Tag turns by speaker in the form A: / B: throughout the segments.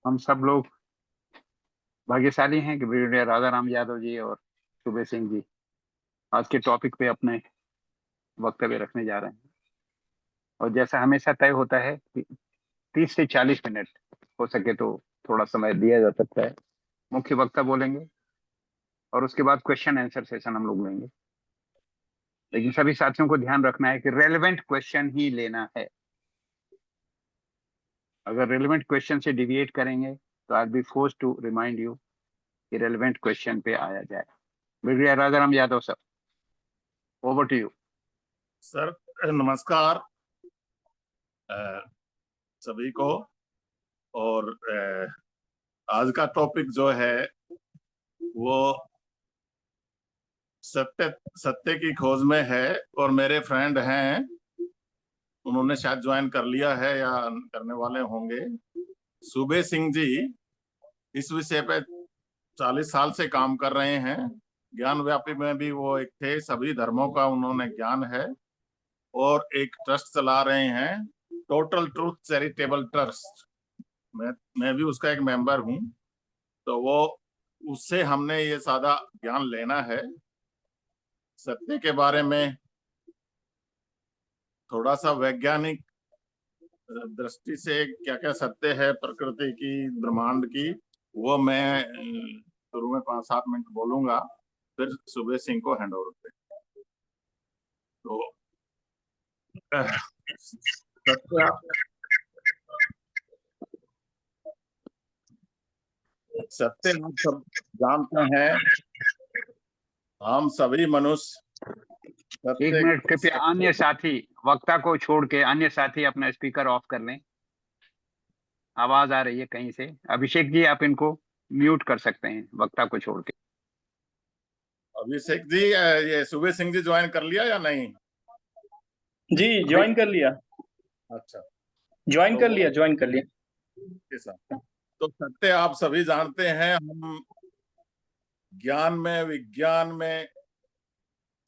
A: हम सब लोग भाग्यशाली हैं कि ब्रिगेडियर राजा राम यादव जी और सुबे सिंह जी आज के टॉपिक पे अपने वक्तव्य रखने जा रहे हैं। और जैसा हमेशा तय होता है कि 30 से 40 मिनट, हो सके तो थोड़ा समय दिया जा सकता है। मुख्य वक्ता बोलेंगे और उसके बाद क्वेश्चन आंसर सेशन हम लोग लेंगे। लेकिन सभी साथियों को ध्यान रखना है कि रेलेवेंट क्वेश्चन ही लेना है। अगर रेलेवेंट क्वेश्चन से डिविएट करेंगे तो I be force to remind you कि रेलेवेंट क्वेश्चन पे आया जाए। Brigadier Rajaram Yadav sir, over to you.
B: Sir नमस्कार सभी को। और आज का टॉपिक जो है वो सत्य सत्य की खोज में है। और मेरे फ्रेंड हैं, उन्होंने शायद ज्वाइन कर लिया है या करने वाले होंगे। सुबे सिंह जी इस विषय पे 40 साल से काम कर रहे हैं। ज्ञान व्यापी में भी वो एक थे, सभी धर्मों का उन्होंने ज्ञान है। और एक ट्रस्ट चला रहे हैं, टोटल ट्रूथ चैरिटेबल ट्रस्ट। मैं भी उसका एक मेंबर हूँ। तो वो उससे हमने ये सादा ज्ञान लेना है सत्य के बारे में। थोड़ा सा वैज्ञानिक दृष्टि से क्या क्या सत्य है प्रकृति की, ब्रह्मांड की, वो मैं शुरू में 5-7 मिनट बोलूंगा, फिर सुबह सिंह को हैंड ओवर करें। तो सत्य सत्य हम सब जानते हैं। हम सभी मनुष्य
A: एक
B: सत्य
A: मिनट कृपया, अन्य साथी वक्ता को छोड़ के अन्य साथी अपना स्पीकर ऑफ कर लें। आवाज आ रही है कहीं से। अभिषेक जी, आप इनको म्यूट कर सकते हैं वक्ता को छोड़ के।
B: अभिषेक जी, ये सुबह सिंह जी ज्वाइन कर लिया या नहीं?
C: जी ज्वाइन कर लिया।
B: अच्छा,
C: ज्वाइन
B: तो
C: कर लिया, ज्वाइन कर लिया।
B: तो सत्य आप सभी जानते हैं। हम ज्ञान में, विज्ञान में,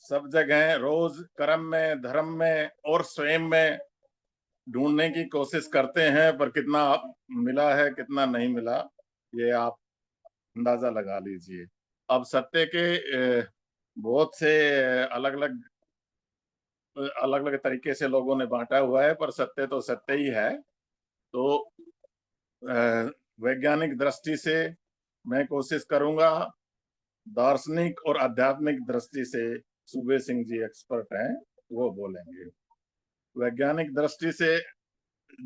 B: सब जगह, रोज कर्म में, धर्म में और स्वयं में ढूंढने की कोशिश करते हैं, पर कितना मिला है कितना नहीं मिला ये आप अंदाजा लगा लीजिए। अब सत्य के बहुत से अलग अलग अलग अलग तरीके से लोगों ने बांटा हुआ है, पर सत्य तो सत्य ही है। तो वैज्ञानिक दृष्टि से मैं कोशिश करूंगा, दार्शनिक और आध्यात्मिक दृष्टि से सुबे सिंह जी एक्सपर्ट हैं, वो बोलेंगे। वैज्ञानिक दृष्टि से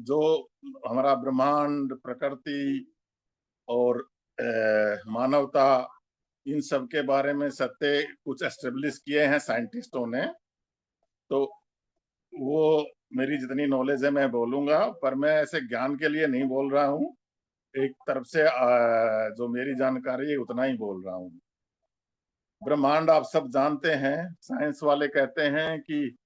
B: जो हमारा ब्रह्मांड, प्रकृति और मानवता, इन सब के बारे में सत्य कुछ एस्टेब्लिश किए हैं साइंटिस्टों ने। तो वो मेरी जितनी नॉलेज है मैं बोलूंगा, पर मैं ऐसे ज्ञान के लिए नहीं बोल रहा हूँ। एक तरफ से जो मेरी जानकारी है उतना ही बोल रहा हूँ। ब्रह्मांड आप सब जानते हैं। साइंस वाले कहते हैं कि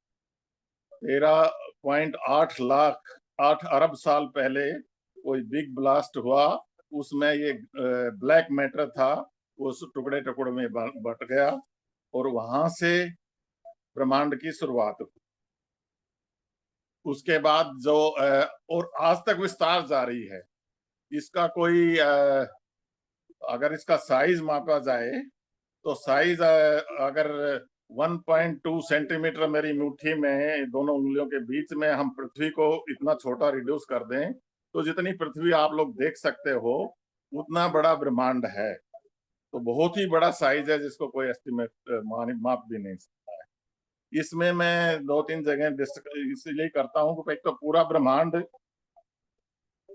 B: 13.8 अरब साल पहले कोई बिग ब्लास्ट हुआ। उसमें ये ब्लैक मैटर था, वो टुकड़े टुकड़े में बट गया और वहां से ब्रह्मांड की शुरुआत हुई। उसके बाद जो और आज तक विस्तार जारी है। इसका कोई अगर इसका साइज मापा जाए तो साइज अगर 1.2 सेंटीमीटर मेरी मुट्ठी में, दोनों उंगलियों के बीच में, हम पृथ्वी को इतना छोटा रिड्यूस कर दें तो जितनी पृथ्वी आप लोग देख सकते हो उतना बड़ा ब्रह्मांड है। तो बहुत ही बड़ा साइज है जिसको कोई एस्टिमेट माप भी नहीं सकता है। इसमें मैं 2-3 जगह इसलिए करता हूँ कि एक तो पूरा ब्रह्मांड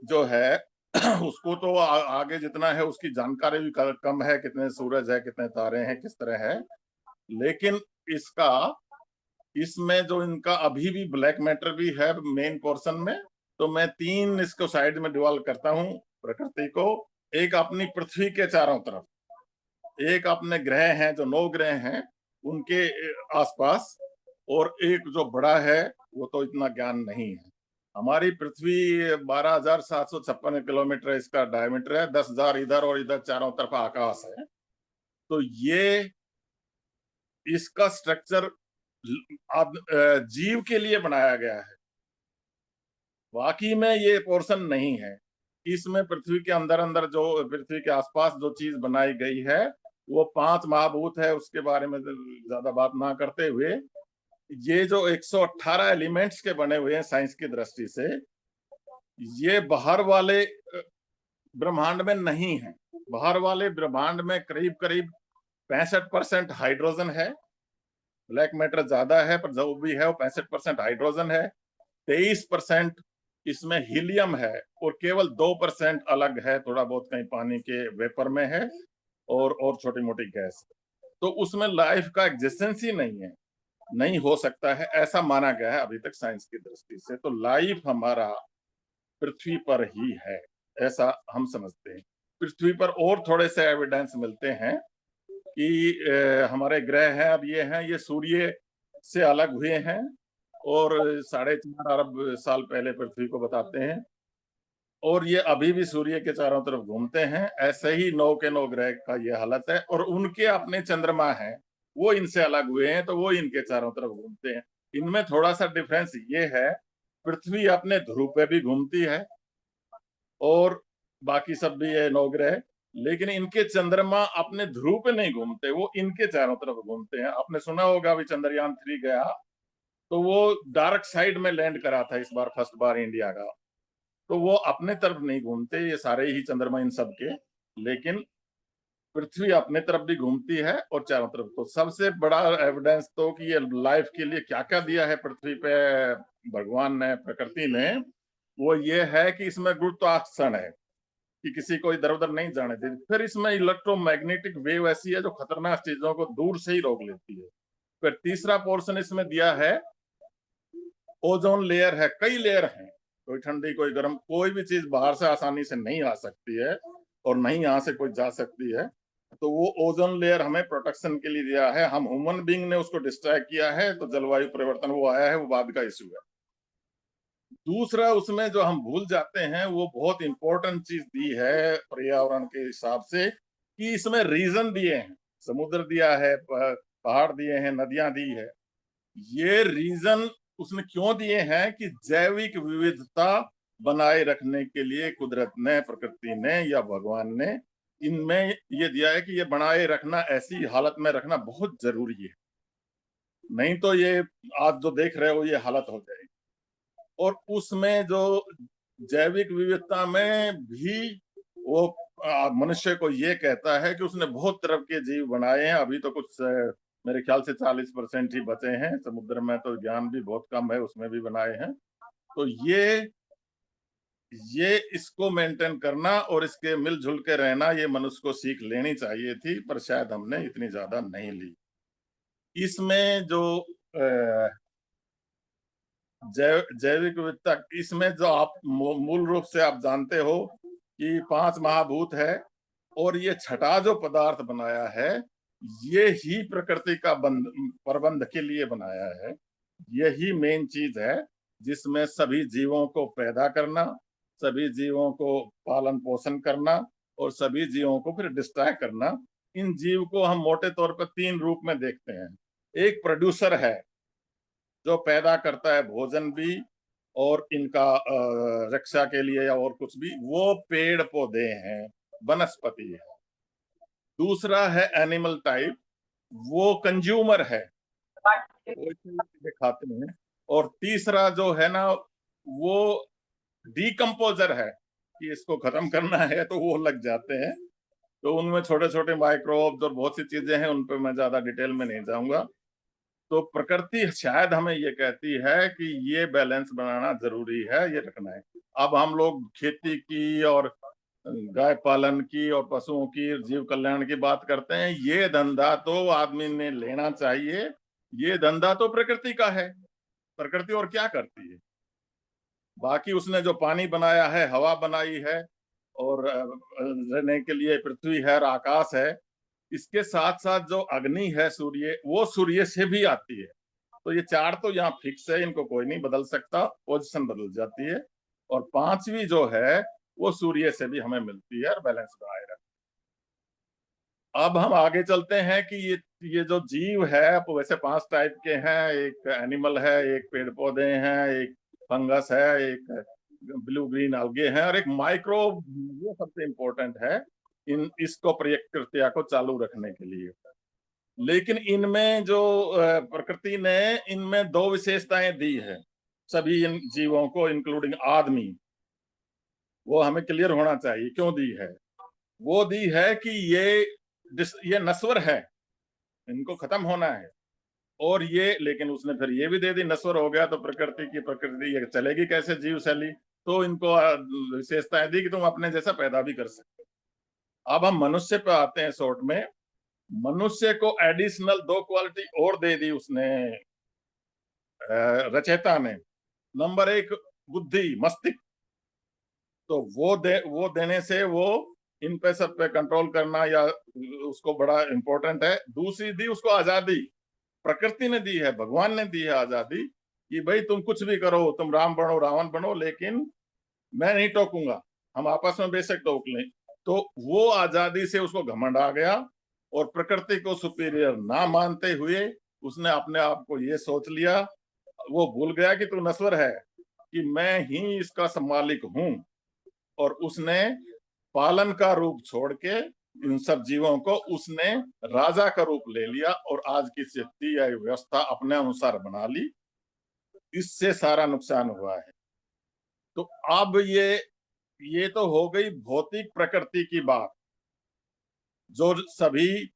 B: जो है उसको तो आगे जितना है उसकी जानकारी भी कम है, कितने सूरज है, कितने तारे हैं, किस तरह है। लेकिन इसका इसमें जो इनका अभी भी ब्लैक मैटर भी है मेन पोर्शन में। तो मैं 3 इसको साइड में डिवाइड करता हूँ प्रकृति को। एक अपनी पृथ्वी के चारों तरफ, एक अपने ग्रह हैं जो 9 ग्रह हैं उनके आसपास, और एक जो बड़ा है वो तो इतना ज्ञान नहीं है। हमारी पृथ्वी 12,756 किलोमीटर इसका डायमीटर है। 10,000 इधर और इधर चारों तरफ आकाश है। तो ये इसका स्ट्रक्चर जीव के लिए बनाया गया है, बाकी में ये पोर्शन नहीं है। इसमें पृथ्वी के अंदर अंदर जो पृथ्वी के आसपास जो चीज बनाई गई है वो 5 महाभूत है, उसके बारे में ज्यादा बात ना करते हुए ये जो 118 एलिमेंट्स के बने हुए हैं साइंस की दृष्टि से, ये बाहर वाले ब्रह्मांड में नहीं है। बाहर वाले ब्रह्मांड में करीब करीब 65% हाइड्रोजन है, ब्लैक मैटर ज्यादा है पर जो भी है वो 65% हाइड्रोजन है, 23% इसमें हीलियम है और केवल 2% अलग है, थोड़ा बहुत कहीं पानी के वेपर में है और छोटी मोटी गैस। तो उसमें लाइफ का एग्जिस्टेंस ही नहीं है, नहीं हो सकता है, ऐसा माना गया है अभी तक साइंस की दृष्टि से। तो लाइफ हमारा पृथ्वी पर ही है, ऐसा हम समझते हैं। पृथ्वी पर और थोड़े से एविडेंस मिलते हैं कि हमारे ग्रह हैं, अब ये हैं, ये सूर्य से अलग हुए हैं और 4.5 अरब साल पहले पृथ्वी को बताते हैं, और ये अभी भी सूर्य के चारों तरफ घूमते हैं। ऐसे ही 9 के 9 ग्रह का ये हालत है, और उनके अपने चंद्रमा हैं, वो इनसे अलग हुए हैं तो वो इनके चारों तरफ घूमते हैं। इनमें थोड़ा सा डिफरेंस ये है, पृथ्वी अपने ध्रुव पे भी घूमती है और बाकी सब भी है 9 ग्रह, लेकिन इनके चंद्रमा अपने ध्रुव पे नहीं घूमते, वो इनके चारों तरफ घूमते हैं। आपने सुना होगा अभी चंद्रयान 3 गया तो वो डार्क साइड में लैंड करा था इस बार, फर्स्ट बार इंडिया का, तो वो अपने तरफ नहीं घूमते, ये सारे ही चंद्रमा इन सब के, लेकिन पृथ्वी अपने तरफ भी घूमती है और चारों तरफ। तो सबसे बड़ा एविडेंस तो कि ये लाइफ के लिए क्या क्या दिया है पृथ्वी पे भगवान ने, प्रकृति ने, वो ये है कि इसमें गुरुत्वाकर्षण है कि किसी को इधर उधर नहीं जाने देती। फिर इसमें इलेक्ट्रोमैग्नेटिक वेव ऐसी है जो खतरनाक चीजों को दूर से ही रोक लेती है। फिर तीसरा पोर्शन इसमें दिया है, ओजोन लेयर है, कई लेयर हैं, कोई ठंडी कोई गर्म, कोई भी चीज बाहर से आसानी से नहीं आ सकती है और नहीं यहाँ से कोई जा सकती है। तो वो ओजोन लेयर हमें प्रोटेक्शन के लिए दिया है। हम ह्यूमन बीइंग ने उसको डिस्ट्रैक्ट किया है तो जलवायु परिवर्तन वो आया है, वो बाद का इश्यू है। दूसरा उसमें जो हम भूल जाते हैं, वो बहुत इंपॉर्टेंट चीज दी है पर्यावरण के हिसाब से, कि इसमें रीजन दिए हैं, समुद्र दिया है, पहाड़ दिए हैं, नदियां दी है। ये रीजन उसने क्यों दिए हैं कि जैविक विविधता बनाए रखने के लिए कुदरत ने, प्रकृति ने या भगवान ने इनमें ये दिया है कि ये बनाए रखना, ऐसी हालत में रखना बहुत जरूरी है, नहीं तो ये आज जो देख रहे हो ये हालत हो जाएगी। और उसमें जो जैविक विविधता में भी वो मनुष्य को ये कहता है कि उसने बहुत तरह के जीव बनाए हैं। अभी तो कुछ मेरे ख्याल से 40% ही बचे हैं, समुद्र में तो ज्ञान भी बहुत कम है, उसमें भी बनाए हैं। तो ये इसको मेंटेन करना और इसके मिलजुल के रहना, ये मनुष्य को सीख लेनी चाहिए थी, पर शायद हमने इतनी ज्यादा नहीं ली। इसमें जो जैविक विविधता, इसमें जो आप मूल रूप से आप जानते हो कि 5 महाभूत है, और ये छठा जो पदार्थ बनाया है ये ही प्रकृति का प्रबंध के लिए बनाया है। यही मेन चीज है जिसमें सभी जीवों को पैदा करना, सभी जीवों को पालन पोषण करना और सभी जीवों को फिर डिस्ट्रैक्ट करना। इन जीव को हम मोटे तौर पर 3 रूप में देखते हैं। एक प्रोड्यूसर है जो पैदा करता है भोजन भी और इनका रक्षा के लिए या और कुछ भी, वो पेड़ पौधे हैं, वनस्पति है। दूसरा है एनिमल टाइप, वो कंज्यूमर है, वो खाते हैं। और तीसरा जो है ना, वो डीकम्पोजर है कि इसको खत्म करना है तो वो लग जाते हैं। तो उनमें छोटे छोटे माइक्रोब्स और बहुत सी चीजें हैं, उन पर मैं ज्यादा डिटेल में नहीं जाऊंगा। तो प्रकृति शायद हमें ये कहती है कि ये बैलेंस बनाना जरूरी है, ये रखना है। अब हम लोग खेती की और गाय पालन की और पशुओं की जीव कल्याण की बात करते हैं, ये धंधा तो आदमी ने लेना चाहिए, ये धंधा तो प्रकृति का है। प्रकृति और क्या करती है, बाकी उसने जो पानी बनाया है, हवा बनाई है और रहने के लिए पृथ्वी है और आकाश है, इसके साथ साथ जो अग्नि है सूर्य, वो सूर्य से भी आती है। तो ये 4 तो यहाँ फिक्स है, इनको कोई नहीं बदल सकता, पोजीशन बदल जाती है। और 5वीं जो है वो सूर्य से भी हमें मिलती है और बैलेंस बनाए रखती है। अब हम आगे चलते हैं कि ये जो जीव है वैसे 5 टाइप के हैं। एक एनिमल है, एक पेड़ पौधे हैं, एक फंगस है, एक ब्लू ग्रीन algae हैं, और एक माइक्रोब, ये सबसे इम्पोर्टेंट है इसको प्रकृतिया को चालू रखने के लिए। लेकिन इनमें जो प्रकृति ने इनमें दो विशेषताएं दी है सभी इन जीवों को, इंक्लूडिंग आदमी। वो हमें क्लियर होना चाहिए क्यों दी है। वो दी है कि ये नश्वर है, इनको खत्म होना है। और ये, लेकिन उसने फिर ये भी दे दी, नश्वर हो गया तो प्रकृति ये चलेगी कैसे जीव शैली। तो इनको विशेषताएं दी कि तुम अपने जैसा पैदा भी कर सकते। अब हम मनुष्य पे आते हैं शॉर्ट में। मनुष्य को एडिशनल 2 क्वालिटी और दे दी उसने, रचयिता ने। नंबर 1 बुद्धि, मस्तिष्क। तो वो देने से वो इन पे सब पे कंट्रोल करना या उसको बड़ा इंपॉर्टेंट है। दूसरी दी उसको आजादी, प्रकृति ने दी है, भगवान ने दी है आजादी कि भाई तुम कुछ भी करो, तुम राम बनो रावण बनो, लेकिन मैं नहीं टोकूंगा, हम आपस में बेशक टोक लें। तो वो आजादी से उसको घमंड आ गया और प्रकृति को सुपीरियर ना मानते हुए उसने अपने आप को ये सोच लिया, वो भूल गया कि तू नश्वर है, कि मैं ही इसका मालिक हूं। और उसने पालन का रूप छोड़ के इन सब जीवों को उसने राजा का रूप ले लिया और आज की स्थिति या व्यवस्था अपने अनुसार बना ली। इससे सारा नुकसान हुआ है। तो अब ये तो हो गई भौतिक प्रकृति की बात। जो सभी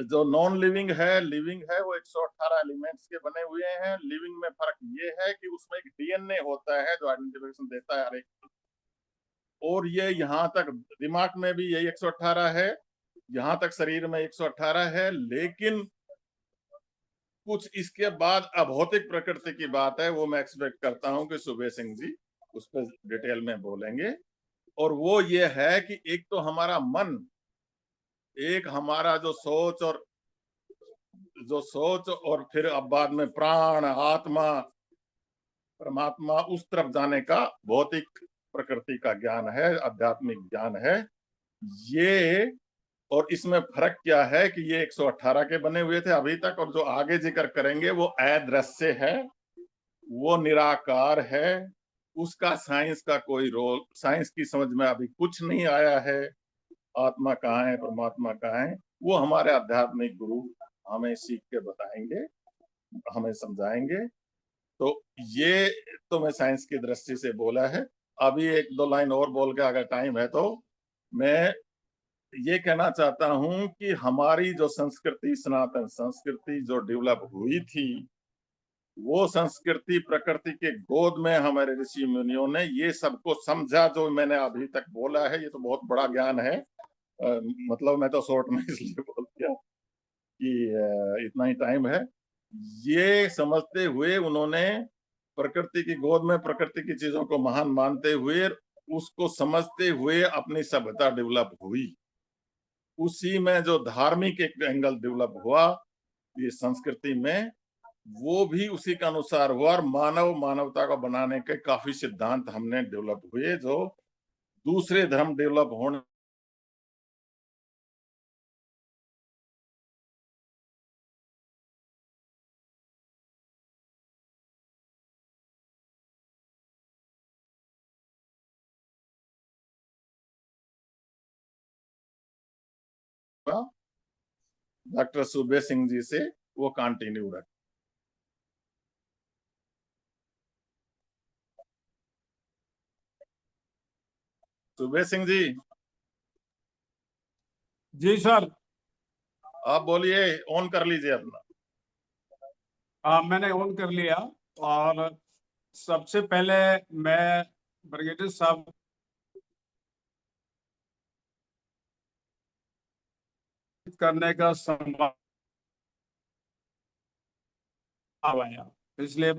B: जो नॉन लिविंग है, लिविंग है, वो 118 एलिमेंट्स के बने हुए हैं। लिविंग में फर्क ये है कि उसमें एक डीएनए होता है जो आइडेंटिफिकेशन देता है हर एक। और ये यहाँ तक दिमाग में भी यही 118 है, यहाँ तक शरीर में 118 है। लेकिन कुछ इसके बाद अभौतिक प्रकृति की बात है, वो मैं एक्सपेक्ट करता हूं कि सुबेश सिंह जी उस पर डिटेल में बोलेंगे। और वो ये है कि एक तो हमारा मन, एक हमारा जो सोच और फिर अब बाद में प्राण, आत्मा, परमात्मा, उस तरफ जाने का भौतिक प्रकृति का ज्ञान है, आध्यात्मिक ज्ञान है ये। और इसमें फर्क क्या है कि ये 118 के बने हुए थे अभी तक, और जो आगे जिक्र करेंगे वो अदृश्य है, वो निराकार है। उसका साइंस का कोई रोल, साइंस की समझ में अभी कुछ नहीं आया है। आत्मा कहाँ है, परमात्मा कहाँ है, वो हमारे आध्यात्मिक गुरु हमें सीख के बताएंगे, हमें समझाएंगे। तो ये तो मैं साइंस की दृष्टि से बोला है। अभी 1-2 लाइन और बोल के अगर टाइम है तो मैं ये कहना चाहता हूं कि हमारी जो संस्कृति, सनातन संस्कृति जो डेवलप हुई थी, वो संस्कृति प्रकृति के गोद में हमारे ऋषि मुनियों ने ये सबको समझा। जो मैंने अभी तक बोला है ये तो बहुत बड़ा ज्ञान है। मतलब मैं तो शॉर्ट में इसलिए बोल दिया कि इतना ही टाइम है। ये समझते हुए उन्होंने प्रकृति की गोद में प्रकृति की चीजों को महान मानते हुए, उसको समझते हुए अपनी सभ्यता डेवलप हुई। उसी में जो धार्मिक एक एंगल डेवलप हुआ ये संस्कृति में, वो भी उसी के अनुसार हुआ। और मानवता को बनाने के काफी सिद्धांत हमने डेवलप हुए जो दूसरे धर्म डेवलप होने डॉक्टर सुबेश सिंह जी से वो कंटिन्यू रख। सुबेश सिंह जी,
D: जी सर।
B: आप बोलिए, ऑन कर लीजिए अपना।
D: मैंने ऑन कर लिया। और सबसे पहले मैं ब्रिगेडियर साहब करने का संभव आया, इसलिए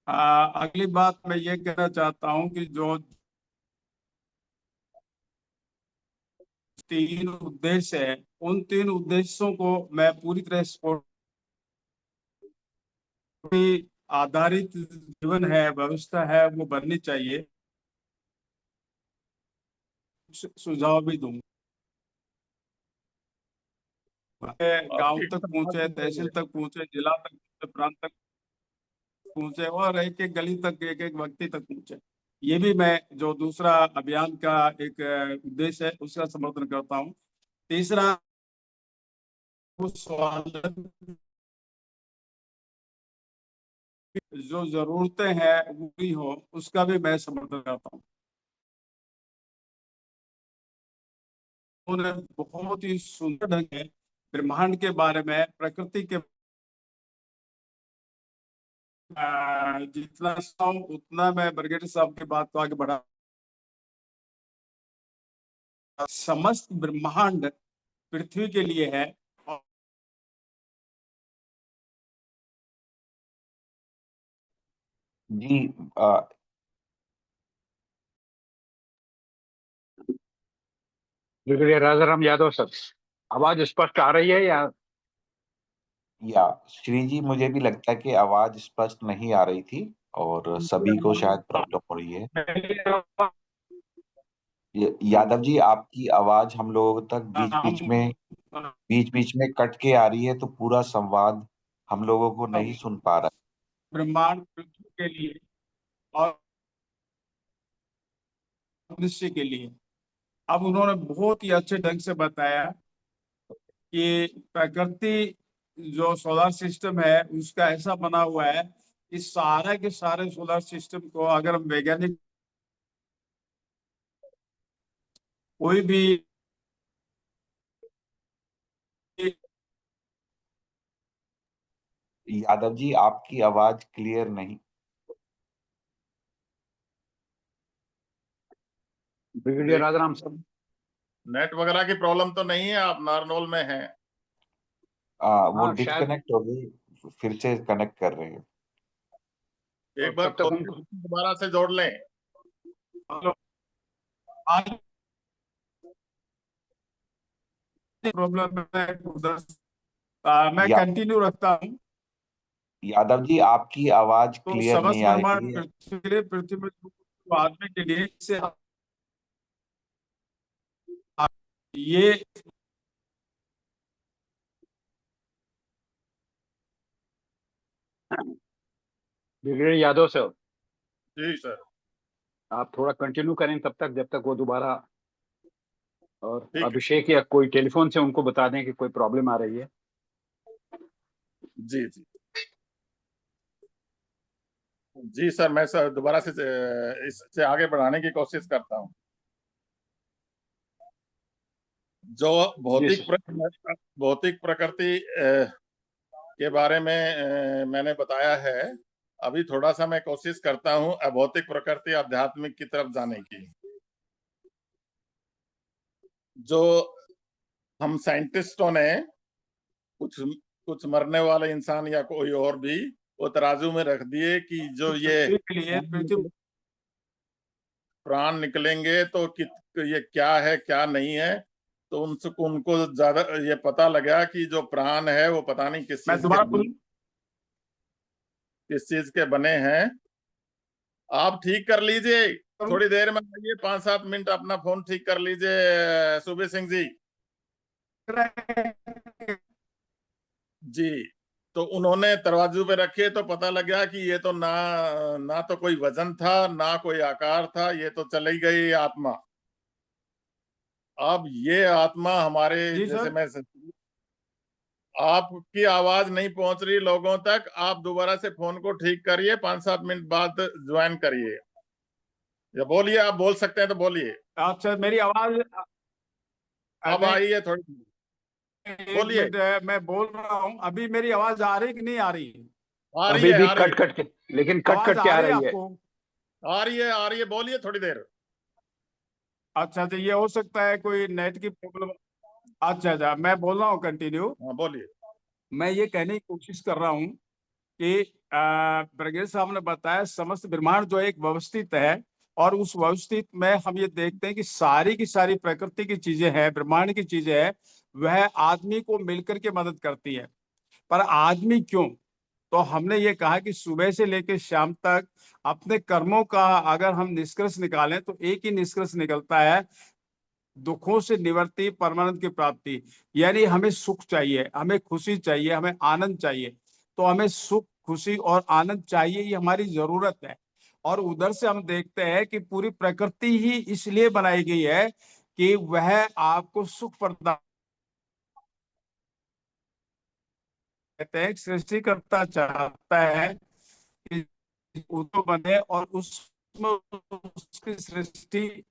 D: अगली बात मैं ये कहना चाहता हूं कि जो 3 उद्देश्य है, उन 3 उद्देश्यों को मैं पूरी तरह सपोर्ट, आधारित जीवन है, व्यवस्था है, वो बननी चाहिए। सुझाव भी दूंगा। गांव तक पहुंचे, तहसील तक पहुंचे, जिला तक पहुंचे, प्रांत तक। पहुंचे और एक एक गली तक, एक एक व्यक्ति तक पहुंचे। ये भी मैं जो दूसरा अभियान का एक उद्देश्य है उसका समर्थन करता हूँ। तीसरा, उस सवाल जो जरूरतें हैं वो भी हो, उसका भी मैं समर्थन करता हूँ। उन्होंने बहुत ही सुंदर ढंग से ब्रह्मांड के बारे में, प्रकृति के जितना चाहूं उतना मैं ब्रिगेड साहब की बात को आगे बढ़ा। समस्त ब्रह्मांड पृथ्वी के लिए है।
E: जी
A: ब्रिगेडियर राजाराम यादव सर, आवाज स्पष्ट आ रही है या
E: श्री जी, मुझे भी लगता है कि आवाज स्पष्ट नहीं आ रही थी और सभी को शायद प्रॉब्लम हो रही है। यादव जी, आपकी आवाज हम लोगों तक बीच बीच में कट के आ रही है, तो पूरा संवाद हम लोगों को नहीं सुन पा रहा।
D: ब्रह्मांड पृथ्वी के लिए और मनुष्य के लिए। अब उन्होंने बहुत ही अच्छे ढंग से बताया कि प्रकृति जो सोलर सिस्टम है उसका ऐसा बना हुआ है कि सारे के सारे सोलर सिस्टम को अगर हम वैज्ञानिक कोई भी
E: यादव जी, आपकी आवाज क्लियर नहीं।
A: Brigadier Rajaram sir?
B: नेट वगैरह की प्रॉब्लम तो नहीं है? आप नारनौल में हैं?
E: वो
A: हाँ, शायद।
E: डिस्कनेक्ट हो गई, फिर से कनेक्ट कर रहे हैं।
B: एक बार
A: तब तक उनको
B: दोबारा से जोड़ लें।
D: प्रॉब्लम है उधर। मैं
E: या,
D: कंटिन्यू रखता हूँ।
E: यादव जी, आपकी आवाज
D: तो
E: क्लियर
D: समस्त
E: नहीं आ
D: ब्रह्मांड
E: रही है।
D: पृथ्वी में आदमी के लिए से ये
A: ब्रिगेडियर यादव सर,
B: जी सर,
A: आप थोड़ा कंटिन्यू करें तब तक, जब तक वो दोबारा, और
B: ठीक है।
A: अभिषेक या कोई टेलीफोन से उनको बता दें कि कोई प्रॉब्लम आ रही है।
B: जी जी जी सर, मैं सर दोबारा से इससे आगे बढ़ाने की कोशिश करता हूँ। जो
A: जी सर।
B: भौतिक प्रकृति के बारे में मैंने बताया है, अभी थोड़ा सा मैं कोशिश करता हूँ अभौतिक प्रकृति आध्यात्मिक की तरफ जाने की। जो हम साइंटिस्टों ने कुछ कुछ मरने वाले इंसान या कोई और भी वो तराजू में रख दिए कि जो ये
D: पृथ्वी के लिए पृथ्वी
B: प्राण निकलेंगे तो ये क्या है क्या नहीं है, तो उनको ज्यादा ये पता लगा कि जो प्राण है वो पता नहीं
D: मैं दोबारा बोलूं?
B: किस चीज के बने हैं। आप ठीक कर लीजिए, थोड़ी देर में आइए, 5-7 मिनट अपना फोन ठीक कर लीजिए सुबे सिंह जी। जी, तो उन्होंने तराजू पे रखे तो पता लगा कि ये तो ना तो कोई वजन था ना कोई आकार था, ये तो चली गई आत्मा। अब ये आत्मा हमारे
D: जी
B: जैसे
D: सर।
B: मैं आपकी आवाज नहीं पहुंच रही लोगों तक, आप दोबारा से फोन को ठीक करिए, 5-7 मिनट बाद ज्वाइन करिए या बोलिए, आप बोल सकते हैं तो बोलिए।
D: अच्छा, मेरी आवाज
B: अब
D: नहीं,
B: आई है थोड़ी,
D: एक
B: बोलिए।
D: मिनट, मैं बोल रहा हूँ। अभी मेरी आवाज आ रही कि नहीं आ रही?
B: आ रही
A: अभी
B: है
A: भी
B: आ रही
A: कट
B: है
A: कट के, लेकिन कट
D: आवाज
A: कट के
D: आ
A: आ
D: रही है
A: रही है।
D: आपको?
B: आ रही है, बोलिए थोड़ी देर।
D: अच्छा, तो ये हो सकता है कोई नेट की प्रॉब्लम। अच्छा अच्छा, मैं बोल रहा हूँ कंटिन्यू।
B: हाँ बोलिए।
D: मैं ये कहने की कोशिश कर रहा हूँ कि ब्रगेश साहब ने बताया समस्त ब्रह्मांड जो एक व्यवस्थित है, और उस व्यवस्थित में हम ये देखते हैं कि सारी की सारी प्रकृति की चीजें हैं, ब्रह्मांड की चीजें हैं, वह आदमी को मिलकर के मदद करती है। पर आदमी क्यों? तो हमने ये कहा कि सुबह से लेकर शाम तक अपने कर्मों का अगर हम निष्कर्ष निकालें तो एक ही निष्कर्ष निकलता है, दुखों से निवृत्ति, परमानंद की प्राप्ति। यानी हमें सुख चाहिए, हमें खुशी चाहिए, हमें आनंद चाहिए। तो हमें सुख खुशी और आनंद चाहिए, ये हमारी जरूरत है। और उधर से हम देखते हैं कि पूरी प्रकृति ही इसलिए बनाई गई है कि वह आपको सुख प्रदान, कहते हैं सृष्टिकर्ता चाहता है कि वो बने और उसमें उसकी सृष्टि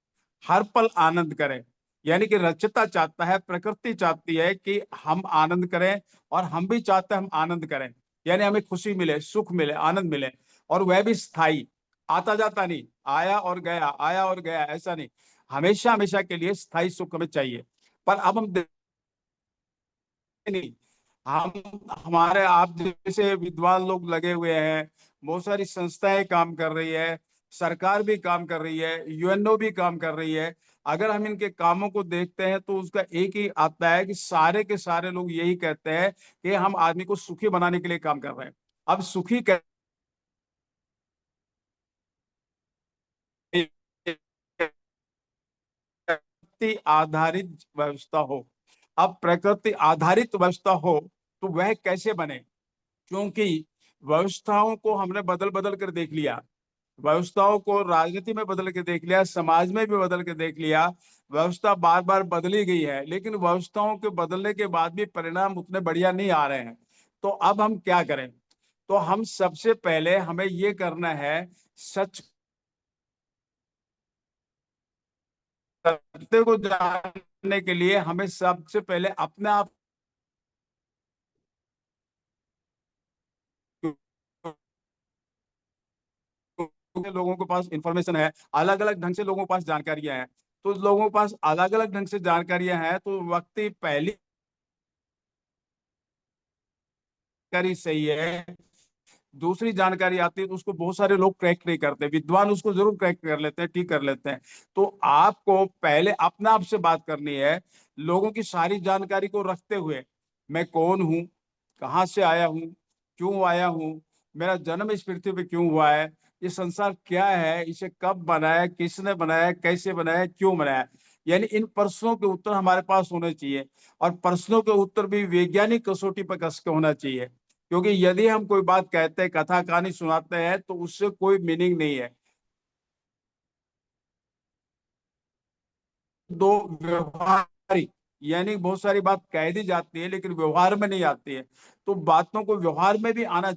D: हर पल आनंद करे। यानी कि रचयिता चाहता है, प्रकृति चाहती है कि हम आनंद करें, और हम भी चाहते हैं हम आनंद करें। यानी हमें खुशी मिले, सुख मिले, आनंद मिले, और वह भी स्थायी, आता जाता नहीं, आया और गया, आया और गया, ऐसा नहीं। हमेशा हमेशा के लिए स्थायी सुख हमें चाहिए। पर अब हम नहीं, हम हमारे आप जैसे विद्वान लोग लगे हुए हैं, बहुत सारी संस्थाएं काम कर रही है, सरकार भी काम कर रही है, यूएनओ भी काम कर रही है। अगर हम इनके कामों को देखते हैं तो उसका एक ही आता है कि सारे के सारे लोग यही कहते हैं कि हम आदमी को सुखी बनाने के लिए काम कर रहे हैं। अब सुखी प्रकृति आधारित व्यवस्था हो। अब प्रकृति आधारित व्यवस्था हो तो वह कैसे बने? क्योंकि व्यवस्थाओं को हमने बदल बदल कर देख लिया, व्यवस्थाओं को राजनीति में बदल के देख लिया, समाज में भी बदल के देख लिया। व्यवस्था बार बार बदली गई है, लेकिन व्यवस्थाओं के बदलने के बाद भी परिणाम उतने बढ़िया नहीं आ रहे हैं। तो अब हम क्या करें? तो हम सबसे पहले हमें ये करना है, सच सत्य को जानने के लिए हमें सबसे पहले अपने आप लोगों के पास इंफॉर्मेशन है, अलग अलग ढंग से लोगों के पास जानकारियां हैं। तो लोगों के पास अलग अलग ढंग से जानकारियां हैं, तो व्यक्ति पहली जानकारी सही है, दूसरी जानकारी आती है तो उसको बहुत सारे लोग क्रैक नहीं करते, विद्वान उसको जरूर क्रैक कर लेते हैं, ठीक कर लेते हैं। तो आपको पहले अपने आप से बात करनी है, लोगों की सारी जानकारी को रखते हुए, मैं कौन हूँ, कहाँ से आया हूँ, क्यों आया हूँ, मेरा जन्म इस पृथ्वी पे क्यों हुआ है, ये संसार क्या है, इसे कब बनाया, किसने बनाया, कैसे बनाया, क्यों बनाया। यानी इन प्रश्नों के उत्तर हमारे पास होने चाहिए, और प्रश्नों के उत्तर भी वैज्ञानिक कसौटी पर कस के होना चाहिए। क्योंकि यदि हम कोई बात कहते हैं, कथा कहानी सुनाते हैं, तो उससे कोई मीनिंग नहीं है। दो व्यवहारिक, यानी बहुत सारी बात कह दी जाती है लेकिन व्यवहार में नहीं आती है, तो बातों को व्यवहार में भी आना,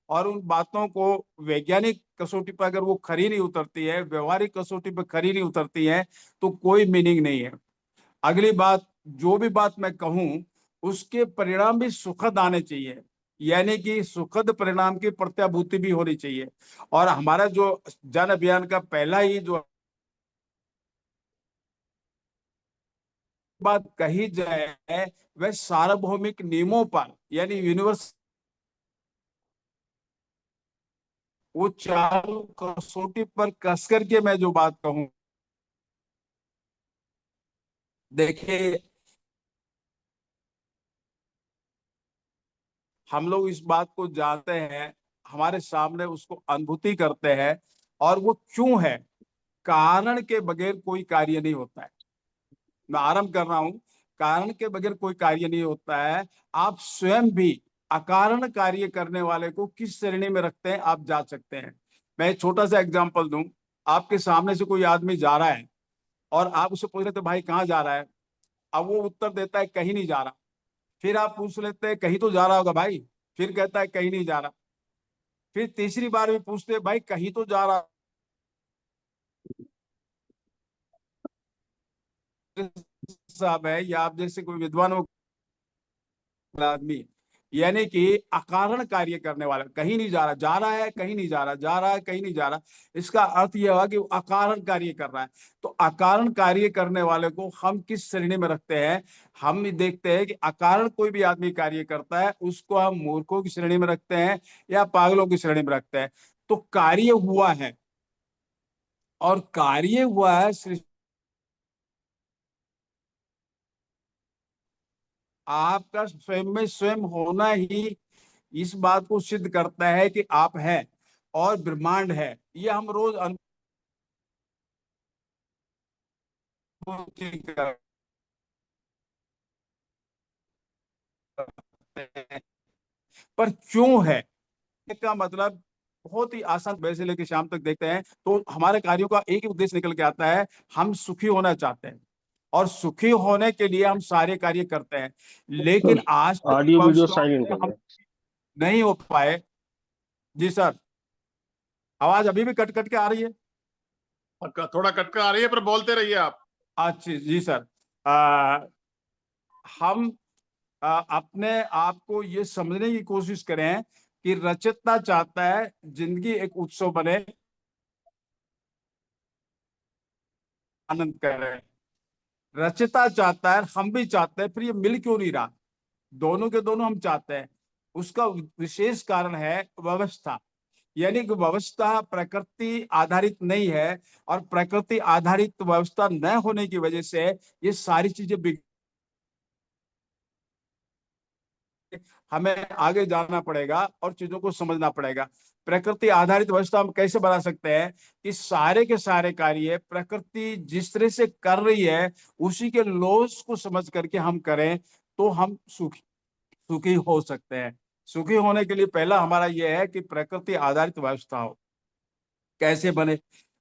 D: और उन बातों को वैज्ञानिक कसौटी पर अगर वो खरी नहीं उतरती है, व्यवहारिक कसौटी पर खरी नहीं उतरती है, तो कोई मीनिंग नहीं है। अगली बात, जो भी बात मैं कहूं उसके परिणाम भी सुखद आने चाहिए, यानी कि सुखद परिणाम की प्रत्याभूति भी होनी चाहिए। और हमारा जो जन अभियान का पहला ही जो बात कही जाए, वह सार्वभौमिक नियमों पर, यानी यूनिवर्स, वो चारों कसौटी पर कस करके मैं जो बात कहूं, देखिए हम लोग इस बात को जानते हैं, हमारे सामने उसको अनुभूति करते हैं, और वो क्यों है, कारण के बगैर कोई कार्य नहीं होता है। मैं आरंभ कर रहा हूं, कारण के बगैर कोई कार्य नहीं होता है। आप स्वयं भी अकारण कार्य करने वाले को किस श्रेणी में रखते हैं, आप जांच सकते हैं। मैं एक छोटा सा एग्जांपल दूं। आपके सामने से कोई आदमी जा रहा है, और आप उससे पूछ रहे थे भाई कहाँ जा रहा है, अब वो उत्तर देता है कहीं नहीं जा रहा। फिर आप पूछ लेते हैं कहीं तो जा रहा होगा भाई, फिर कहता है कहीं नहीं जा रहा। फिर तीसरी बार भी पूछते हैं भाई कहीं तो जा रहा साहब है, या आप जैसे कोई विद्वान आदमी, यानी कि अकारण कार्य करने वाला, कहीं नहीं जा रहा, जा रहा है कहीं नहीं जा रहा, जा रहा है कहीं नहीं जा रहा, इसका अर्थ यह हुआ कि वो अकारण कार्य कर रहा है। तो अकारण कार्य करने वाले को हम किस श्रेणी में रखते हैं? हम देखते हैं कि अकारण कोई भी आदमी कार्य करता है, उसको हम मूर्खों की श्रेणी में रखते हैं या पागलों की श्रेणी में रखते हैं। तो कार्य हुआ है, और कार्य हुआ है आपका स्वयं में स्वयं होना ही इस बात को सिद्ध करता है कि आप है और ब्रह्मांड है। ये हम रोज अनुभूति करते हैं, पर क्यों है का मतलब बहुत ही आसान, सुबह से लेकर शाम तक देखते हैं तो हमारे कार्यों का एक ही उद्देश्य निकल के आता है, हम सुखी होना चाहते हैं और सुखी होने के लिए हम सारे कार्य करते हैं। लेकिन आज तक
F: ऑडियो वीडियो
D: भविष्य
F: साइलेंट
D: में
F: कर
D: हम
F: दो।
D: नहीं हो पाए। जी सर, आवाज अभी भी कट कट के आ रही है?
B: थोड़ा कटका आ रही है, पर बोलते रहिए आप।
D: अच्छा जी सर, आ, हम अपने आप को ये समझने की कोशिश करें कि रचयिता चाहता है जिंदगी एक उत्सव बने, आनंद करें। रचयिता चाहता है, हम भी चाहते हैं, फिर ये मिल क्यों नहीं रहा? दोनों के दोनों हम चाहते हैं। उसका विशेष कारण है व्यवस्था, यानी कि व्यवस्था प्रकृति आधारित नहीं है और प्रकृति आधारित व्यवस्था न होने की वजह से ये सारी चीजें हमें आगे जाना पड़ेगा और चीजों को समझना पड़ेगा। प्रकृति आधारित व्यवस्था हम कैसे बना सकते हैं कि सारे के सारे कार्य प्रकृति जिस तरह से कर रही है उसी के लॉस को समझ करके हम करें तो हम सुखी सुखी हो सकते हैं। सुखी होने के लिए पहला हमारा यह है कि प्रकृति आधारित व्यवस्था हो। कैसे बने?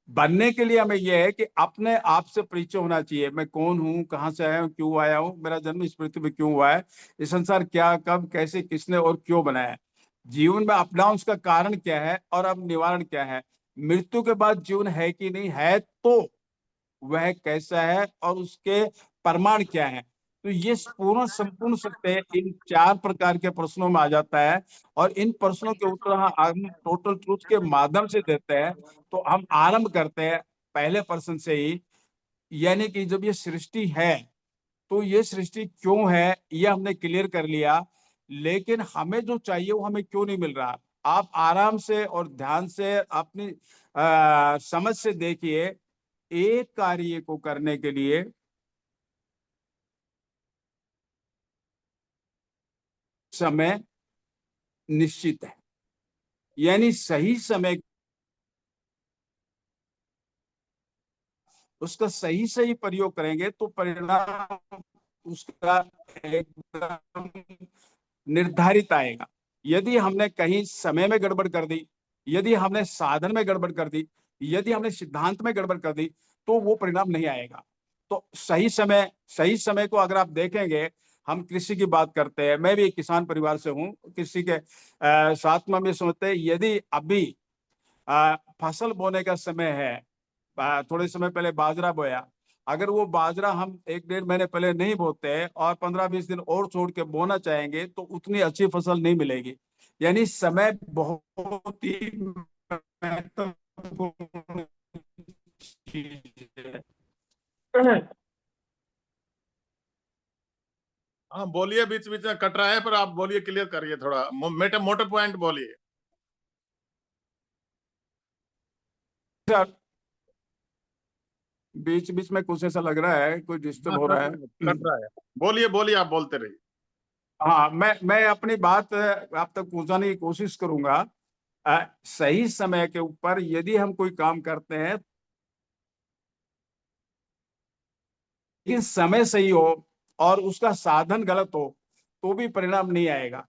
D: बनने के लिए हमें यह है कि अपने आप से परिचय होना चाहिए। मैं कौन हूँ, कहाँ से आया हूँ, क्यों आया हूँ, मेरा जन्म इस पृथ्वी में क्यों हुआ है, ये संसार क्या, कब, कैसे, किसने और क्यों बनाया है, जीवन में अपना उसका कारण क्या है और अब निवारण क्या है, मृत्यु के बाद जीवन है कि नहीं है, तो वह कैसा है और उसके प्रमाण क्या है। तो ये पूर्ण संपूर्ण सत्य इन चार प्रकार के प्रश्नों में आ जाता है और इन प्रश्नों के उत्तर हम टोटल ट्रूथ के माध्यम से देते हैं। तो हम आरंभ करते हैं पहले प्रश्न से ही, यानी कि जब ये सृष्टि है तो ये सृष्टि क्यों है ये हमने क्लियर कर लिया, लेकिन हमें जो चाहिए वो हमें क्यों नहीं मिल रहा। आप आराम से और ध्यान से अपनी समझ से देखिए, एक कार्य को करने के लिए समय निश्चित है, यानी सही समय उसका सही सही प्रयोग करेंगे तो परिणाम उसका एकदम निर्धारित आएगा। यदि हमने कहीं समय में गड़बड़ कर दी, यदि हमने साधन में गड़बड़ कर दी, यदि हमने सिद्धांत में गड़बड़ कर दी तो वो परिणाम नहीं आएगा। तो सही समय को अगर आप देखेंगे, हम कृषि की बात करते हैं, मैं भी एक किसान परिवार से हूँ, कृषि के साथ में हम समझते हैं यदि अभी फसल बोने का समय है, थोड़े समय पहले बाजरा बोया, अगर वो बाजरा हम 1-1.5 महीने पहले नहीं बोते और 15-20 दिन और छोड़ के बोना चाहेंगे तो उतनी अच्छी फसल नहीं मिलेगी। यानी समय बहुत ही महत्वपूर्ण चीज है।
B: हाँ बोलिए, बीच बीच में कट रहा है, पर आप बोलिए, क्लियर करिए, थोड़ा मोटे मोटे पॉइंट बोलिए।
D: सर, बीच बीच में कुछ ऐसा लग रहा है, कोई डिस्टर्ब
B: हाँ,
D: हो रहा है।
B: कट रहा है। बोलिए बोलिए, आप बोलते रहिए।
D: हाँ, मैं अपनी बात आप तक पहुंचाने की कोशिश करूंगा। सही समय के ऊपर यदि हम कोई काम करते हैं लेकिन समय सही हो और उसका साधन गलत हो तो भी परिणाम नहीं आएगा।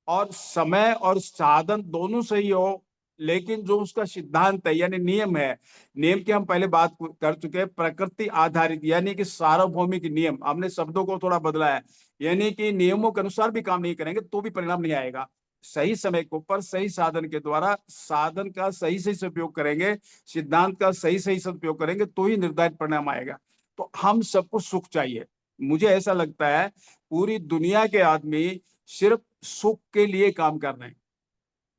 D: और समय और साधन दोनों सही हो लेकिन जो उसका सिद्धांत है यानी नियम है, नियम की हम पहले बात कर चुके हैं, प्रकृति आधारित यानी कि सार्वभौमिक नियम, हमने शब्दों को थोड़ा बदला है, यानी कि नियमों के अनुसार भी काम नहीं करेंगे तो भी परिणाम नहीं आएगा। सही समय के ऊपर सही साधन के द्वारा साधन का सही सही उपयोग करेंगे, सिद्धांत का सही सही उपयोग करेंगे तो ही निर्धारित परिणाम आएगा। तो हम सबको सुख चाहिए। मुझे ऐसा लगता है पूरी दुनिया के आदमी सिर्फ सुख के लिए काम कर रहे हैं,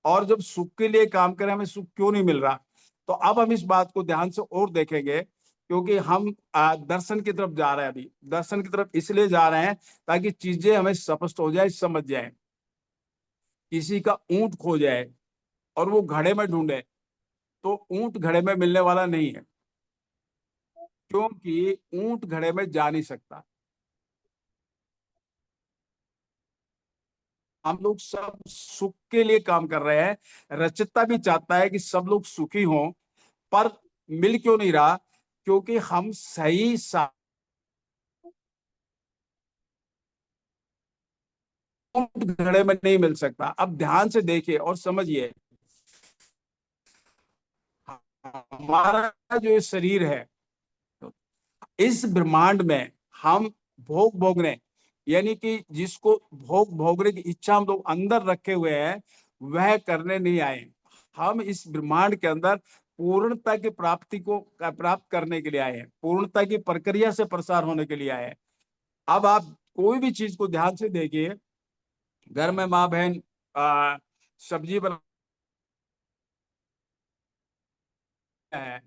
D: और जब सुख के लिए काम करें हमें सुख क्यों नहीं मिल रहा। तो अब हम इस बात को ध्यान से और देखेंगे, क्योंकि हम दर्शन की तरफ जा रहे हैं। अभी दर्शन की तरफ इसलिए जा रहे हैं ताकि चीजें हमें स्पष्ट हो जाए, समझ जाए। किसी का ऊंट खो जाए और वो घड़े में ढूंढे तो ऊंट घड़े में मिलने वाला नहीं है, क्योंकि ऊंट घड़े में जा नहीं सकता। हम लोग सब सुख के लिए काम कर रहे हैं, रचयिता भी चाहता है कि सब लोग सुखी हों, पर मिल क्यों नहीं रहा? क्योंकि हम सही ऊंट घड़े में नहीं मिल सकता। अब ध्यान से देखिए और समझिए, हमारा जो ये शरीर है, इस ब्रह्मांड में हम भोग भोगने, यानी कि जिसको भोग भोगने की इच्छा हम लोग अंदर रखे हुए हैं, वह करने नहीं आए। हम इस ब्रह्मांड के अंदर पूर्णता की प्राप्ति को प्राप्त करने के लिए आए हैं, पूर्णता की प्रक्रिया से प्रसार होने के लिए आए हैं। अब आप कोई भी चीज को ध्यान से देखिए, घर में माँ बहन सब्जी बना है,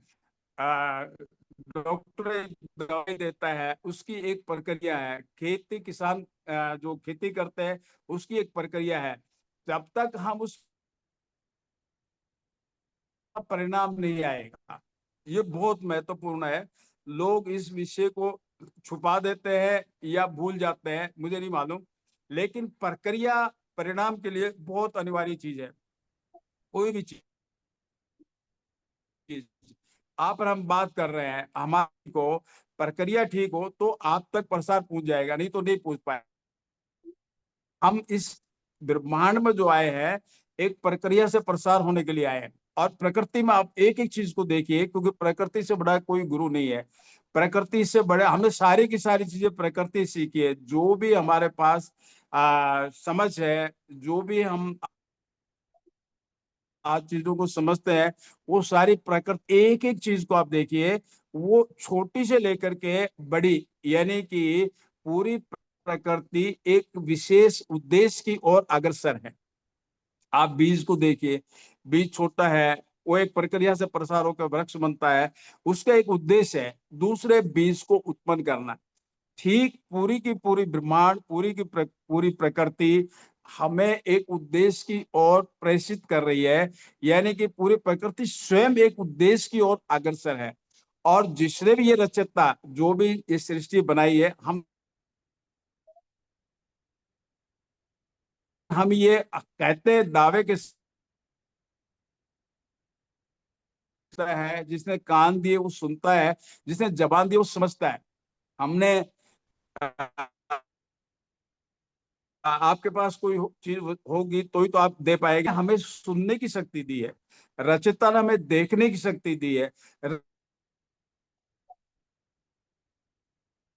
D: डॉक्टर एक दवाई देता है, उसकी एक प्रक्रिया है। खेती किसान जो खेती करते हैं, उसकी एक प्रक्रिया है। जब तक हम उस परिणाम नहीं आएगा, ये बहुत महत्वपूर्ण है। लोग इस विषय को छुपा देते हैं या भूल जाते हैं, मुझे नहीं मालूम, लेकिन प्रक्रिया परिणाम के लिए बहुत अनिवार्य चीज है। कोई भी चीज आप और हम बात कर रहे हैं, हमारी को प्रक्रिया ठीक हो तो आप तक प्रसार पहुंच जाएगा, नहीं तो नहीं पहुंच पाए। हम इस ब्रह्मांड में जो आए हैं, एक प्रक्रिया से प्रसार होने के लिए आए हैं। और प्रकृति में आप एक एक चीज को देखिए, क्योंकि प्रकृति से बड़ा कोई गुरु नहीं है। प्रकृति से बड़े हमने सारी की सारी चीजें प्रकृति सीखी है। जो भी हमारे पास समझ है, जो भी हम आज चीजों को समझते हैं, वो सारी प्रकृति, एक एक चीज को आप देखिए, वो छोटी से लेकर के बड़ी, यानी कि पूरी प्रकृति एक विशेष उद्देश्य की ओर अग्रसर है। आप बीज को देखिए, बीज छोटा है, वो एक प्रक्रिया से प्रसार होकर वृक्ष बनता है, उसका एक उद्देश्य है दूसरे बीज को उत्पन्न करना। ठीक पूरी की पूरी ब्रह्मांड, पूरी की पूरी प्रकृति हमें एक उद्देश्य की ओर प्रेषित कर रही है, यानी कि पूरी प्रकृति स्वयं एक उद्देश्य की ओर अग्रसर है। और जिसने भी ये रचयिता, जो भी ये सृष्टि बनाई है, हम ये कहते हैं दावे के है, जिसने कान दिए वो सुनता है, जिसने जबान दी वो समझता है। हमने आपके पास कोई चीज होगी तो ही तो आप दे पाएंगे। हमें सुनने की शक्ति दी है, रचयिता ने हमें देखने की शक्ति दी है,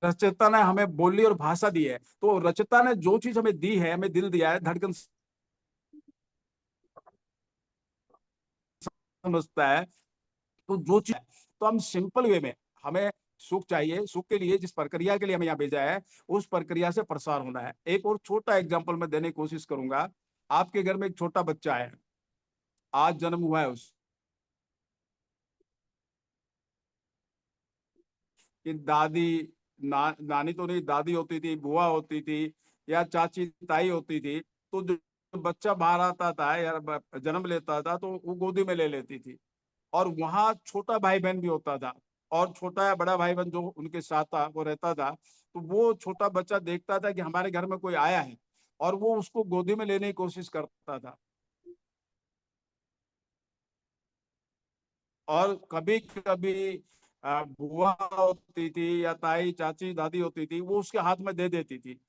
D: रचयिता ने हमें बोली और भाषा दी है। तो रचयिता ने जो चीज हमें दी है, हमें दिल दिया है, धड़कन समझता है, तो जो चीज, तो हम सिंपल वे में, हमें सुख चाहिए, सुख के लिए जिस प्रक्रिया के लिए हमें यहाँ भेजा है, उस प्रक्रिया से प्रसार होना है। एक और छोटा एग्जांपल मैं देने की कोशिश करूंगा। आपके घर में एक छोटा बच्चा है, आज जन्म हुआ है उस कि दादी नानी तो नहीं, दादी होती थी, बुआ होती थी, या चाची ताई होती थी। तो जो बच्चा बाहर आता था या जन्म लेता था, तो वो गोदी में ले लेती थी। और वहां छोटा भाई बहन भी होता था, और छोटा या बड़ा भाई बहन जो उनके साथ था वो रहता था। तो वो छोटा बच्चा देखता था कि हमारे घर में कोई आया है, और वो उसको गोदी में लेने की कोशिश करता था। और कभी कभी बुआ होती थी या ताई चाची दादी होती थी, वो उसके हाथ में दे देती थी।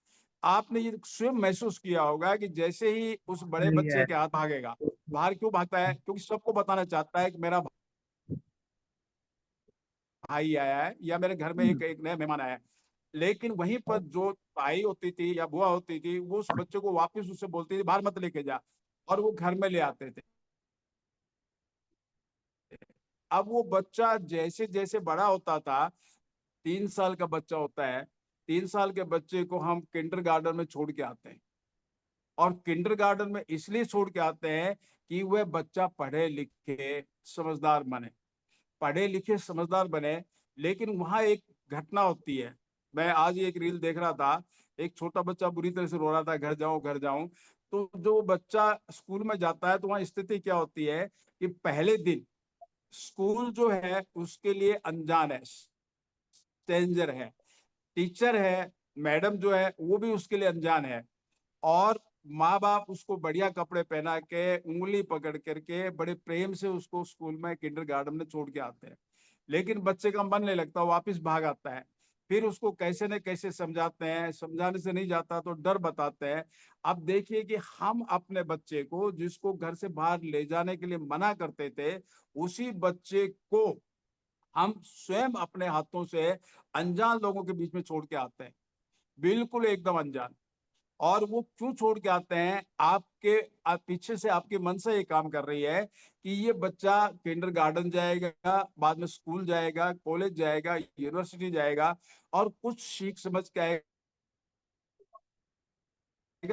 D: आपने ये स्वयं महसूस किया होगा कि जैसे ही उस बड़े बच्चे के हाथ भागेगा, बाहर क्यों भागता है? क्योंकि सबको बताना चाहता है कि मेरा भाई आया है या मेरे घर में एक नया मेहमान आया है। लेकिन वहीं पर जो ताई होती थी या बुआ होती थी, वो उस बच्चे को वापस उससे बोलती थी बाहर मत लेके जा, और वो घर में ले आते थे। अब वो बच्चा जैसे जैसे बड़ा होता था, 3 साल का बच्चा होता है, 3 साल के बच्चे को हम किंडरगार्टन में छोड़ के आते हैं। और किंडरगार्टन में इसलिए छोड़ के आते हैं कि वह बच्चा पढ़े लिखे समझदार बने, पढ़े लिखे समझदार बने। लेकिन वहां एक घटना होती है। मैं आज ही एक रील देख रहा था, एक छोटा बच्चा बुरी तरह से रो रहा था, घर जाऊं घर जाऊं। तो जो बच्चा स्कूल में जाता है, तो वहां स्थिति क्या होती है कि पहले दिन स्कूल जो है उसके लिए अनजान है, स्ट्रेंजर है। टीचर है, मैडम जो है वो भी उसके लिए अनजान है। और माँ बाप उसको बढ़िया कपड़े पहना के, उंगली पकड़ करके बड़े प्रेम से उसको स्कूल में किंडरगार्टन में छोड़ के आते हैं। लेकिन बच्चे का मन नहीं लगता, वापस भाग आता है। फिर उसको कैसे न कैसे समझाते हैं, समझाने से नहीं जाता तो डर बताते हैं। अब देखिए कि हम अपने बच्चे को, जिसको घर से बाहर ले जाने के लिए मना करते थे, उसी बच्चे को हम स्वयं अपने हाथों से अनजान लोगों के बीच में छोड़ के आते हैं, बिल्कुल एकदम अनजान। और वो क्यों छोड़ के आते हैं? आपके पीछे से आपके मन से ये काम कर रही है कि ये बच्चा किंडरगार्टन जाएगा, बाद में स्कूल जाएगा, कॉलेज जाएगा, यूनिवर्सिटी जाएगा और कुछ सीख समझ के आएगा,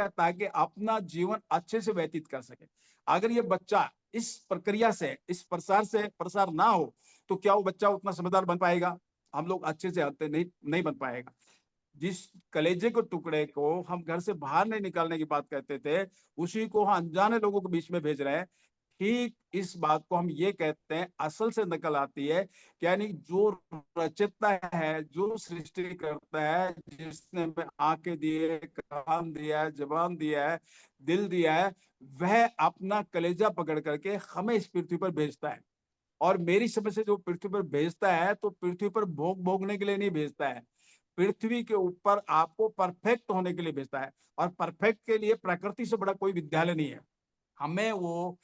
D: ताकि अपना जीवन अच्छे से व्यतीत कर सके। अगर ये बच्चा इस प्रक्रिया से, इस प्रसार से प्रसार ना हो, तो क्या वो बच्चा उतना समझदार बन पाएगा? हम लोग अच्छे से नहीं बन पाएगा। जिस कलेजे के टुकड़े को हम घर से बाहर नहीं निकालने की बात कहते थे, उसी को हम अनजाने लोगों के बीच में भेज रहे हैं। ठीक इस बात को हम ये कहते हैं, असल से नकल आती है। यानी जो रचता है, जो सृष्टि करता है, जिसने हमें आंखें दी है, कान दिया है, जबान दिया है, दिल दिया है, वह अपना कलेजा पकड़ करके हमें इस पृथ्वी पर भेजता है। और मेरी समझ से जो पृथ्वी पर भेजता है, तो पृथ्वी पर भोग भोगने के लिए नहीं भेजता है, पृथ्वी के ऊपर आपको परफेक्ट होने के लिए भेजता है। और परफेक्ट के लिए प्रकृति से बड़ा कोई विद्यालय नहीं है। हमें वो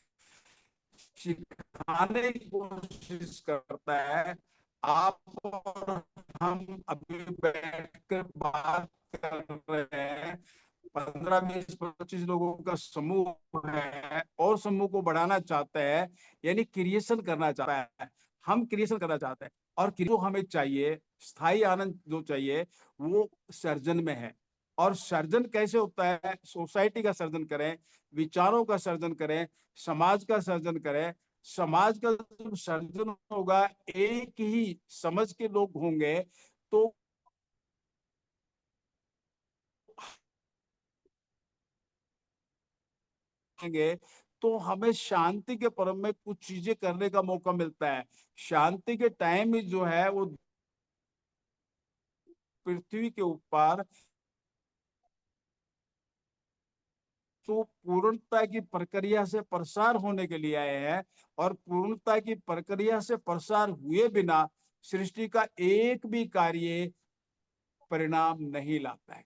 D: सिखाने की कोशिश करता है। आप और हम अभी बैठकर बात कर रहे हैं, 15 20 25 लोगों का समूह है और समूह को बढ़ाना चाहते हैं, यानी क्रिएशन करना चाहता है। हम क्रिएशन करना चाहते हैं और जो हमें चाहिए, स्थायी आनंद जो चाहिए, वो सर्जन में है। और सर्जन कैसे होता है? सोसाइटी का सर्जन करें, विचारों का सर्जन करें, समाज का सर्जन करें। समाज का जब सर्जन होगा, एक ही समझ के लोग होंगे, तो तो हमें शांति के परम में कुछ चीजें करने का मौका मिलता है। शांति के टाइम ही जो है वो पृथ्वी के ऊपर तो पूर्णता की प्रक्रिया से प्रसार होने के लिए आए हैं। और पूर्णता की प्रक्रिया से प्रसार हुए बिना सृष्टि का एक भी कार्य परिणाम नहीं लाता है।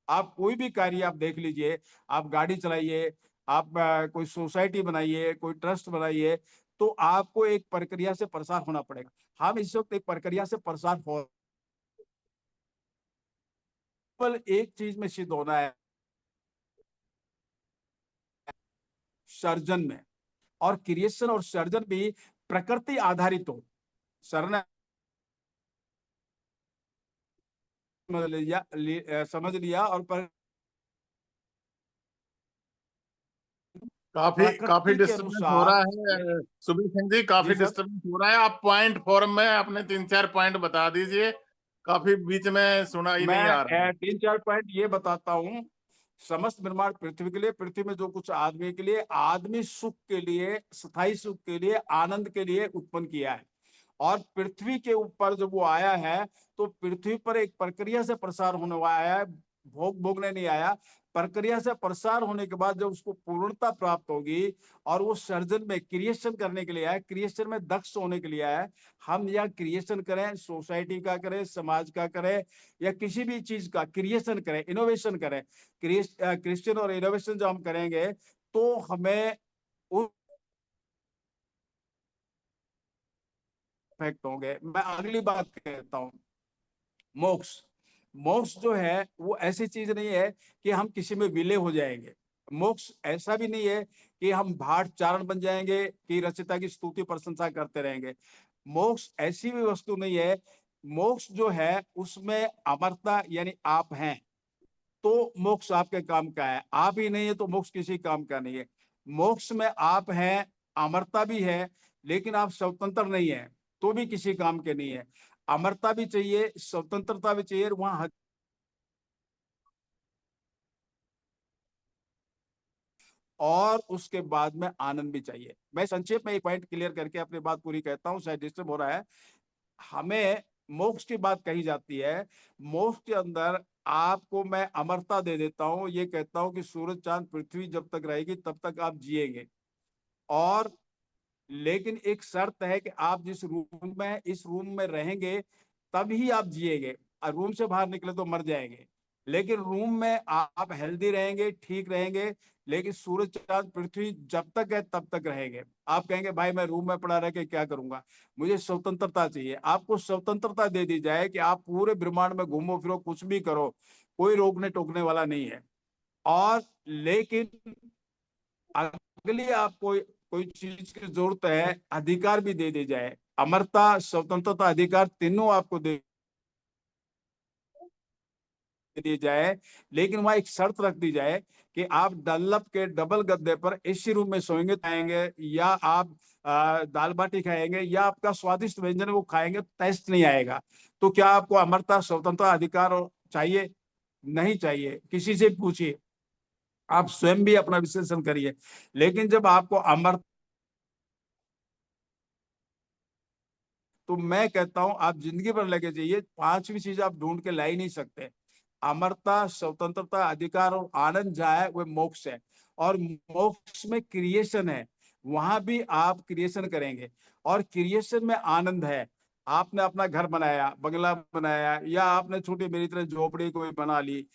D: आप कोई भी कार्य आप देख लीजिए, आप गाड़ी चलाइए, आप कोई सोसाइटी बनाइए, कोई ट्रस्ट बनाइए, तो आपको एक प्रक्रिया से प्रसार होना पड़ेगा। हम इस वक्त एक प्रक्रिया से प्रसार हो, केवल एक चीज में सिद्ध होना है, सर्जन में। और क्रिएशन और सर्जन भी प्रकृति आधारित हो। सर ने समझ लिया और
B: काफी काफी
D: प्रकृति के
B: डिस्टरबेंस हो
D: अनुसार।
B: रहा है सुबीर सिंह जी, काफी
D: जी सर।
B: डिस्टरबेंस हो रहा है। आप पॉइंट फॉर्म में अपने 3 4 पॉइंट बता दीजिए, काफी बीच में सुनाई नहीं आ रहा है।
D: मैं 3 4 पॉइंट ये बताता हूँ। समस्त ब्रह्मांड पृथ्वी के लिए, पृथ्वी में जो कुछ आदमी के लिए, आदमी सुख के लिए, स्थायी सुख के लिए, आनंद के लिए उत्पन्न किया है। और पृथ्वी के ऊपर जब वो आया है, तो पृथ्वी पर एक प्रक्रिया से प्रसार होने आया है, भोग भोगने नहीं आया। प्रक्रिया से प्रसार होने के बाद जब उसको पूर्णता प्राप्त होगी और वो सर्जन में क्रिएशन करने के लिए आया, क्रिएशन में दक्ष होने के लिए आया। हम यह क्रिएशन करें, सोसाइटी का करें, समाज का करें, या किसी भी चीज का क्रिएशन करें, इनोवेशन करें, क्रिएशन और इनोवेशन जो हम करेंगे, तो हमें उस इफेक्ट होंगे। मैं अगली बात कहता हूँ, मोक्ष। मोक्ष जो है वो ऐसी चीज नहीं है कि हम किसी में विलय हो जाएंगे। मोक्ष ऐसा भी नहीं है कि हम भाट चारण बन जाएंगे, कि रचयिता की स्तुति प्रशंसा करते रहेंगे। मोक्ष ऐसी भी वस्तु नहीं है। मोक्ष जो है उसमें अमरता, यानी आप हैं तो मोक्ष आपके काम का है, आप ही नहीं है तो मोक्ष किसी काम का नहीं है। मोक्ष में आप हैं, अमरता भी है, लेकिन आप स्वतंत्र नहीं है तो भी किसी काम के नहीं है। अमरता भी चाहिए, स्वतंत्रता भी चाहिए, वहां और उसके बाद में आनंद भी चाहिए। मैं संक्षेप में एक पॉइंट क्लियर करके अपनी बात पूरी कहता हूँ, शायद डिस्टर्ब हो रहा है। हमें मोक्ष की बात कही जाती है। मोक्ष के अंदर आपको मैं अमरता दे देता हूँ, ये कहता हूँ कि सूरज चांद पृथ्वी जब तक रहेगी तब तक आप जिएंगे। और लेकिन एक शर्त है कि आप जिस रूम में, इस रूम में रहेंगे, तभी आप जिएंगे। रूम से बाहर निकले तो मर जाएंगे। लेकिन रूम में आप हेल्दी रहेंगे, ठीक रहेंगे, लेकिन सूरज चांद पृथ्वी जब तक है तब तक रहेंगे। आप कहेंगे भाई मैं रूम में पड़ा रह के क्या करूंगा, मुझे स्वतंत्रता चाहिए। आपको स्वतंत्रता दे दी जाए कि आप पूरे ब्रह्मांड में घूमो फिरो, कुछ भी करो, कोई रोकने टोकने वाला नहीं है। और लेकिन अगली आपको कोई चीज की जरूरत है, अधिकार भी दे दी जाए। अमरता, स्वतंत्रता, अधिकार तीनों आपको दे दी जाए, लेकिन वहां एक शर्त रख दी जाए कि आप डल्लब के डबल गद्दे पर एसी रूम में सोएंगे खाएंगे, या आप दाल बाटी खाएंगे, या आपका स्वादिष्ट व्यंजन वो खाएंगे, टेस्ट नहीं आएगा। तो क्या आपको अमरता, स्वतंत्रता, अधिकार चाहिए? नहीं चाहिए। किसी से पूछिए, आप स्वयं भी अपना विश्लेषण करिए। लेकिन जब आपको अमर, तो मैं कहता हूं आप जिंदगी भर लेके जाइए, पांचवी चीज आप ढूंढ के ला ही नहीं सकते। अमरता, स्वतंत्रता, अधिकार और आनंद जहाँ है वो मोक्ष है। और मोक्ष में क्रिएशन है, वहां भी आप क्रिएशन करेंगे, और क्रिएशन में आनंद है। आपने अपना घर बनाया, बंगला बनाया, या आपने छोटी मेरी तरह झोपड़ी कोई बना ली,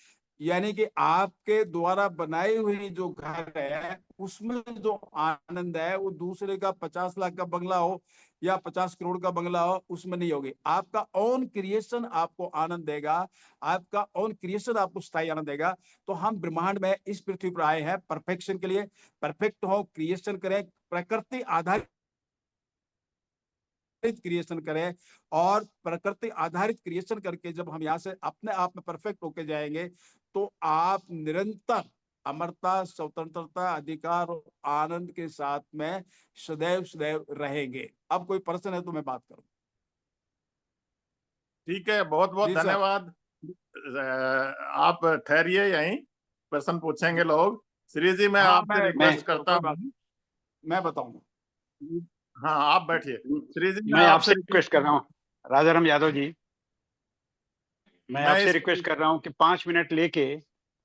D: यानी कि आपके द्वारा बनाई हुई जो घर है उसमें जो आनंद है वो दूसरे का 50 लाख का बंगला हो या 50 करोड़ का बंगला हो उसमें नहीं होगी। आपका ओन क्रिएशन आपको आनंद देगा, आपका ओन क्रिएशन आपको स्थायी आनंद देगा। तो हम ब्रह्मांड में इस पृथ्वी पर आए हैं परफेक्शन के लिए। परफेक्ट हो, क्रिएशन करें, प्रकृति आधारित क्रिएशन करें। और प्रकृति आधारित क्रिएशन करके जब हम यहाँ से अपने आप में परफेक्ट होके जाएंगे, तो आप निरंतर अमरता, स्वतंत्रता, अधिकार और आनंद के साथ में सदैव सदैव रहेंगे। अब कोई प्रश्न है तो मैं बात करूं।
B: ठीक है, बहुत बहुत
D: जी सर।
B: धन्यवाद। आप ठहरिए यहीं, प्रश्न पूछेंगे लोग। श्री जी, मैं
D: हाँ,
B: आपसे
D: मैं
B: रिक्वेस्ट करता
D: कोई बात
B: हूँ।
D: नहीं, मैं बताऊंगा।
B: हाँ, आप बैठिए। श्री जी, मैं
A: मैं
B: आपसे
A: आपसे रिक्वेस्ट कर रहा हूँ, राजाराम यादव जी, मैं
B: मैं
A: आपसे
B: इस
A: रिक्वेस्ट कर रहा हूँ कि 5 मिनट लेके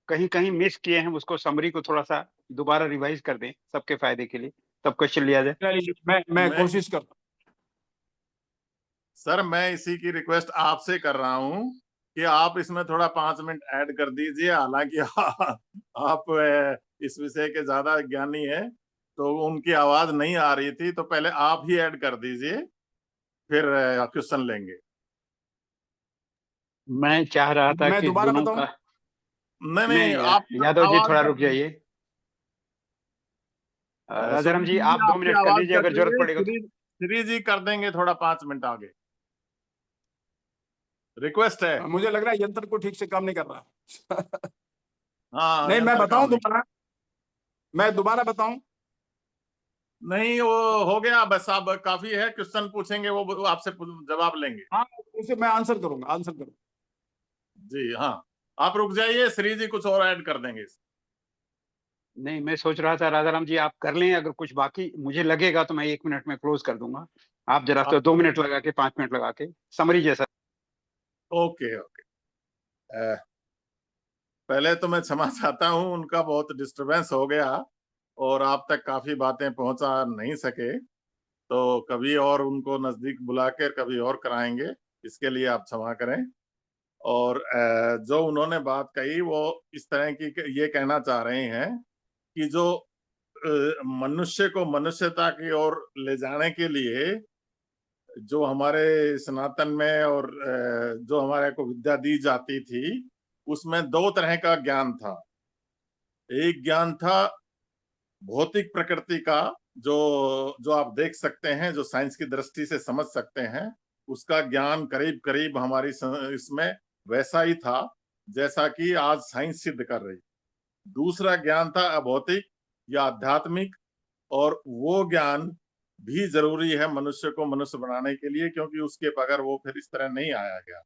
A: कहीं कहीं मिस किए हैं उसको, समरी को थोड़ा सा दोबारा रिवाइज कर दें सबके फायदे के लिए, तब क्वेश्चन लिया जाए।
D: चलिए, मैं
B: मैं
D: कोशिश करता
B: सर, मैं इसी की रिक्वेस्ट आपसे कर रहा हूँ कि आप इसमें थोड़ा 5 मिनट ऐड कर दीजिए। हालांकि आप इस विषय के ज्यादा ज्ञानी है, तो उनकी आवाज नहीं आ रही थी, तो पहले आप ही ऐड कर दीजिए, फिर क्वेश्चन लेंगे।
A: मैं चाह रहा
D: हूं।
A: था
D: मैं
A: कि
D: दोबारा
A: दोनों
D: बताऊं?
A: का,
B: नहीं नहीं,
A: नहीं
B: आपकी
A: यादव जी
B: आवाज
A: थोड़ा
B: कट
A: रुक
B: रही
A: जाइए।
B: है।
A: राजाराम जी
B: सुनील जी,
A: आप दो
B: आपकी
A: मिनट कर
B: आवाज
A: लीजिए,
B: कट
A: अगर
B: रही
A: जरूरत
B: है।
A: पड़ेगा तो।
B: श्री जी कर देंगे थोड़ा 5 मिनट आगे, रिक्वेस्ट है।
D: मुझे लग रहा है यंत्र को ठीक से काम नहीं कर रहा।
B: हाँ,
D: नहीं, मैं
B: यंत्र काम
D: बताऊं
B: नहीं।
D: दोबारा? मैं दोबारा बताऊं?
B: नहीं, वो हो गया बस, अब काफी है। क्वेश्चन पूछेंगे, वो आपसे जवाब लेंगे।
D: हाँ, उसे मैं आंसर करूंगा, आंसर करूंगा।
B: जी हाँ, आप रुक जाइए, श्री जी कुछ और ऐड कर देंगे।
A: नहीं, मैं सोच रहा था राजाराम जी आप कर लें, अगर कुछ बाकी मुझे लगेगा तो मैं 1 मिनट में क्लोज कर दूंगा। आप जरा तो
B: आप
A: 2 मिनट लगा के, 5 मिनट लगा के समरी जैसा।
B: Okay okay. पहले तो मैं क्षमा चाहता हूँ, उनका बहुत डिस्टरबेंस हो गया और आप तक काफी बातें पहुंचा नहीं सके, तो कभी और उनको नजदीक बुला कर कभी और कराएंगे, इसके लिए आप क्षमा करें। और जो उन्होंने बात कही वो इस तरह की, ये कहना चाह रहे हैं कि जो मनुष्य को मनुष्यता की ओर ले जाने के लिए जो हमारे सनातन में और जो हमारे को विद्या दी जाती थी, उसमें 2 तरह का ज्ञान था। एक ज्ञान था भौतिक प्रकृति का, जो जो आप देख सकते हैं, जो साइंस की दृष्टि से समझ सकते हैं, उसका ज्ञान करीब करीब हमारी इसमें वैसा ही था जैसा कि आज साइंस सिद्ध कर रही। दूसरा ज्ञान था अभौतिक या आध्यात्मिक, और वो ज्ञान भी जरूरी है मनुष्य को मनुष्य बनाने के लिए, क्योंकि उसके बगैर वो फिर इस तरह नहीं आया गया।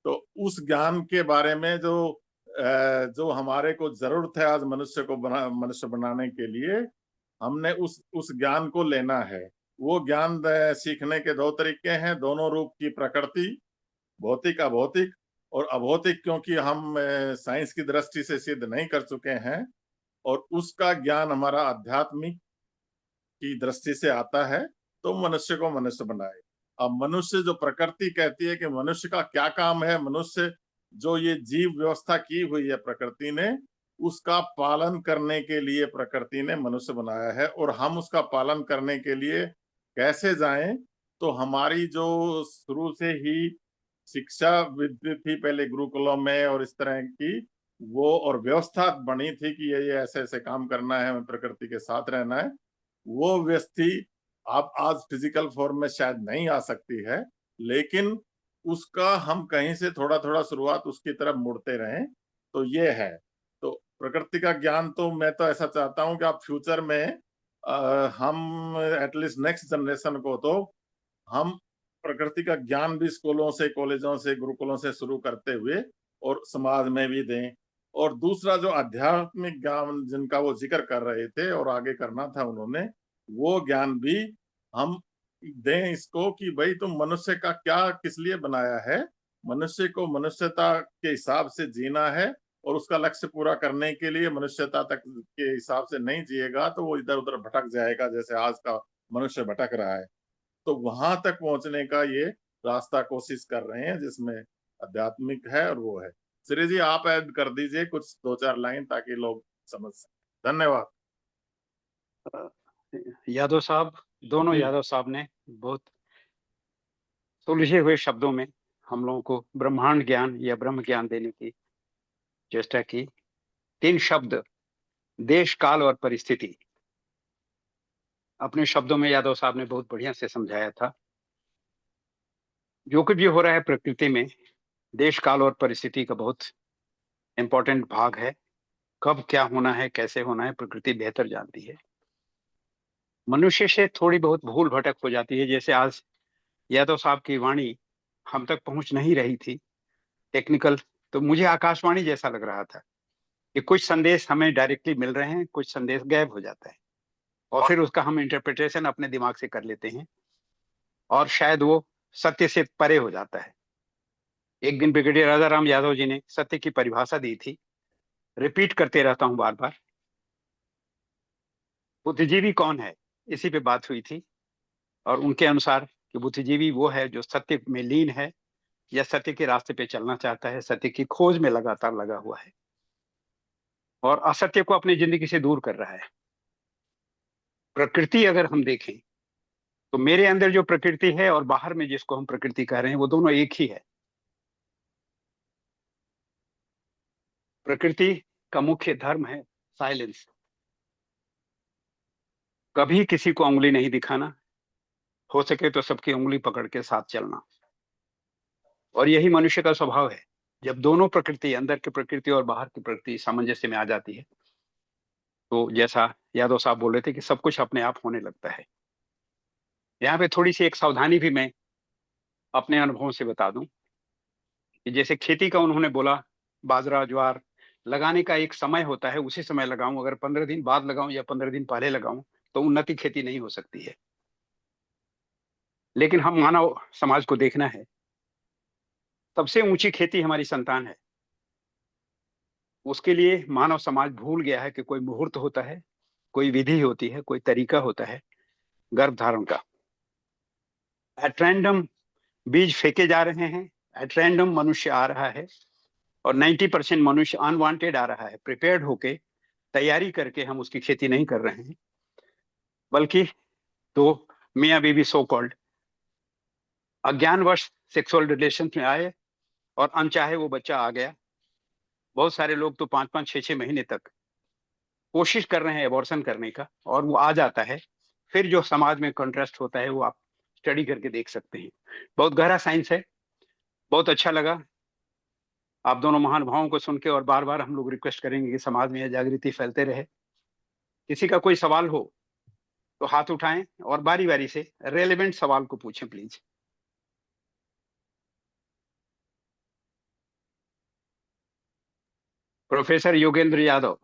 B: तो उस ज्ञान के बारे में जो हमारे को जरूरत है आज मनुष्य को मनुष्य बनाने के लिए, हमने उस ज्ञान को लेना है। वो ज्ञान सीखने के 2 तरीके हैं, दोनों रूप की प्रकृति, भौतिक अभौतिक। और अभौतिक क्योंकि हम साइंस की दृष्टि से सिद्ध नहीं कर चुके हैं, और उसका ज्ञान हमारा आध्यात्मिक की दृष्टि से आता है, तो मनुष्य को मनुष्य बनाए। अब मनुष्य जो प्रकृति कहती है कि मनुष्य का क्या काम है, मनुष्य जो ये जीव व्यवस्था की हुई है प्रकृति ने, उसका पालन करने के लिए प्रकृति ने मनुष्य बनाया है। और हम उसका पालन करने के लिए कैसे जाएं, तो हमारी जो शुरू से ही शिक्षा विद्या थी पहले गुरुकुलों में और इस तरह की, वो और व्यवस्था बनी थी कि ये ऐसे ऐसे काम करना है, हमें प्रकृति के साथ रहना है, वो व्यवस्थी आप आज फिजिकल फॉर्म में शायद नहीं आ सकती है, लेकिन उसका हम कहीं से थोड़ा थोड़ा शुरुआत उसकी तरफ मुड़ते रहें, तो ये है। तो प्रकृति का ज्ञान तो मैं तो ऐसा चाहता हूं कि आप फ्यूचर में हम एटलीस्ट नेक्स्ट जनरेशन को तो हम प्रकृति का ज्ञान भी स्कूलों से, कॉलेजों से, गुरुकुलों से शुरू करते हुए और समाज में भी दें। और दूसरा जो आध्यात्मिक ज्ञान जिनका वो जिक्र कर रहे थे और आगे करना था उन्होंने, वो ज्ञान भी हम दें इसको कि भाई तुम मनुष्य का क्या किस लिए बनाया है, मनुष्य को मनुष्यता के हिसाब से जीना है और उसका लक्ष्य पूरा करने के लिए मनुष्यता तक के हिसाब से नहीं जिएगा तो वो इधर उधर भटक जाएगा, जैसे आज का मनुष्य भटक रहा है। तो वहां तक पहुंचने का ये रास्ता कोशिश कर रहे हैं जिसमें आध्यात्मिक है और वो है। श्री जी आप ऐड कर दीजिए कुछ 2-4 लाइन ताकि लोग समझ सकें। धन्यवाद।
A: यादव साहब, दोनों
B: जी।
A: यादव साहब ने बहुत सुलझे हुए शब्दों में हम लोगों को ब्रह्मांड ज्ञान या ब्रह्म ज्ञान देने की चेष्टा की। 3 शब्द, देश, काल और परिस्थिति, अपने शब्दों में यादव साहब ने बहुत बढ़िया से समझाया था। जो कुछ भी हो रहा है प्रकृति में, देश, काल और परिस्थिति का बहुत इंपॉर्टेंट भाग है। कब क्या होना है, कैसे होना है, प्रकृति बेहतर जानती है। मनुष्य से थोड़ी बहुत भूल भटक हो जाती है, जैसे आज यादव साहब की वाणी हम तक पहुंच नहीं रही थी टेक्निकल, तो मुझे आकाशवाणी जैसा लग रहा था कि कुछ संदेश हमें डायरेक्टली मिल रहे हैं, कुछ संदेश गायब हो जाता है और फिर उसका हम इंटरप्रिटेशन अपने दिमाग से कर लेते हैं और शायद वो सत्य से परे हो जाता है। एक दिन ब्रिगेडियर राजाराम यादव जी ने सत्य की परिभाषा दी थी, रिपीट करते रहता हूं बार बार। बुद्धिजीवी कौन है, इसी पे बात हुई थी और उनके अनुसार कि बुद्धिजीवी वो है जो सत्य में लीन है या सत्य के रास्ते पे चलना चाहता है, सत्य की खोज में लगातार लगा हुआ है और असत्य को अपनी जिंदगी से दूर कर रहा है। प्रकृति अगर हम देखें तो मेरे अंदर जो प्रकृति है और बाहर में जिसको हम प्रकृति कह रहे हैं, वो दोनों एक ही है। प्रकृति का मुख्य धर्म है साइलेंस, कभी किसी को उंगली नहीं दिखाना, हो सके तो सबकी उंगली पकड़ के साथ चलना। और यही मनुष्य का स्वभाव है। जब दोनों प्रकृति, अंदर की प्रकृति और बाहर की प्रकृति सामंजस्य में आ जाती है, तो जैसा यादव साहब बोल रहे थे कि सब कुछ अपने आप होने लगता है। यहाँ पे थोड़ी सी एक सावधानी भी मैं अपने अनुभवों से बता दूं कि जैसे खेती का उन्होंने बोला, बाजरा ज्वार लगाने का एक समय होता है, उसी समय लगाऊं। अगर 15 दिन बाद लगाऊं या 15 दिन पहले लगाऊं तो उन्नति खेती नहीं हो सकती है। लेकिन हम मानव समाज को देखना है, सबसे ऊंची खेती हमारी संतान है। उसके लिए मानव समाज भूल गया है कि कोई मुहूर्त होता है, कोई विधि होती है, कोई तरीका होता है गर्भ धारण का। एट रैंडम बीज फेंके जा रहे हैं, एट रैंडम मनुष्य आ रहा है और 90% मनुष्य अनवांटेड आ रहा है। प्रिपेयर्ड होके, तैयारी करके हम उसकी खेती नहीं कर रहे हैं, बल्कि तो मियाँ बीवी सो कॉल्ड अज्ञानवश सेक्सुअल रिलेशन में आए और अनचाहे वो बच्चा आ गया। बहुत सारे लोग तो 5-5, 6-6 महीने तक कोशिश कर रहे हैं एबॉर्शन करने का और वो आ जाता है। फिर जो समाज में कंट्रास्ट होता है वो आप स्टडी करके देख सकते हैं। बहुत गहरा साइंस है। बहुत अच्छा लगा आप दोनों महानुभावों को सुन के, और बार बार हम लोग रिक्वेस्ट करेंगे कि समाज में यह जागृति फैलते रहे। किसी का कोई सवाल हो तो हाथ उठाएं और बारी बारी से रेलेवेंट सवाल को पूछें please. Professor Yogendra Yadav,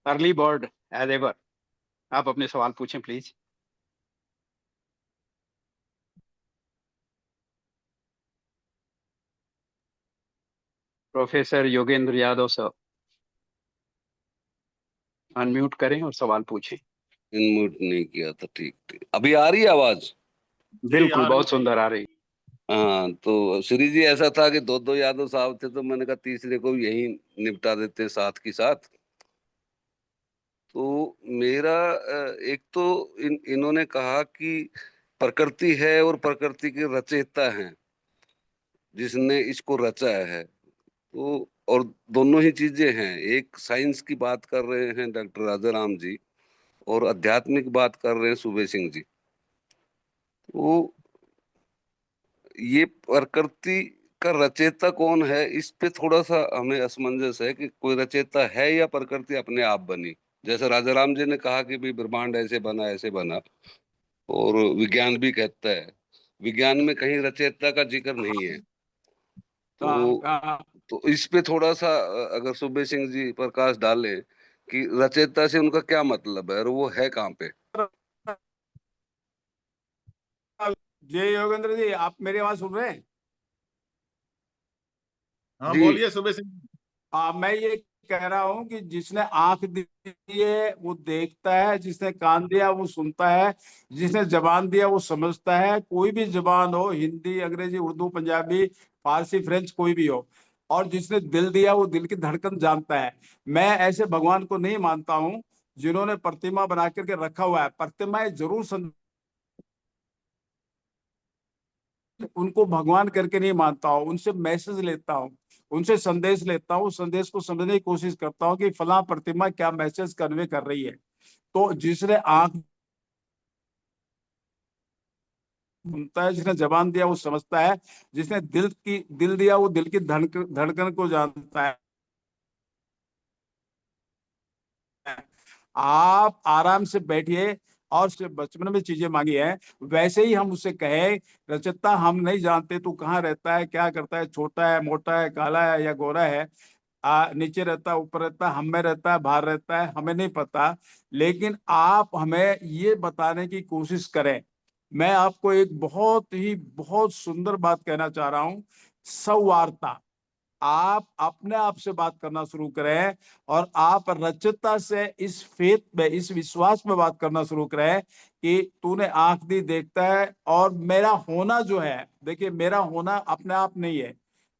A: early bird as ever, आप अपने सवाल पूछें please. Professor Yogendra Yadav sir, unmute करें और सवाल पूछें।
F: इनम्यूट नहीं किया था। ठीक ठीक, अभी आ रही है आवाज?
A: बिल्कुल,
B: आ
A: बहुत
B: रही
A: सुंदर आ रही।
F: हाँ, तो श्री जी ऐसा था कि दो दो यादव साहब थे, तो मैंने कहा तीसरे को भी यही निपटा देते साथ की साथ। तो मेरा एक तो इन्होंने कहा कि प्रकृति है और प्रकृति के रचयिता हैं, जिसने इसको रचा है। तो और दोनों ही चीजें हैं, एक साइंस की बात कर रहे हैं डॉक्टर राजाराम जी, और आध्यात्मिक बात कर रहे हैं सुबे सिंह जी। तो ये प्रकृति का रचयिता कौन है, इस पे थोड़ा सा हमें असमंजस है कि कोई रचयिता है या प्रकृति अपने आप बनी। जैसे राजाराम जी ने कहा कि भाई ब्रह्मांड ऐसे बना ऐसे बना, और विज्ञान भी कहता है, विज्ञान में कहीं रचयिता का जिक्र नहीं है। तो
D: आ,
F: तो इस पे थोड़ा सा अगर सुबे सिंह जी प्रकाश डालें कि रचयिता से उनका क्या मतलब है और वो है कहाँ पे।
D: जय योगेंद्र जी, आप मेरी आवाज सुन रहे हैं?
B: हाँ,
F: जी
B: बोलिए सुबह सिंह।
D: मैं ये कह रहा हूँ कि जिसने आंख दी है वो देखता है, जिसने कान दिया वो सुनता है, जिसने जबान दिया वो समझता है। कोई भी जबान हो, हिंदी, अंग्रेजी, उर्दू, पंजाबी, फारसी, फ्रेंच, कोई भी हो। और जिसने दिल दिया वो दिल की धड़कन जानता है। मैं ऐसे भगवान को नहीं मानता हूँ जिन्होंने प्रतिमा बना करके रखा हुआ है। प्रतिमाएं जरूर उनको भगवान करके नहीं मानता हूँ, उनसे मैसेज लेता हूँ, उनसे संदेश लेता हूँ, संदेश को समझने की कोशिश करता हूँ कि फला प्रतिमा क्या मैसेज कन्वे कर रही है। तो जिसने आंख सुनता है, जिसने जबान दिया वो समझता है, जिसने दिल दिया वो दिल की धड़कन को जानता है। आप आराम से बैठिए और उससे बचपन में चीजें मांगी है, वैसे ही हम उससे कहे रचयिता हम नहीं जानते तू कहाँ रहता है, क्या करता है, छोटा है, मोटा है, काला है या गोरा है, नीचे रहता है, ऊपर रहता है, हम में रहता है, बाहर रहता है, हमें नहीं पता। लेकिन आप हमें ये बताने की कोशिश करें। मैं आपको एक बहुत सुंदर बात कहना चाह रहा हूँ। संवारता, आप अपने आप से बात करना शुरू करें और आप रचयिता से इस फेथ में, इस विश्वास में बात करना शुरू करें कि तूने आंख दी, देखता है। और मेरा होना जो है, देखिए मेरा होना अपने आप नहीं है,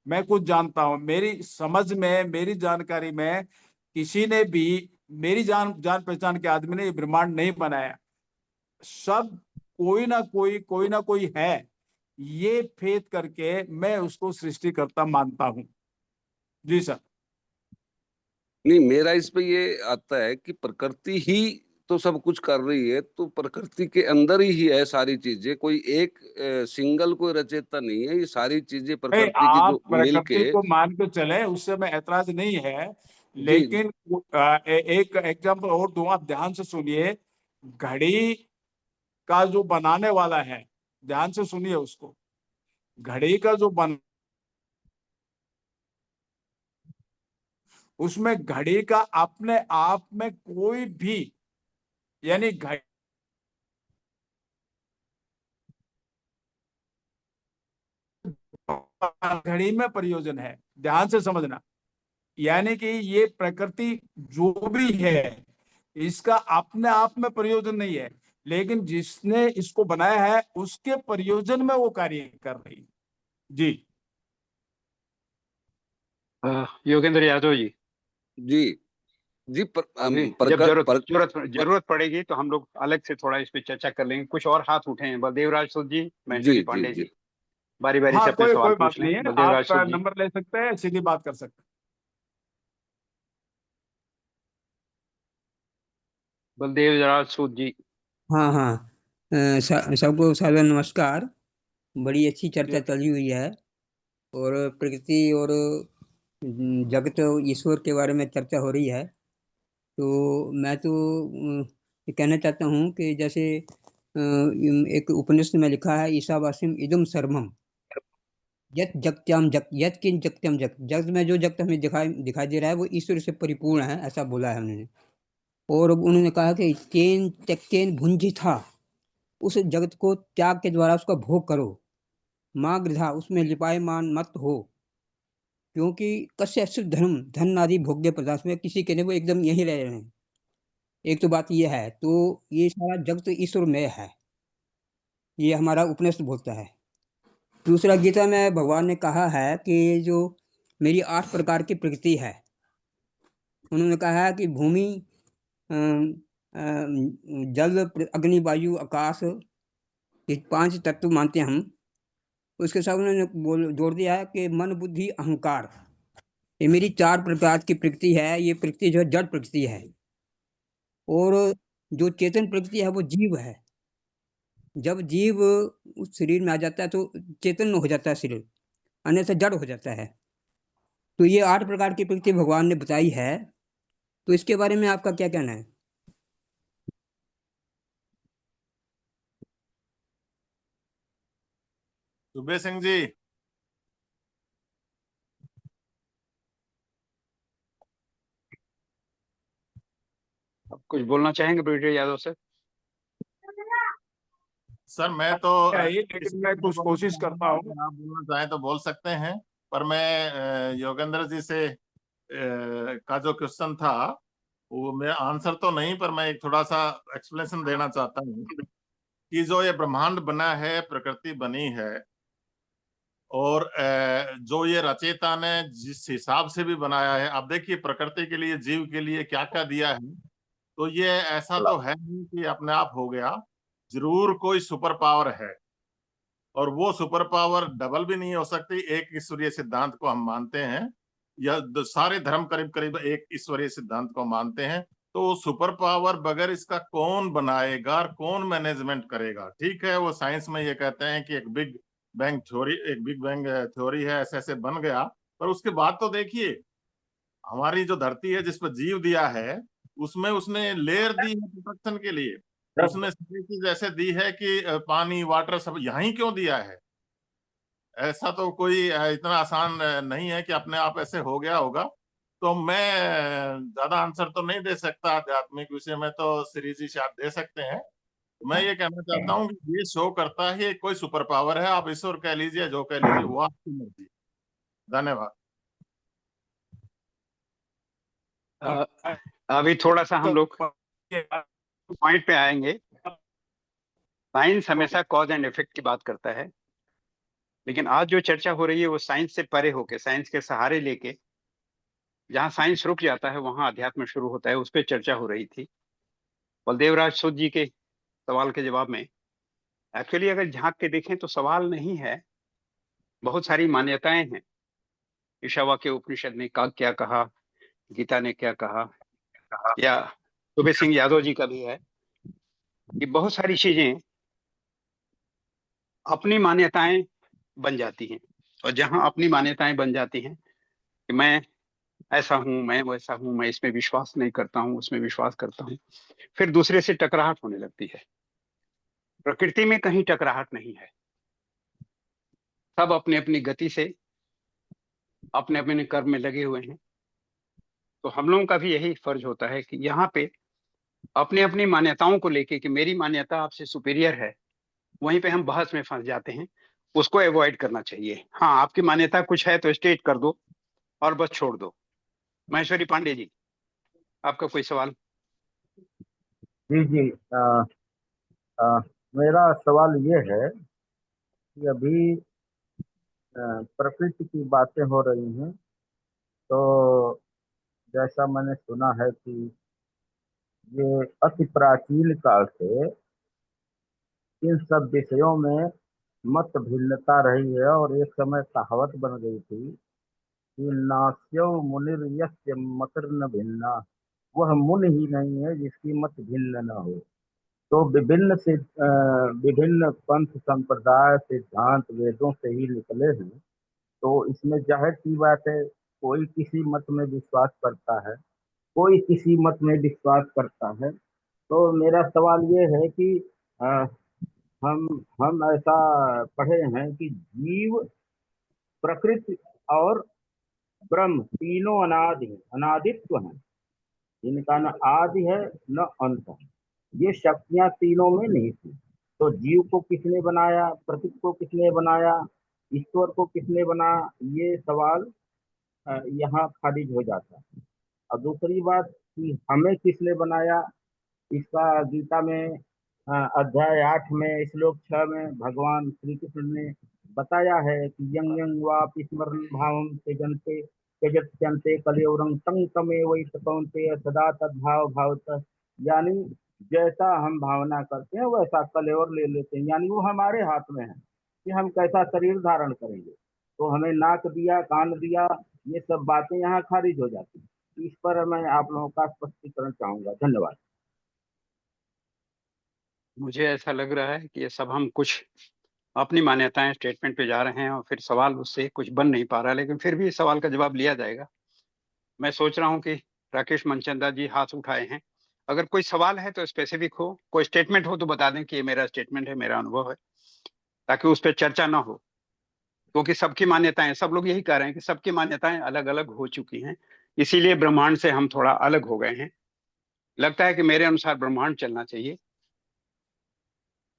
D: मैं कुछ जानता हूं। मेरी समझ में, मेरी जानकारी में किसी ने भी, मेरी जान पहचान के आदमी ने ये ब्रह्मांड नहीं बनाया। सब कोई ना कोई है। ये फेथ करके मैं उसको सृष्टिकर्ता मानता हूं। जी सर।
F: नहीं, मेरा इस पे ये आता है कि प्रकृति ही तो सब कुछ कर रही है, तो प्रकृति के अंदर ही है सारी चीजें, कोई एक सिंगल कोई रचयिता नहीं है, ये सारी चीजें
D: नहीं,
F: प्रकृति की
D: आप
F: जो मिलके।
D: प्रकृति को मान के चले, उससे मैं ऐतराज नहीं है।
F: जी
D: लेकिन एक एग्जाम्पल और दूं, आप ध्यान से सुनिए। घड़ी का जो बनाने वाला है, ध्यान से सुनिए उसको। घड़ी का जो बन उसमें घड़ी का अपने आप में कोई भी, यानी घड़ी में प्रयोजन है, ध्यान से समझना। यानी कि ये प्रकृति जो भी है, इसका अपने आप में प्रयोजन नहीं है, लेकिन जिसने इसको बनाया है उसके प्रयोजन में वो कार्य कर रही है। जी।
A: योगेंद्र यादव जी,
F: जी जी
A: अभी जब जरूरत पड़ेगी तो हम लोग अलग से थोड़ा इस पे चर्चा कर लेंगे। कुछ और हाथ उठे हैं, बलदेव राज सूद जी,
F: जी
A: महेश्वरी
F: जी
A: पांडे
F: जी
A: जी, बारी बारी से
D: हाँ,
A: अपने
D: कोई
A: सवाल
D: कोई बात
A: पूछ लें।
D: नहीं है,
A: बलदेव राज
D: आप
A: सूद जी।
D: नंबर ले सकते हैं, सीधी बात कर सकते हैं।
A: बलदेव राज सूद जी।
G: हाँ हाँ, सबको सादर नमस्कार। बड़ी अच्छी चर्चा
D: जी।
G: चली हुई है और प्रकृति और जगत ईश्वर के बारे में चर्चा हो रही है। तो मैं तो ये कहना चाहता हूँ कि जैसे एक उपनिषद में लिखा है, ईशावास्यम इदम सर्वम यत् जगत्याम जगत यत् किंच जगत्याम जगत। जगत में जो जगत हमें दिखाई दे रहा है वो ईश्वर से परिपूर्ण है, ऐसा बोला है उन्होंने। और उन्होंने कहा कि केन त्यक्तेन भुंजी था, उस जगत को त्याग के द्वारा उसका भोग करो। माँ गृधा, उसमें लिपायमान मत हो, क्योंकि कस्य शुद्ध धन आदि भोग्य पदार्थ में किसी के नहीं, वो एकदम यहीं रह रहे हैं। एक तो बात ये है। तो ये सारा जगत ईश्वरमय है। ये हमारा उपनिषद बोलता है। दूसरा, गीता में भगवान ने कहा है कि जो मेरी 8 प्रकार की प्रकृति है, उन्होंने कहा है कि भूमि, जल, अग्नि, वायु, आकाश, ये 5 तत्व मानते हैं हम। उसके साथ उन्होंने जोड़ दिया है कि मन, बुद्धि, अहंकार, ये मेरी 4 प्रकार की प्रकृति है। ये प्रकृति जो है जड़ प्रकृति है, और जो चेतन प्रकृति है वो जीव है। जब जीव उस शरीर में आ जाता है तो चेतन हो जाता है शरीर, अन्यथा जड़ हो जाता है। तो ये 8 प्रकार की प्रकृति भगवान ने बताई है, तो इसके बारे में आपका क्या कहना है?
B: सुबे सिंह जी,
A: आप कुछ बोलना चाहेंगे ब्रिगेडियर यादव सर?
B: सर मैं तो
D: लेकिन मैं कुछ कोशिश करता हूँ।
B: अगर आप बोलना चाहें तो बोल सकते हैं, पर मैं योगेंद्र जी से का जो क्वेश्चन था वो मैं आंसर तो नहीं, पर मैं एक थोड़ा सा एक्सप्लेनेशन देना चाहता हूँ कि जो ये ब्रह्मांड बना है, प्रकृति बनी है, और जो ये रचयिता ने जिस हिसाब से भी बनाया है, अब देखिए प्रकृति के लिए, जीव के लिए क्या क्या दिया है, तो ये ऐसा तो है नहीं कि अपने आप हो गया, जरूर कोई सुपर पावर है, और वो सुपर पावर डबल भी नहीं हो सकती। एक ईश्वरीय सिद्धांत को हम मानते हैं, या सारे धर्म करीब करीब एक ईश्वरीय सिद्धांत को मानते हैं, तो सुपर पावर बगैर इसका कौन बनाएगा और कौन मैनेजमेंट करेगा? ठीक है, वो साइंस में ये कहते हैं कि एक बिग बैंग थ्योरी है, ऐसे ऐसे बन गया, पर उसके बाद तो देखिए हमारी जो धरती है जिस पर जीव दिया है, उसमें उसने लेयर दी है प्रोटेक्शन के लिए। उसने सारी चीज ऐसे दी है कि पानी, वाटर सब यहीं क्यों दिया है? ऐसा तो कोई इतना आसान नहीं है कि अपने आप ऐसे हो गया होगा। तो मैं ज्यादा आंसर तो नहीं दे सकता आध्यात्मिक विषय में, तो श्री जी शायद दे सकते हैं। मैं ये कहना चाहता हूँ कि ये शो करता है कोई सुपर पावर है, आप ईश्वर कह लीजिए, जो कह लीजिए, वो आपकी मर्जी। धन्यवाद।
A: अभी थोड़ा सा हम लोग पॉइंट पे आएंगे। साइंस हमेशा कॉज एंड इफेक्ट की बात करता है, लेकिन आज जो चर्चा हो रही है वो साइंस से परे होके, साइंस के सहारे लेके, जहाँ साइंस रुक जाता है वहां अध्यात्म शुरू होता है, उस पर चर्चा हो रही थी। बलदेव राज सूद जी के सवाल के जवाब में एक्चुअली अगर झांक के देखें तो सवाल नहीं है, बहुत सारी मान्यताएं हैं। ईशावाक्य उपनिषद ने क्या कहा, गीता ने क्या कहा, या सुबे सिंह यादव जी का भी है कि बहुत सारी चीजें अपनी मान्यताएं बन जाती हैं। और जहां अपनी मान्यताएं बन जाती हैं कि मैं ऐसा हूं, मैं वैसा हूं, मैं इसमें विश्वास नहीं करता हूं, उसमें विश्वास करता हूं, फिर दूसरे से टकराहट होने लगती है। प्रकृति में कहीं टकराहट नहीं है, सब अपने अपनी गति से अपने अपने कर्म में लगे हुए हैं। तो हम लोगों का भी यही फर्ज होता है कि यहाँ पे अपने अपनी मान्यताओं को लेके कि मेरी मान्यता आपसे सुपीरियर है, वहीं पे हम बहस में फंस जाते हैं। उसको अवॉइड करना चाहिए। हाँ, आपकी मान्यता कुछ है तो स्टेट कर दो और बस छोड़ दो। महेश्वरी पांडे जी, आपका कोई सवाल?
H: जी जी, आ, मेरा सवाल ये है कि अभी प्रकृति की बातें हो रही हैं, तो जैसा मैंने सुना है कि ये अति प्राचीन काल से इन सब विषयों में मत भिन्नता रही है, और एक समय कहावत बन गई थी कि नास्यो मुनिर यस्य मतर्न भिन्ना, वह मुनि ही नहीं है जिसकी मत भिन्न न हो। तो विभिन्न पंथ, संप्रदाय, सिद्धांत वेदों से ही निकले हैं। तो इसमें जाहिर सी बात है, कोई किसी मत में विश्वास करता है, कोई किसी मत में विश्वास करता है। तो मेरा सवाल ये है कि अ, हम ऐसा पढ़े हैं कि जीव, प्रकृति और ब्रह्म तीनों अनादि हैं, अनादित्व हैं। इनका न आदि है न अंत है। ये शक्तियां तीनों में नहीं थी। तो जीव को किसने बनाया, प्रकृति को किसने बनाया, ईश्वर को किसने बनाया, ये सवाल यहाँ खारिज हो जाता है। और दूसरी बात कि हमें किसने बनाया, इसका गीता में अध्याय 8 में श्लोक 6 में भगवान श्री कृष्ण ने बताया है कि यं यं वापि स्मरन् भावं त्यजन्ते त्यजत्यन्ते कलियुगं तं तमेव कौन्तेय सदा तद्भाव भावतः। यानी जैसा हम भावना करते हैं वैसा कलेवर ले लेते हैं, यानी वो हमारे हाथ में है कि हम कैसा शरीर धारण करेंगे। तो हमें नाक दिया, कान दिया, ये सब बातें यहाँ खारिज हो जाती हैं। इस पर मैं आप लोगों का स्पष्टीकरण चाहूंगा। धन्यवाद।
A: मुझे ऐसा लग रहा है कि ये सब हम कुछ अपनी मान्यताएं स्टेटमेंट पे जा रहे हैं और फिर सवाल उससे कुछ बन नहीं पा रहा, लेकिन फिर भी इस सवाल का जवाब लिया जाएगा। मैं सोच रहा हूँ कि राकेश मनचंदा जी हाथ उठाए हैं, अगर कोई सवाल है तो स्पेसिफिक हो, कोई स्टेटमेंट हो तो बता दें कि ये मेरा स्टेटमेंट है, मेरा अनुभव है, ताकि उस पर चर्चा ना हो। क्योंकि सबकी मान्यताएं, सब लोग यही कह रहे हैं कि सबकी मान्यताएं अलग अलग हो चुकी हैं, इसीलिए ब्रह्मांड से हम थोड़ा अलग हो गए हैं। लगता है कि मेरे अनुसार ब्रह्मांड चलना चाहिए,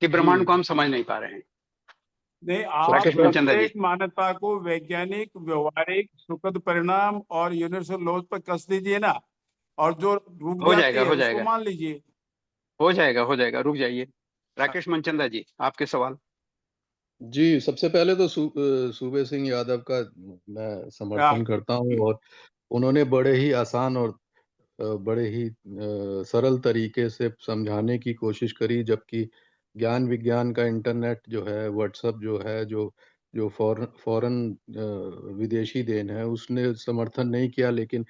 A: कि ब्रह्मांड को
D: जी
A: हम समझ नहीं पा रहे हैं।
D: नहीं, आप
A: राकेश मनचंदा जी।
D: प्रत्येक मान्यता को वैज्ञानिक, व्यवहारिक, सुखद परिणाम और यूनिवर्सल लॉज पर कस दीजिए ना, और जो रुक
A: हो
D: जाती
A: जाएगा,
D: है
A: हो
D: उसको
A: जाएगा,
D: मान लीजिए।
A: हो जाएगा, हो जाएगा, रुक जाइए। राकेश मनचंदा जी, आपके सवाल।
I: जी, सबसे पहले तो सूबे सिंह यादव का मैं समर्थन करता हूँ, और उन्होंने बड़े ही आसान और बड़े ही सरल तरीके से समझाने की कोशिश करी, जबकि ज्ञान विज्ञान का इंटरनेट जो है, व्हाट्सएप जो है, जो जो फॉरेन विदेशी देन है, उसने समर्थन नहीं किया। लेकिन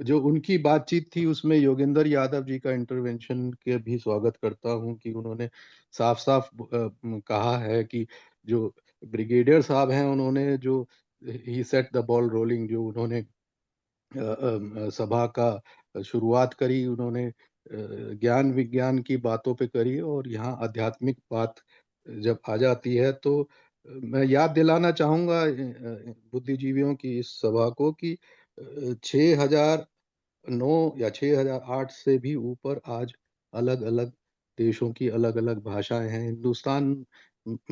I: जो उनकी बातचीत थी उसमें योगेंद्र यादव जी का इंटरवेंशन के भी स्वागत करता हूं कि उन्होंने साफ साफ कहा है कि जो ब्रिगेडियर साहब हैं, उन्होंने जो ही सेट द बॉल रोलिंग, जो उन्होंने सभा का शुरुआत करी, उन्होंने ज्ञान विज्ञान की बातों पे करी, और यहाँ आध्यात्मिक बात जब आ जाती है तो मैं याद दिलाना चाहूंगा बुद्धिजीवियों की इस सभा को कि 6009 या 6008 से भी ऊपर आज अलग अलग देशों की अलग अलग भाषाएं हैं। हिंदुस्तान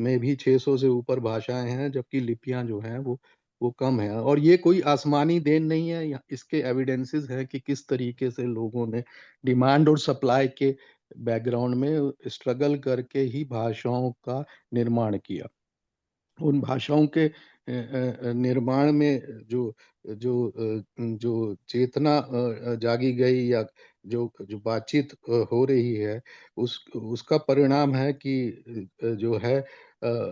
I: में भी 600 से ऊपर भाषाएं हैं, जबकि लिपियां जो हैं वो कम है। और ये कोई आसमानी देन नहीं है, इसके एविडेंसेस हैं कि किस तरीके से लोगों ने डिमांड और सप्लाई के बैकग्राउंड में स्ट्रगल करके ही भाषाओं का निर्माण किया। उन भाषाओं के निर्माण में जो जो जो चेतना जागी गई, या जो जो बातचीत हो रही है, उसका परिणाम है कि जो है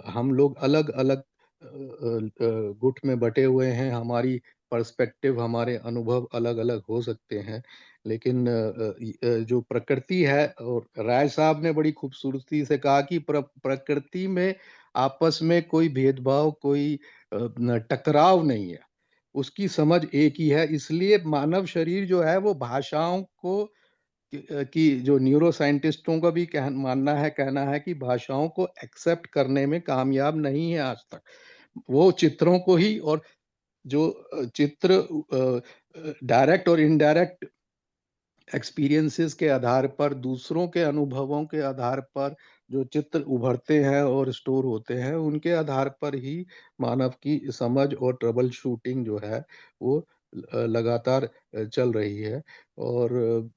I: हम लोग अलग अलग गुट में बटे हुए हैं। हमारी पर्सपेक्टिव, हमारे अनुभव अलग अलग हो सकते हैं, लेकिन जो प्रकृति है, और राय साहब ने बड़ी खूबसूरती से कहा कि प्रकृति में आपस में कोई भेदभाव, कोई टकराव नहीं है, उसकी समझ एक ही है। इसलिए मानव शरीर जो है वो भाषाओं को कि जो न्यूरो साइंटिस्टों का भी मानना है, कहना है कि भाषाओं को एक्सेप्ट करने में कामयाब नहीं है आज तक। वो चित्रों को ही, और जो चित्र डायरेक्ट और इनडायरेक्ट एक्सपीरियंसेस के आधार पर, दूसरों के अनुभवों के आधार पर जो चित्र उभरते हैं और स्टोर होते हैं, उनके आधार पर ही मानव की समझ और ट्रबल शूटिंग जो है वो लगातार चल रही है। और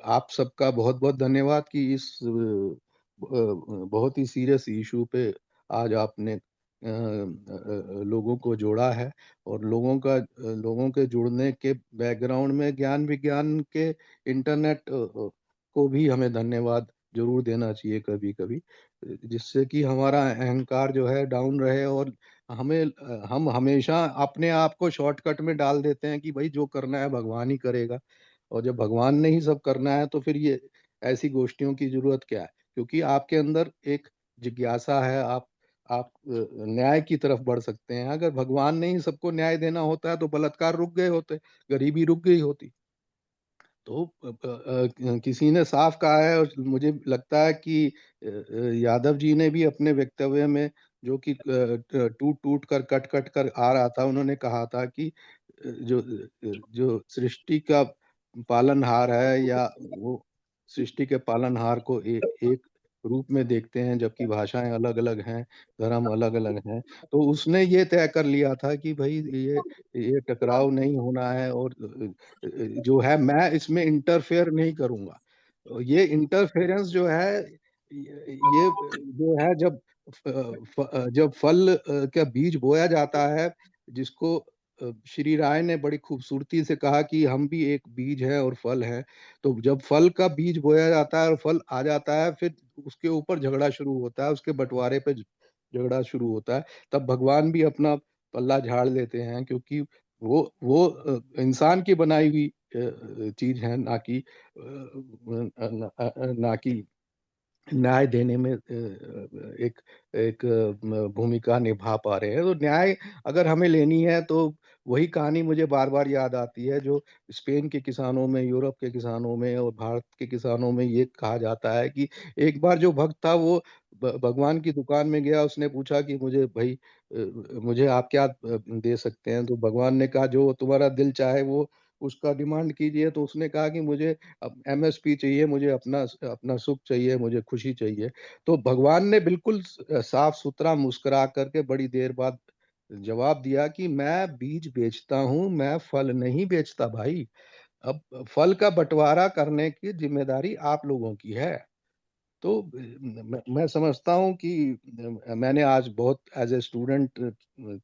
I: आप सबका बहुत बहुत धन्यवाद कि इस बहुत ही सीरियस इशू पे आज आपने लोगों को जोड़ा है, और लोगों के जुड़ने के बैकग्राउंड में ज्ञान विज्ञान के इंटरनेट को भी हमें धन्यवाद जरूर देना चाहिए कभी कभी, जिससे कि हमारा अहंकार जो है डाउन रहे। और हम हमेशा अपने आप को शॉर्टकट में डाल देते हैं कि भाई जो करना है भगवान ही करेगा, और जब भगवान ने ही सब करना है तो फिर ये ऐसी गोष्ठियों की जरूरत क्या है? क्योंकि आपके अंदर एक जिज्ञासा है, आप न्याय की तरफ बढ़ सकते हैं। अगर भगवान ने ही सबको न्याय देना होता है तो बलात्कार रुक गए होते, गरीबी रुक गई होती। तो किसी ने साफ कहा है, और मुझे लगता है कि यादव जी ने भी अपने वक्तव्य में, जो कि टूट टूट कर कट कट कर आ रहा था, उन्होंने कहा था कि जो जो सृष्टि का पालनहार है, या वो सृष्टि के पालनहार को एक रूप में देखते हैं, जबकि भाषाएं अलग अलग हैं, धर्म अलग अलग हैं। तो उसने ये तय कर लिया था कि भाई ये टकराव नहीं होना है, और जो है मैं इसमें इंटरफेयर नहीं करूंगा। ये इंटरफेरेंस जो है, ये जो है, जब फल का बीज बोया जाता है, जिसको श्री राय ने बड़ी खूबसूरती से कहा कि हम भी एक बीज है और फल है। तो जब फल का बीज बोया जाता है और फल आ जाता है, फिर उसके ऊपर झगड़ा शुरू होता है, उसके बंटवारे पे झगड़ा शुरू होता है। तब भगवान भी अपना पल्ला झाड़ लेते हैं, क्योंकि वो इंसान की बनाई हुई चीज है, ना कि न्याय देने में एक एक भूमिका निभा पा रहे हैं। तो न्याय अगर हमें लेनी है, तो वही कहानी मुझे बार बार याद आती है, जो स्पेन के किसानों में, यूरोप के किसानों में और भारत के किसानों में ये कहा जाता है कि एक बार जो भक्त था, वो भगवान की दुकान में गया, उसने पूछा कि मुझे भाई, मुझे आप क्या दे सकते हैं? तो भगवान ने कहा, जो तुम्हारा दिल चाहे वो उसका डिमांड कीजिए। तो उसने कहा कि मुझे अब एमएसपी चाहिए, मुझे अपना अपना सुख चाहिए, मुझे खुशी चाहिए। तो भगवान ने बिल्कुल साफ सुथरा मुस्कुरा करके बड़ी देर बाद जवाब दिया कि मैं बीज बेचता हूं, मैं फल नहीं बेचता भाई। अब फल का बंटवारा करने की जिम्मेदारी आप लोगों की है। तो मैं समझता हूँ कि मैंने आज बहुत एज ए स्टूडेंट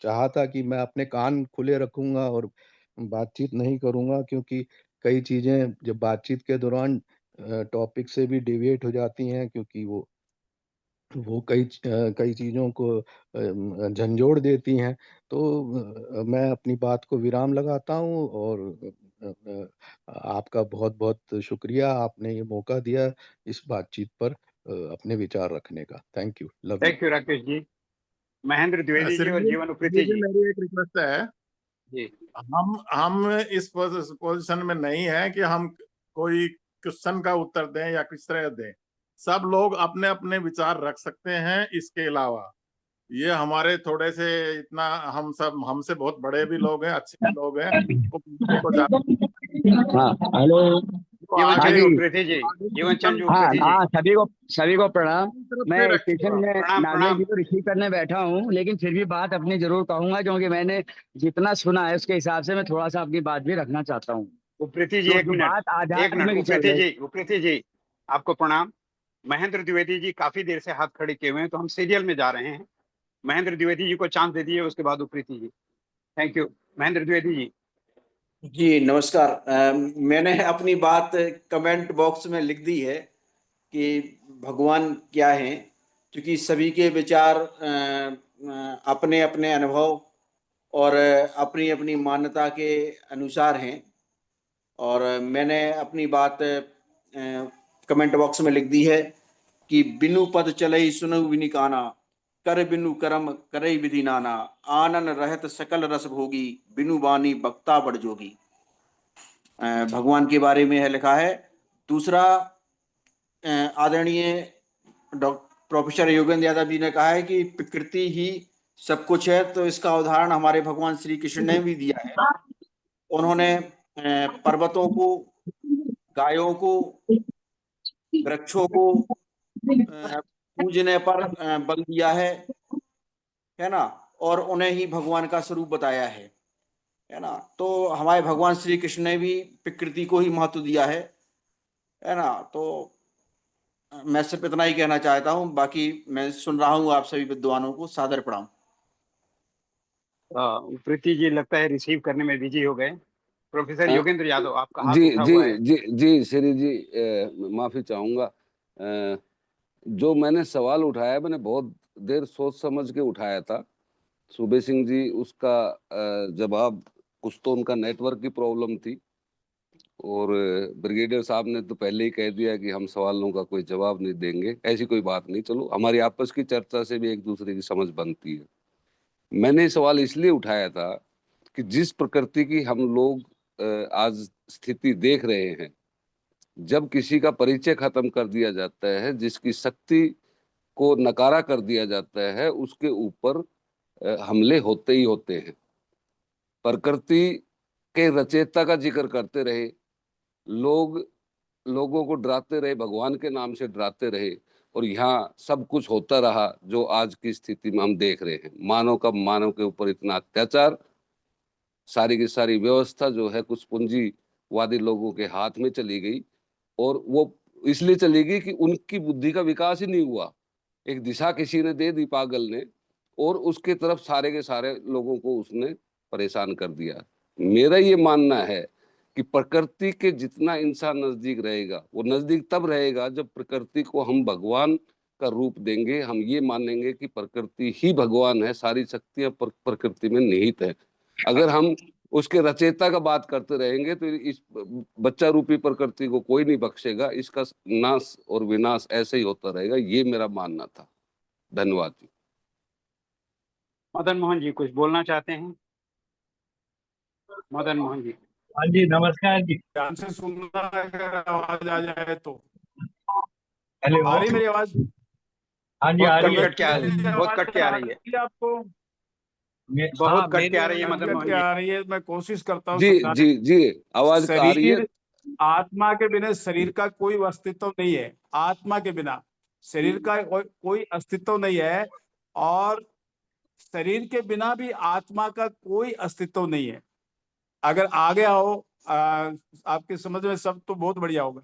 I: चाहा था कि मैं अपने कान खुले रखूंगा और बातचीत नहीं करूंगा, क्योंकि कई चीजें जब बातचीत के दौरान टॉपिक से भी डिविएट हो जाती हैं, क्योंकि वो कई चीजों को झंझोड़ देती हैं। तो मैं अपनी बात को विराम लगाता हूँ, और आपका बहुत बहुत शुक्रिया, आपने ये मौका दिया इस बातचीत पर अपने विचार रखने का। Thank you, love you.
A: Thank you Rakesh ji. Mahendra Dwivedi ji और
B: श्रीजी
A: जीवन उप्रेती जी।
B: मेरी एक रिक्वेस्ट है,
A: जी
B: हम इस पोजीशन में नहीं है कि हम कोई क्वेश्चन का उत्तर दें या किस तरह दें। सब लोग अपने अपने विचार रख सकते हैं। इसके अलावा ये हमारे थोड़े से इतना, हम सब हमसे बहुत बड़े भी लोग हैं, अच्छे भी लोग हैं, को ज्यादा
J: हाँ, हेलो।
B: तो
A: जीवन
J: हाँ
B: आगे
A: चंद्र
J: जी।
A: उप्रेती जी,
B: आगे
A: जीवन चंद्र
B: क्वेश्चन
J: हाँ
A: उप्रेती जी।
J: हाँ, सभी को प्रणाम।
B: तरफ
J: मैं
B: से
J: स्टेशन
B: रखिएगा।
J: में
A: प्रणाम
J: नागेश
A: प्रणाम।
J: जी को रिसीव करने बैठा हूँ, लेकिन फिर भी बात अपनी जरूर कहूंगा, क्योंकि मैंने जितना सुना है उसके हिसाब से मैं थोड़ा सा अपनी बात भी रखना चाहता हूँ।
A: उप्रेती जी
J: तो
A: एक
J: जो
A: मिनट,
J: बात
A: एक मिनट।
J: आध्यात्म की चल
A: उप्रेती
J: रही।
A: जी, उप्रेती जी, आपको प्रणाम। महेंद्र द्विवेदी जी काफी देर से हाथ खड़े किए हुए हैं, तो हम सीरियल में जा रहे हैं। महेंद्र द्विवेदी जी को चांस दे दिए, उसके बाद उप्रेती जी। Thank you. महेंद्र द्विवेदी जी।
K: जी नमस्कार। मैंने अपनी बात कमेंट बॉक्स में लिख दी है कि भगवान क्या हैं, क्योंकि सभी के विचार अपने अपने अनुभव और अपनी अपनी मान्यता के अनुसार हैं। और मैंने अपनी बात कमेंट बॉक्स में लिख दी है कि बिनु पद चलई सुनऊ विनि काना, कर बिनु कर्म करई विधि नाना, आनन रहत सकल रस भोगी, बिनु बानी बक्ता बड़ जोगी। भगवान के बारे में है लिखा है। दूसरा, आदरणीय प्रोफेसर योगेंद्र यादव जी ने कहा है कि प्रकृति ही सब कुछ है, तो इसका उदाहरण हमारे भगवान श्री कृष्ण ने भी दिया है। उन्होंने पर्वतों को, गायों को, वृक्षों को पूजने पर बल दिया है ना, और उन्हें ही भगवान का स्वरूप बताया है ना। तो हमारे भगवान श्री कृष्ण ने भी प्रकृति को ही महत्व दिया है ना। तो मैं सिर्फ इतना ही कहना चाहता हूँ, बाकी मैं सुन रहा हूँ आप सभी विद्वानों को। सादर प्रणाम।
A: उप्रेती जी लगता है रिसीव करने में बिजी हो गए। प्रोफेसर
F: अ,
A: योगेंद्र यादव, आपका
F: जी
A: हाथ उठा
F: जी
A: हुआ है।
F: जी जी श्री जी, माफी चाहूंगा। जो मैंने सवाल उठाया, मैंने बहुत देर सोच समझ के उठाया था। सूबे सिंह जी उसका जवाब, कुछ तो उनका नेटवर्क की प्रॉब्लम थी, और ब्रिगेडियर साहब ने तो पहले ही कह दिया कि हम सवालों का कोई जवाब नहीं देंगे। ऐसी कोई बात नहीं, चलो हमारी आपस की चर्चा से भी एक दूसरे की समझ बनती है। मैंने ये सवाल इसलिए उठाया था कि जिस प्रकृति की हम लोग आज स्थिति देख रहे हैं, जब किसी का परिचय खत्म कर दिया जाता है, जिसकी शक्ति को नकारा कर दिया जाता है, उसके ऊपर हमले होते ही होते हैं। प्रकृति के रचयिता का जिक्र करते रहे लोग, लोगों को डराते रहे, भगवान के नाम से डराते रहे, और यहाँ सब कुछ होता रहा जो आज की स्थिति में हम देख रहे हैं। मानव का मानव के ऊपर इतना अत्याचार, सारी की सारी व्यवस्था जो है कुछ पूंजीवादी लोगों के हाथ में चली गई, और वो इसलिए चलेगी कि उनकी बुद्धि का विकास ही नहीं हुआ। एक दिशा किसी ने दे दी पागल ने, और उसके तरफ सारे के सारे लोगों को उसने परेशान कर दिया। मेरा ये मानना है कि प्रकृति के जितना इंसान नजदीक रहेगा, वो नजदीक तब रहेगा जब प्रकृति को हम भगवान का रूप देंगे। हम ये मानेंगे कि प्रकृति ही भगवान है, सारी शक्तियां प्रकृति में निहित है। अगर हम उसके रचयिता का बात करते रहेंगे तो इस बच्चा रूपी प्रकृति को कोई नहीं बख्शेगा। इसका नाश और विनाश ऐसे ही होता रहेगा। ये मेरा मानना था। धन्यवाद जी।
A: मदन मोहन जी कुछ बोलना चाहते हैं? मदन मोहन जी।
L: हाँ जी, नमस्कार जी।
D: ध्यान से सुनना, अगर आवाज आ जाए तो।
L: हेलो,
D: आ रही मेरी आवाज?
L: हाँ जी, आ रही है।
A: कट के आ रही है, बहुत कट के आ रही है,
D: आपको
A: बहुत कट के आ रही है मदन
D: कट
A: मोहन
D: के
A: जी।
D: आ रही है। मैं कोशिश करता हूँ
F: जी
D: समझाने
F: जी
D: की।
F: जी, आवाज आ रही है।
D: शरीर, आत्मा के बिना शरीर का कोई अस्तित्व नहीं है। आत्मा के बिना शरीर का कोई अस्तित्व नहीं है, और शरीर के बिना भी आत्मा का कोई अस्तित्व नहीं है। अगर आ गया हो आपके समझ में सब, तो बहुत बढ़िया होगा।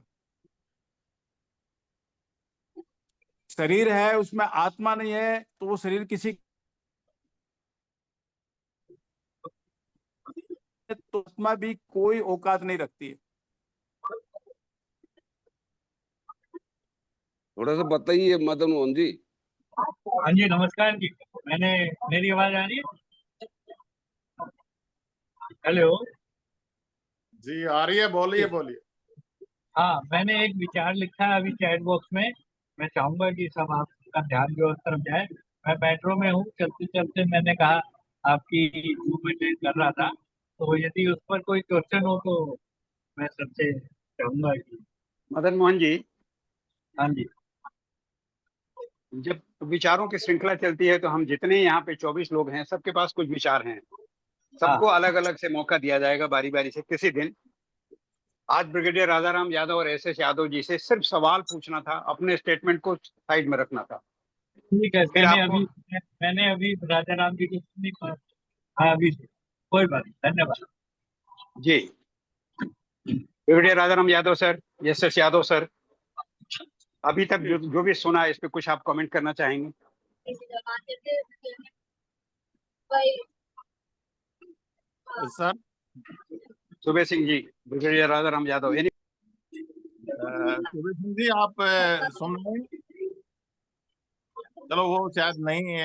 D: शरीर है, उसमें आत्मा नहीं है, तो वो शरीर किसी, तो आत्मा भी कोई औकात नहीं रखती है।
F: थोड़ा सा बताइए मदन मोहन जी।
L: हाँ जी, नमस्कार जी। मेरी आवाज आ रही है? हेलो।
B: जी आ रही है, बोलिए बोलिए।
L: हाँ, मैंने एक विचार लिखा है अभी चैट बॉक्स में। मैं चाहूंगा कि सब आपका ध्यान जो उस तरफ जाए। मैं मेट्रो में हूँ, चलते चलते मैंने कहा आपकी जूम अटेंड कर रहा था, तो यदि उस पर कोई क्वेश्चन हो तो मैं सबसे चाहूंगा कि।
A: मदन मोहन जी,
L: हाँ जी।
A: जब विचारों की श्रृंखला चलती है तो हम जितने यहाँ पे 24 लोग हैं, सबके पास कुछ विचार हैं। सबको
L: हाँ
A: अलग अलग से मौका दिया जाएगा बारी बारी से किसी दिन। आज ब्रिगेडियर राजाराम यादव और एस एस यादव जी से सिर्फ सवाल पूछना था, अपने स्टेटमेंट को साइड में रखना था।
L: ठीक है।
A: फिर आपको
L: मैंने अभी राजा राम जी को नहीं कहा। हाँ, अभी कोई बात नहीं, धन्यवाद
A: जी। Brigadier Rajaram Yadav sir, S S Yadav sir, अभी तक जो भी सुना है इस पे कुछ आप कमेंट करना चाहेंगे?
B: सर
A: सुबह सिंह जी, ब्रिगेडियर राजाराम यादव,
B: सुबह सिंह जी आप सुन रहे हैं? चलो वो शायद नहीं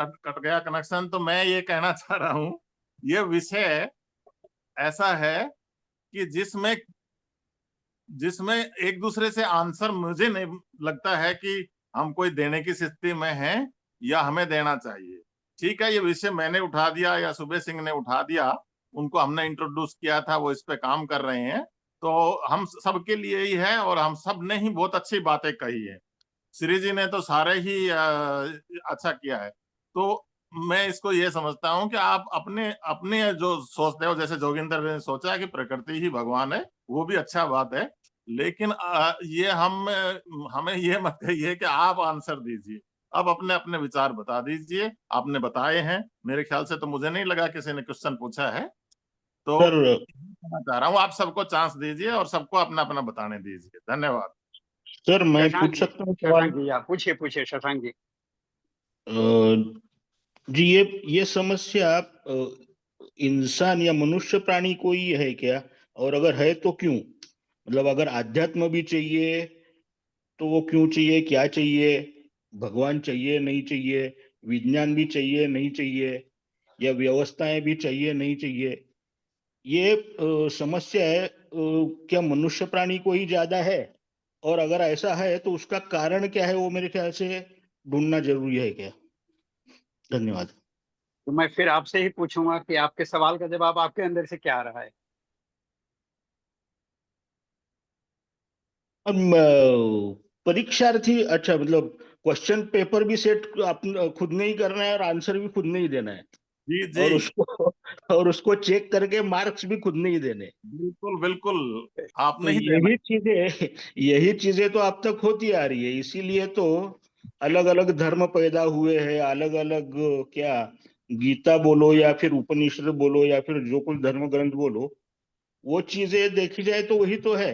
B: कट गया कनेक्शन। तो मैं ये कहना चाह रहा हूँ, ये विषय ऐसा है कि जिसमें एक दूसरे से आंसर मुझे नहीं लगता है कि हम कोई देने की स्थिति में हैं या हमें देना चाहिए। ठीक है, ये विषय मैंने उठा दिया या सुबह सिंह ने उठा दिया, उनको हमने इंट्रोड्यूस किया था, वो इस पे काम कर रहे हैं, तो हम सबके लिए ही है और हम सब ने ही बहुत अच्छी बातें कही है। श्री जी ने तो सारे ही अच्छा किया है। तो मैं इसको ये समझता हूँ कि आप अपने अपने जो सोचते हो, जैसे जोगिंदर ने सोचा कि प्रकृति ही भगवान है, वो भी अच्छा बात है, लेकिन ये हमें ये मत कहिए कि आप आंसर दीजिए। अब अपने अपने विचार बता दीजिए। आपने बताए हैं, मेरे ख्याल से तो मुझे नहीं लगा किसी ने क्वेश्चन पूछा है। तो कहना चाह रहा हूँ, आप सबको चांस दीजिए और सबको अपना अपना बताने दीजिए। धन्यवाद।
L: सर। मैं
A: शशांक
L: पूछ
A: जी,
L: सकता हूँ सवाल?
A: शशांक जी आप पूछिए शशांक जी।
L: जी, ये समस्या इंसान या मनुष्य प्राणी को ही है क्या, और अगर है तो क्यों? मतलब अगर आध्यात्म भी चाहिए तो वो क्यों चाहिए, क्या चाहिए? भगवान चाहिए नहीं चाहिए? विज्ञान भी चाहिए नहीं चाहिए? या व्यवस्थाएं भी चाहिए नहीं चाहिए? ये समस्या है क्या मनुष्य प्राणी को ही ज्यादा है? और अगर ऐसा है तो उसका कारण क्या है, वो मेरे ख्याल से ढूंढना जरूरी है क्या? धन्यवाद।
A: तो मैं फिर आपसे ही पूछूंगा कि आपके सवाल का जवाब आपके अंदर से क्या आ रहा है?
L: परीक्षार्थी, अच्छा, मतलब क्वेश्चन पेपर भी सेट आप खुद नहीं करना है और आंसर भी खुद नहीं देना है,
B: जी
L: और
B: जी,
L: उसको चेक करके मार्क्स भी खुद नहीं देने।
B: बिल्कुल बिल्कुल,
L: तो
B: आपने ही देना।
L: यही चीजें तो अब तक होती आ रही है। इसीलिए तो अलग अलग धर्म पैदा हुए हैं, अलग अलग, क्या, गीता बोलो या फिर उपनिषद बोलो या फिर जो कुछ धर्म ग्रंथ बोलो, वो चीजें देखी जाए तो वही तो है।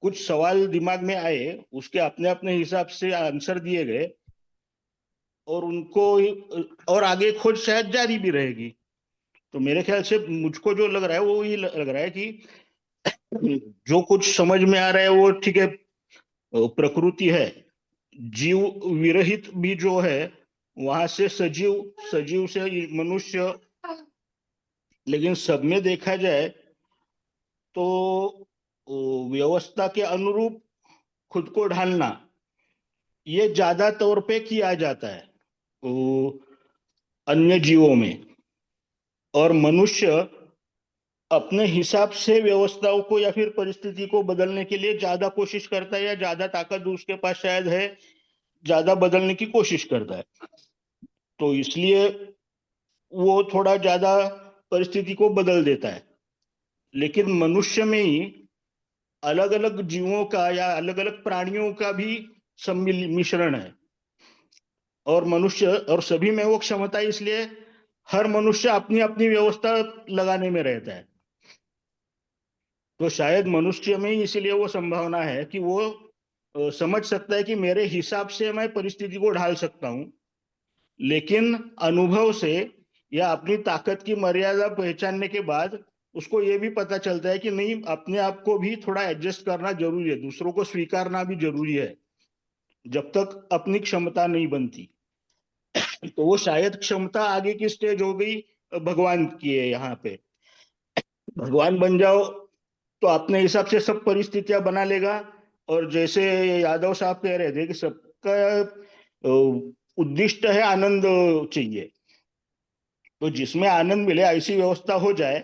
L: कुछ सवाल दिमाग में आए, उसके अपने अपने हिसाब से आंसर दिए गए, और उनको और आगे खोज शायद जारी भी रहेगी। तो मेरे ख्याल से मुझको जो लग रहा है वो ये लग रहा है कि जो कुछ समझ में आ रहा है वो ठीक है, प्रकृति है, जीव विरहित भी जो है, वहां से सजीव, सजीव से मनुष्य, लेकिन सब में देखा जाए तो व्यवस्था के अनुरूप खुद को ढालना ये ज्यादा तौर पे किया जाता है अन्य जीवों में, और मनुष्य अपने हिसाब से व्यवस्थाओं को या फिर परिस्थिति को बदलने के लिए ज्यादा कोशिश करता है, या ज्यादा ताकत उसके पास शायद है, ज्यादा बदलने की कोशिश करता है। तो इसलिए वो थोड़ा ज्यादा परिस्थिति को बदल देता है। लेकिन मनुष्य में ही अलग अलग जीवों का या अलग अलग प्राणियों का भी मिश्रण है, और मनुष्य और सभी में वो क्षमता, इसलिए हर मनुष्य अपनी अपनी व्यवस्था लगाने में रहता है। तो शायद मनुष्य में ही इसलिए वो संभावना है कि वो समझ सकता है कि मेरे हिसाब से मैं परिस्थिति को ढाल सकता हूं, लेकिन अनुभव से या अपनी ताकत की मर्यादा पहचानने के बाद उसको ये भी पता चलता है कि नहीं, अपने आप को भी थोड़ा एडजस्ट करना जरूरी है, दूसरों को स्वीकारना भी जरूरी है, जब तक अपनी क्षमता नहीं बनती। तो वो शायद क्षमता आगे की स्टेज हो गई भगवान की है। यहाँ पे भगवान बन जाओ तो अपने हिसाब से सब परिस्थितियां बना लेगा, और जैसे यादव साहब कह रहे थे कि सबका उद्दिष्ट है आनंद चाहिए, तो जिसमें आनंद मिले ऐसी व्यवस्था हो जाए,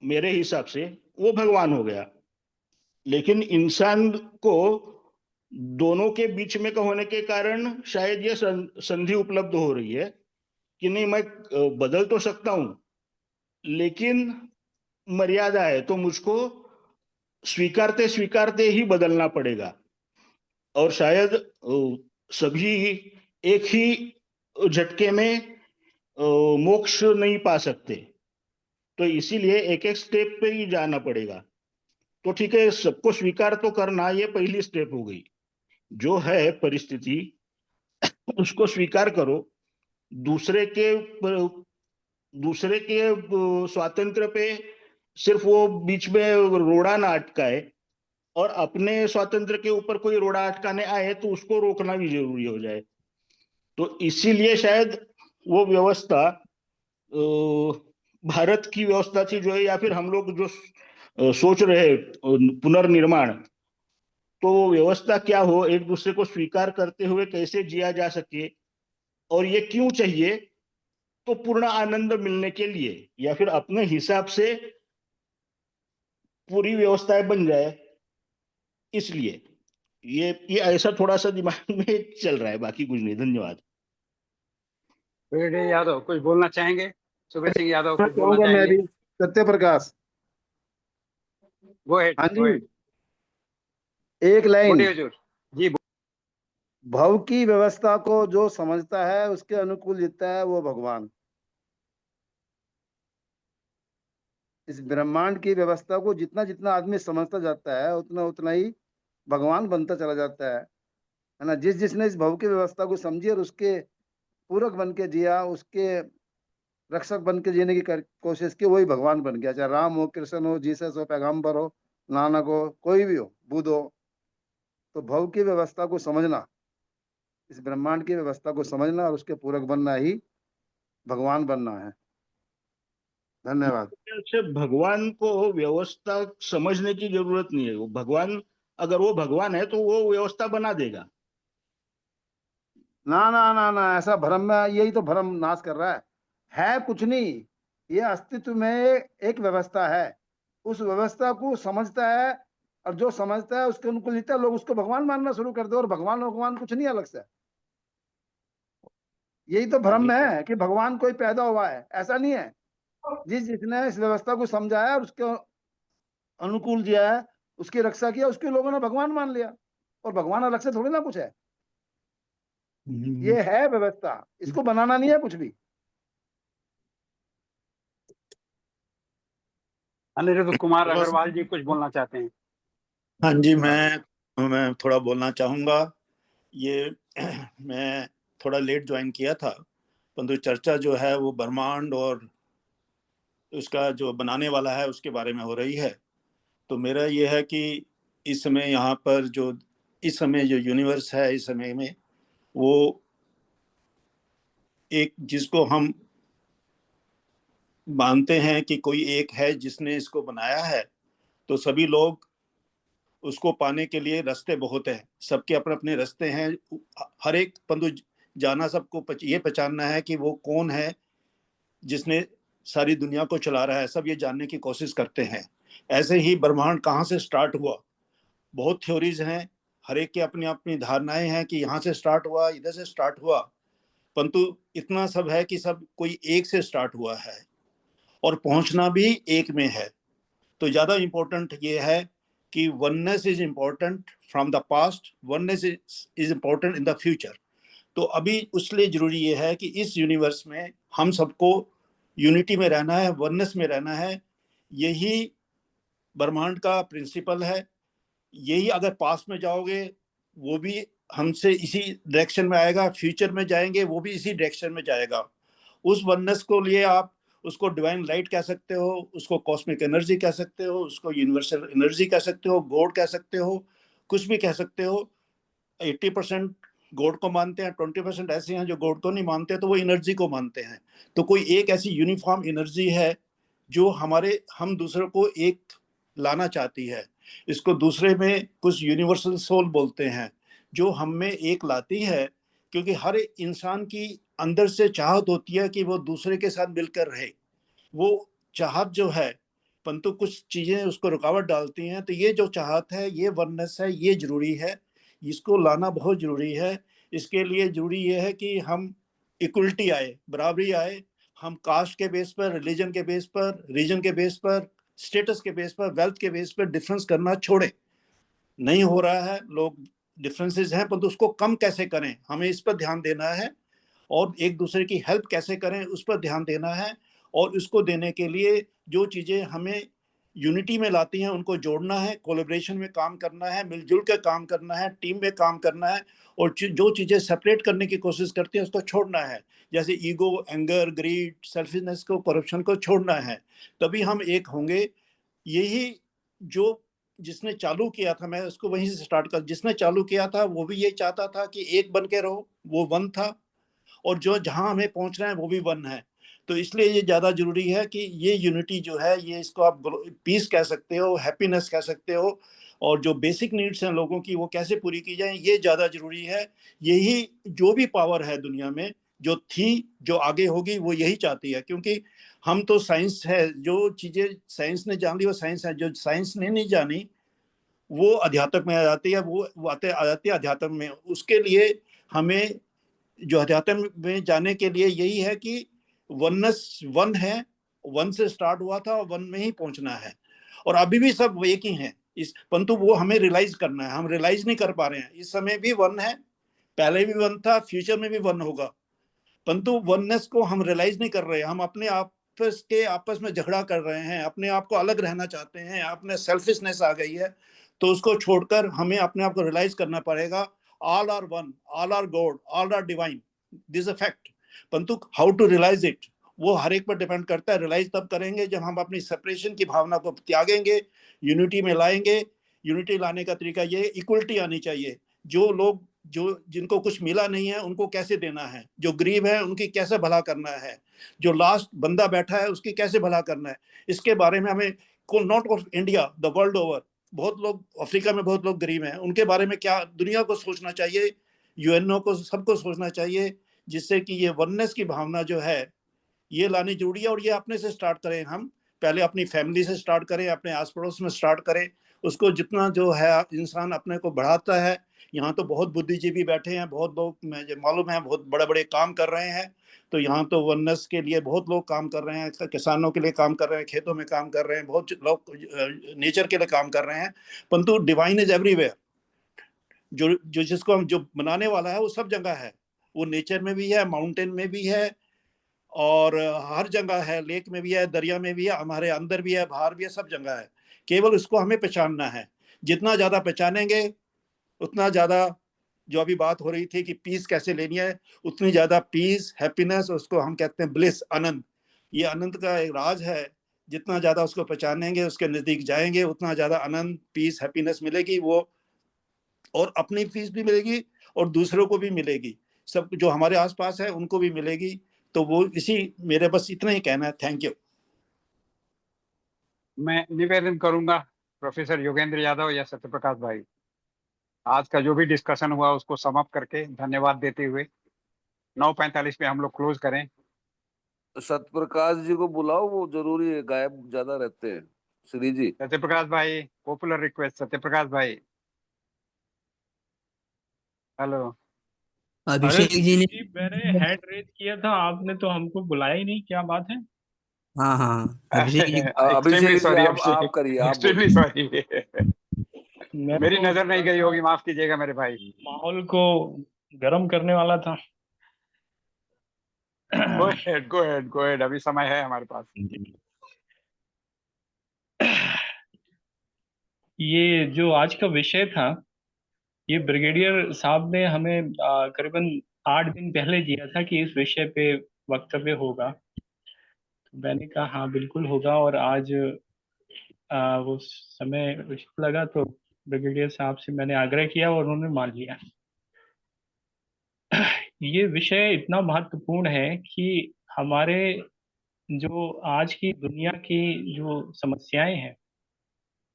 L: मेरे हिसाब से वो भगवान हो गया। लेकिन इंसान को दोनों के बीच में का होने के कारण शायद ये संधि उपलब्ध हो रही है कि नहीं, मैं बदल तो सकता हूं, लेकिन मर्यादा है, तो मुझको स्वीकारते स्वीकारते ही बदलना पड़ेगा। और शायद सभी एक ही झटके में मोक्ष नहीं पा सकते, तो इसीलिए एक एक स्टेप पे ही जाना पड़ेगा। तो ठीक है, सबको स्वीकार तो करना ये पहली स्टेप हो गई, जो है परिस्थिति उसको स्वीकार करो, दूसरे के दूसरे के स्वातंत्र पे सिर्फ वो बीच में रोड़ा ना अटकाए, और अपने स्वातंत्र के ऊपर कोई रोड़ा अटकाने आए तो उसको रोकना भी जरूरी हो जाए। तो इसीलिए शायद वो व्यवस्था भारत की व्यवस्था थी जो है, या फिर हम लोग जो सोच रहे पुनर्निर्माण, तो वो व्यवस्था क्या हो, एक दूसरे को स्वीकार करते हुए कैसे जिया जा सके, और ये क्यों चाहिए, तो पूर्ण आनंद मिलने के लिए, या फिर अपने हिसाब से पूरी व्यवस्थाएं बन जाए, इसलिए ये ऐसा थोड़ा सा दिमाग में चल रहा है, बाकी कुछ नहीं। धन्यवाद।
A: ब्रिगेडियर यादव कुछ बोलना चाहेंगे? सुबह सिंह यादव कुछ बोलना
M: कहूंगा मैं
A: चाहेंगे?
M: भी, सत्य प्रकाश।
A: गो अहेड,
M: हाँ
A: गो
M: जी,
A: अहेड।
M: एक लाइन।
A: बोलिए हुजूर जी।
M: भव की व्यवस्था को जो समझता है उसके अनुकूल जीता है वो भगवान। इस ब्रह्मांड की व्यवस्था को जितना जितना आदमी समझता जाता है उतना उतना ही भगवान बनता चला जाता है ना। जिस जिसने इस भव की व्यवस्था को समझी और उसके पूरक बन के जिया, उसके रक्षक बन के जीने की कोशिश की, वही भगवान बन गया। चाहे राम हो, कृष्ण हो, जीसस हो, पैगंबर हो, नानक हो, कोई भी हो, बुद्ध हो। तो भव की व्यवस्था को समझना, इस ब्रह्मांड की व्यवस्था को समझना और उसके पूरक बनना ही भगवान बनना है। धन्यवाद।
L: से भगवान को व्यवस्था समझने की जरूरत नहीं है। वो भगवान, अगर वो भगवान है तो वो व्यवस्था बना देगा।
M: ना ना ना ना, ऐसा भ्रम में, यही तो भ्रम नाश कर रहा है कुछ नहीं। ये अस्तित्व में एक व्यवस्था है, उस व्यवस्था को समझता है, और जो समझता है उसके अनुकूल जीता है। लोग उसको भगवान मानना शुरू कर दो, और भगवान भगवान कुछ नहीं अलग से। यही तो भ्रम है कि भगवान कोई पैदा हुआ है, ऐसा नहीं है। जिस जिसने इस व्यवस्था को समझा है और उसके अनुकूल जिया है, उसकी रक्षा किया, उसके लोगों ने भगवान मान लिया। और भगवान अलग से थोड़ी ना कुछ है, ये है व्यवस्था, इसको बनाना नहीं है कुछ भी।
A: अनिरुद्ध कुमार
B: बस
A: अग्रवाल जी कुछ बोलना चाहते हैं?
N: हाँ जी, मैं थोड़ा बोलना चाहूँगा। ये मैं थोड़ा लेट ज्वाइन किया था, परंतु चर्चा जो है वो ब्रह्मांड और उसका जो बनाने वाला है उसके बारे में हो रही है। तो मेरा ये है कि इस समय यहाँ पर इस समय जो यूनिवर्स है, इस समय में वो एक जिसको हम मानते हैं कि कोई एक है जिसने इसको बनाया है, तो सभी लोग उसको पाने के लिए रास्ते बहुत हैं, सबके अपने अपने रास्ते हैं। हर एक बंदू जाना सबको ये पहचानना है कि वो कौन है जिसने सारी दुनिया को चला रहा है, सब ये जानने की कोशिश करते हैं। ऐसे ही ब्रह्मांड कहाँ से स्टार्ट हुआ, बहुत थ्योरीज हैं, हर एक की अपनी अपनी धारणाएं हैं कि यहाँ से स्टार्ट हुआ, इधर से स्टार्ट हुआ, परंतु इतना सब है कि सब कोई एक से स्टार्ट हुआ है और पहुंचना भी एक में है। तो ज्यादा इंपॉर्टेंट ये है कि oneness is important from the past, oneness is important in the future. तो अभी उसलिए जरूरी ये है कि इस यूनिवर्स में हम सबको यूनिटी में रहना है, वननेस में रहना है। यही ब्रह्मांड का प्रिंसिपल है। यही अगर पास्ट में जाओगे वो भी हमसे इसी डायरेक्शन में आएगा, फ्यूचर में जाएंगे वो भी इसी डायरेक्शन में जाएगा। उस वननेस को लिए आप उसको डिवाइन लाइट कह सकते हो, उसको कॉस्मिक एनर्जी कह सकते हो, उसको यूनिवर्सल एनर्जी कह सकते हो, गॉड कह सकते हो, कुछ भी कह सकते हो। 80% गॉड को मानते हैं, 20% ऐसे हैं जो गॉड को नहीं मानते, तो वो एनर्जी को मानते हैं। तो कोई एक ऐसी यूनिफॉर्म एनर्जी है जो हम दूसरे को एक लाना चाहती है। इसको दूसरे में कुछ यूनिवर्सल सोल बोलते हैं, जो हम में एक लाती है। क्योंकि हर इंसान की अंदर से चाहत होती है कि वो दूसरे के साथ मिलकर रहे। वो चाहत जो है, परंतु कुछ चीजें उसको रुकावट डालती हैं। तो ये जो चाहत है, ये वननेस है, ये जरूरी है, इसको लाना बहुत जरूरी है। इसके लिए जरूरी ये है कि हम इक्वलिटी आए, बराबरी आए। हम कास्ट के बेस पर, रिलीजन के बेस पर, रीजन के बेस पर, स्टेटस के बेस पर, वेल्थ के बेस पर डिफरेंस करना छोड़े। नहीं हो रहा है, लोग डिफरेंसेस हैं, परंतु उसको कम कैसे करें, हमें इस पर ध्यान देना है। और एक दूसरे की हेल्प कैसे करें, उस पर ध्यान देना है। और उसको देने के लिए जो चीजें हमें यूनिटी में लाती हैं उनको जोड़ना है, कोलैबोरेशन में काम करना है, मिलजुल कर काम करना है, टीम में काम करना है। और जो चीजें सेपरेट करने की कोशिश करती हैं उसको छोड़ना है, जैसे ईगो, एंगर, ग्रीड, सेल्फिशनेस को, करप्शन को छोड़ना है। तभी हम एक होंगे। यही जो जिसने चालू किया था, मैं उसको वहीं से स्टार्ट कर, जिसने चालू किया था वो भी ये चाहता था कि एक बन के रहो, वो वन था। और जो जहां हमें पहुंचना है वो भी वन है। तो इसलिए ये ज्यादा जरूरी है कि ये यूनिटी जो है, ये इसको आप पीस कह सकते हो, हैप्पीनेस कह सकते हो, और जो बेसिक नीड्स हैं लोगों की वो कैसे पूरी की जाए, ये ज्यादा जरूरी है। यही जो भी पावर है दुनिया में जो थी, जो आगे होगी, वो यही चाहती है। क्योंकि हम तो साइंस है, जो चीजें साइंस ने जान ली वो साइंस है, जो साइंस ने नहीं जानी वो अध्यात्म में आ जाती है, वो आ जाती है अध्यात्म में। उसके लिए हमें जो अध्यात्म में जाने के लिए यही है कि वननेस वन है, वन से स्टार्ट हुआ था और वन में ही पहुंचना है। और अभी भी सब एक ही हैं, परंतु वो हमें रियलाइज करना है, हम रियलाइज नहीं कर पा रहे हैं। इस समय भी वन है, पहले भी वन था, फ्यूचर में भी वन होगा, परंतु वननेस को हम रियलाइज नहीं कर रहे हैं। हम अपने आपस में झगड़ा कर रहे हैं, अपने आप को अलग रहना चाहते हैं, अपने सेल्फिशनेस आ गई है। तो उसको छोड़कर हमें अपने आप को रियलाइज करना पड़ेगा। All are one, all are God, all are divine, this a fact. परंतु हाउ टू रियलाइज इट, वो हर एक पर डिपेंड करता है। रियलाइज तब करेंगे जब हम अपनी सेपरेशन की भावना को त्यागेंगे, यूनिटी में लाएंगे। यूनिटी लाने का तरीका ये, इक्वलिटी आनी चाहिए। जो लोग जिनको कुछ मिला नहीं है उनको कैसे देना है, जो गरीब है उनकी कैसे भला करना है, जो लास्ट बंदा बैठा है उसकी कैसे भला करना है, इसके बारे में हमें, not of India, the world over, बहुत लोग, अफ्रीका में बहुत लोग गरीब हैं, उनके बारे में क्या दुनिया को सोचना चाहिए, यूएनओ को, सबको सोचना चाहिए, जिससे कि ये वननेस की भावना जो है ये लानी जरूरी है। और ये अपने से स्टार्ट करें, हम पहले अपनी फैमिली से स्टार्ट करें, अपने आस पड़ोस में स्टार्ट करें। उसको जितना जो है इंसान अपने को बढ़ाता है, यहाँ तो बहुत बुद्धिजीवी बैठे हैं, बहुत लोग मुझे मालूम है बहुत बड़े बड़े काम कर रहे हैं। तो यहाँ तो वननेस के लिए बहुत लोग काम कर रहे हैं, किसानों के लिए काम कर रहे हैं, खेतों में काम कर रहे हैं, बहुत लोग नेचर के लिए काम कर रहे हैं। परंतु डिवाइन इज एवरीवेयर। जो जिसको हम, जो बनाने वाला है वो सब जगह है, वो नेचर में भी है, माउंटेन में भी है, और हर जगह है, लेक में भी है, दरिया में भी है, हमारे अंदर भी है, बाहर भी है, सब जगह है। केवल उसको हमें पहचानना है। जितना ज्यादा पहचानेंगे उतना ज्यादा, जो अभी बात हो रही थी कि पीस कैसे लेनी है, उतनी ज्यादा पीस, हैप्पीनेस, उसको हम कहते हैं ब्लिस, आनंद, ये आनंद का एक राज है। जितना ज्यादा उसको पहचानेंगे, उसके नजदीक जाएंगे, उतना ज्यादा आनंद, पीस, हैप्पीनेस मिलेगी वो, और अपनी पीस भी मिलेगी और दूसरों को भी मिलेगी, सब जो हमारे आसपास है उनको भी मिलेगी। तो वो इसी, मेरे बस इतना ही कहना है। Thank you.
A: मैं निवेदन करूंगा प्रोफेसर योगेंद्र यादव या सत्यप्रकाश भाई, आज का जो भी डिस्कशन हुआ उसको समाप्त करके धन्यवाद देते हुए 9:45 पे हम लोग क्लोज करें।
F: सत्यप्रकाश जी को बुलाओ, वो जरूरी है, गायब ज्यादा रहते हैं। श्री जी,
A: सत्यप्रकाश भाई, पॉपुलर रिक्वेस्ट, सत्यप्रकाश भाई, हेलो।
C: अरे
G: अभिषेक जी ने
C: जी, मैंने हैंड रेज किया था, आपने तो हमको बुलाया ही नहीं, क्या बात है?
G: हाँ हाँ अभिषेक जी
A: एक्सट्रीमली
F: अभिषेक जी
A: सॉरी
F: आप
A: अभिषेक,
F: करिए, आप
A: एक्सट्रीमली
F: बोलिए।
A: सॉरी।
C: मैं
A: मेरी
C: तो
A: नजर नहीं
C: थोड़ा
A: गई
C: सा
A: होगी, माफ कीजिएगा मेरे भाई।
C: माहौल को गर्म करने वाला था।
A: Go ahead, go ahead, go ahead, अभी समय है हमारे पास।
C: ये जो आज का विषय था, ये ब्रिगेडियर साहब ने हमें करीबन 8 दिन पहले दिया था कि इस विषय पे वक्तव्य होगा। तो मैंने कहा हाँ बिल्कुल होगा, और आज वो समय उचित लगा तो ब्रिगेडियर साहब से मैंने आग्रह किया और उन्होंने मान लिया। ये विषय इतना महत्वपूर्ण है कि हमारे जो आज की दुनिया की जो समस्याएं हैं,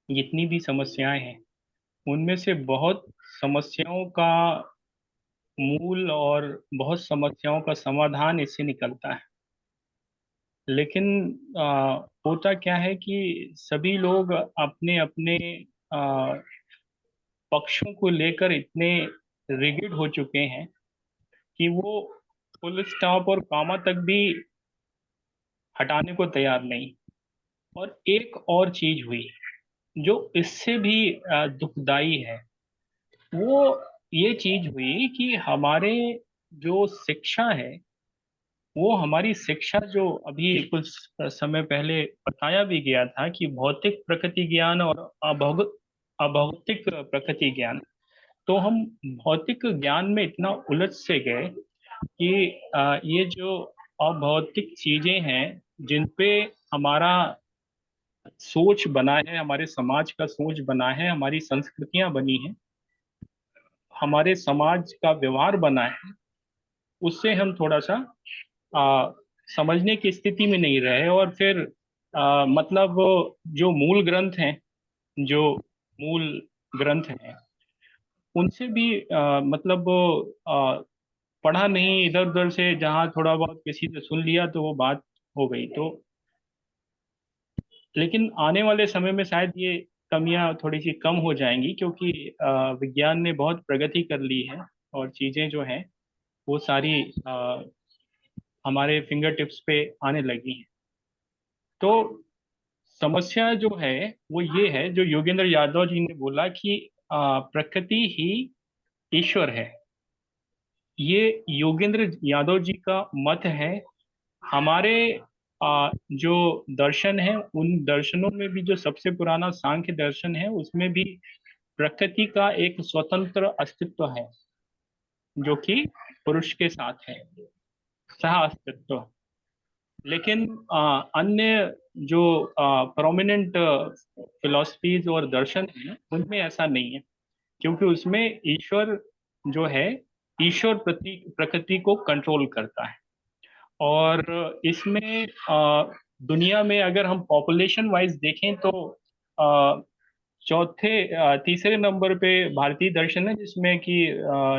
C: जितनी भी समस्याएं हैं, उनमें से बहुत समस्याओं का मूल और बहुत समस्याओं का समाधान इससे निकलता है। लेकिन होता क्या है कि सभी लोग अपने अपने पक्षों को लेकर इतने रिगिड हो चुके हैं कि वो फुल स्टॉप और कॉमा तक भी हटाने को तैयार नहीं। और एक और चीज हुई जो इससे भी दुखदाई है, वो ये चीज हुई कि हमारे जो शिक्षा है, वो हमारी शिक्षा जो अभी कुछ समय पहले बताया भी गया था कि भौतिक प्रकृति ज्ञान और अभौतिक प्रकृति ज्ञान, तो हम भौतिक ज्ञान में इतना उलझ से गए कि ये जो अभौतिक चीजें हैं जिन पे हमारा सोच बना है, हमारे समाज का सोच बना है, हमारी संस्कृतियां बनी हैं, हमारे समाज का व्यवहार बना है, उससे हम थोड़ा सा आ, समझने की स्थिति में नहीं रहे। और फिर मतलब जो मूल ग्रंथ हैं, जो मूल ग्रंथ हैं, उनसे भी मतलब पढ़ा नहीं, इधर उधर से जहाँ थोड़ा बहुत किसी से सुन लिया तो वो बात हो गई। तो लेकिन आने वाले समय में शायद ये कमियां थोड़ी सी कम हो जाएंगी, क्योंकि विज्ञान ने बहुत प्रगति कर ली है और चीजें जो हैं वो सारी हमारे फिंगर टिप्स पे आने लगी हैं। तो समस्या जो है वो ये है, जो योगेंद्र यादव जी ने बोला कि प्रकृति ही ईश्वर है। ये योगेंद्र यादव जी का मत है। हमारे जो दर्शन है, उन दर्शनों में भी जो सबसे पुराना सांख्य दर्शन है, उसमें भी प्रकृति का एक स्वतंत्र अस्तित्व है जो कि पुरुष के साथ है, सह अस्तित्व। लेकिन अन्य जो प्रोमिनेंट फिलोसफीज और दर्शन हैं, उनमें ऐसा नहीं है, क्योंकि उसमें ईश्वर जो है, ईश्वर प्रकृति को कंट्रोल करता है। और इसमें दुनिया में अगर हम पॉपुलेशन वाइज देखें तो तीसरे नंबर पे भारतीय दर्शन है, जिसमें कि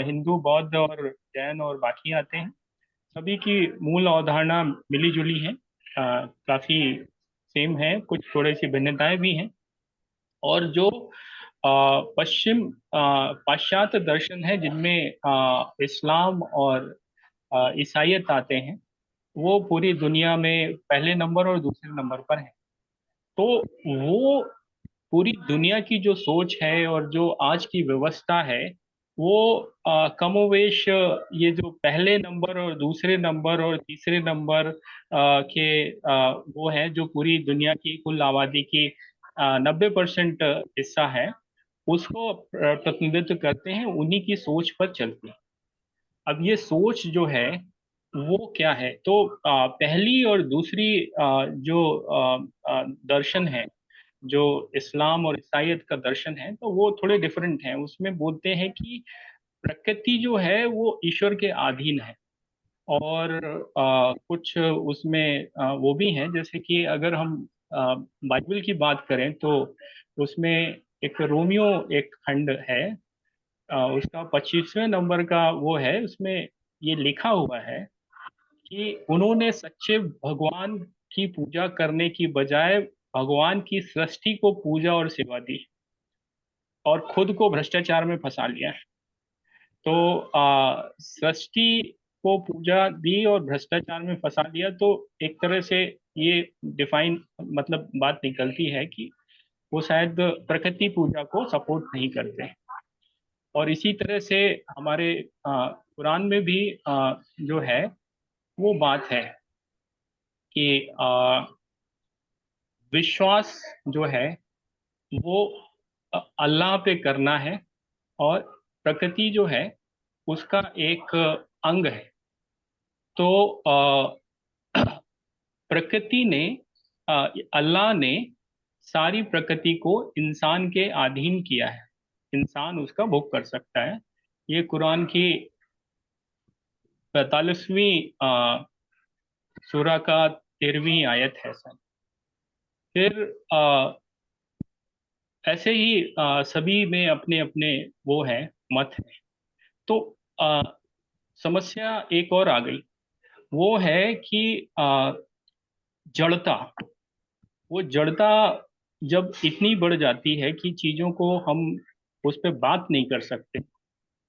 C: हिंदू, बौद्ध और जैन और बाकी आते हैं। सभी की मूल अवधारणा मिली जुली है, काफी सेम है, कुछ थोड़ी सी भिन्नताएं भी हैं। और जो पाश्चात्य दर्शन है, जिनमें इस्लाम और ईसाइयत आते हैं, वो पूरी दुनिया में पहले नंबर और दूसरे नंबर पर है। तो वो पूरी दुनिया की जो सोच है और जो आज की व्यवस्था है, वो कमोवेश ये जो पहले नंबर और दूसरे नंबर और तीसरे नंबर वो है, जो पूरी दुनिया की कुल आबादी की 90% हिस्सा है, उसको प्रतिनिधित्व करते हैं, उन्हीं की सोच पर चलते हैं। अब ये सोच जो है वो क्या है, तो पहली और दूसरी जो दर्शन है, जो इस्लाम और ईसाईयत का दर्शन है, तो वो थोड़े डिफरेंट हैं। उसमें बोलते हैं कि प्रकृति जो है वो ईश्वर के अधीन है, और कुछ उसमें वो भी हैं, जैसे कि अगर हम बाइबल की बात करें तो उसमें एक रोमियो एक खंड है, उसका 25वें नंबर का वो है, उसमें ये लिखा हुआ है कि उन्होंने सच्चे भगवान की पूजा करने की बजाय भगवान की सृष्टि को पूजा और सेवा दी, और खुद को भ्रष्टाचार में फंसा लिया। तो सृष्टि को पूजा दी और भ्रष्टाचार में फंसा दिया, तो एक तरह से ये डिफाइन मतलब बात निकलती है कि वो शायद प्रकृति पूजा को सपोर्ट नहीं करते। और इसी तरह से हमारे कुरान में भी जो है वो बात है कि विश्वास जो है वो अल्लाह पे करना है, और प्रकृति जो है उसका एक अंग है। तो प्रकृति ने अल्लाह ने सारी प्रकृति को इंसान के अधीन किया है, इंसान उसका भोग कर सकता है। ये कुरान की 45वीं सूरा का 13वीं आयत है सर। फिर ऐसे ही सभी में अपने अपने वो हैं, मत हैं। तो समस्या एक और आ गई, वो है कि जड़ता, वो जड़ता जब इतनी बढ़ जाती है कि चीज़ों को हम उस पर बात नहीं कर सकते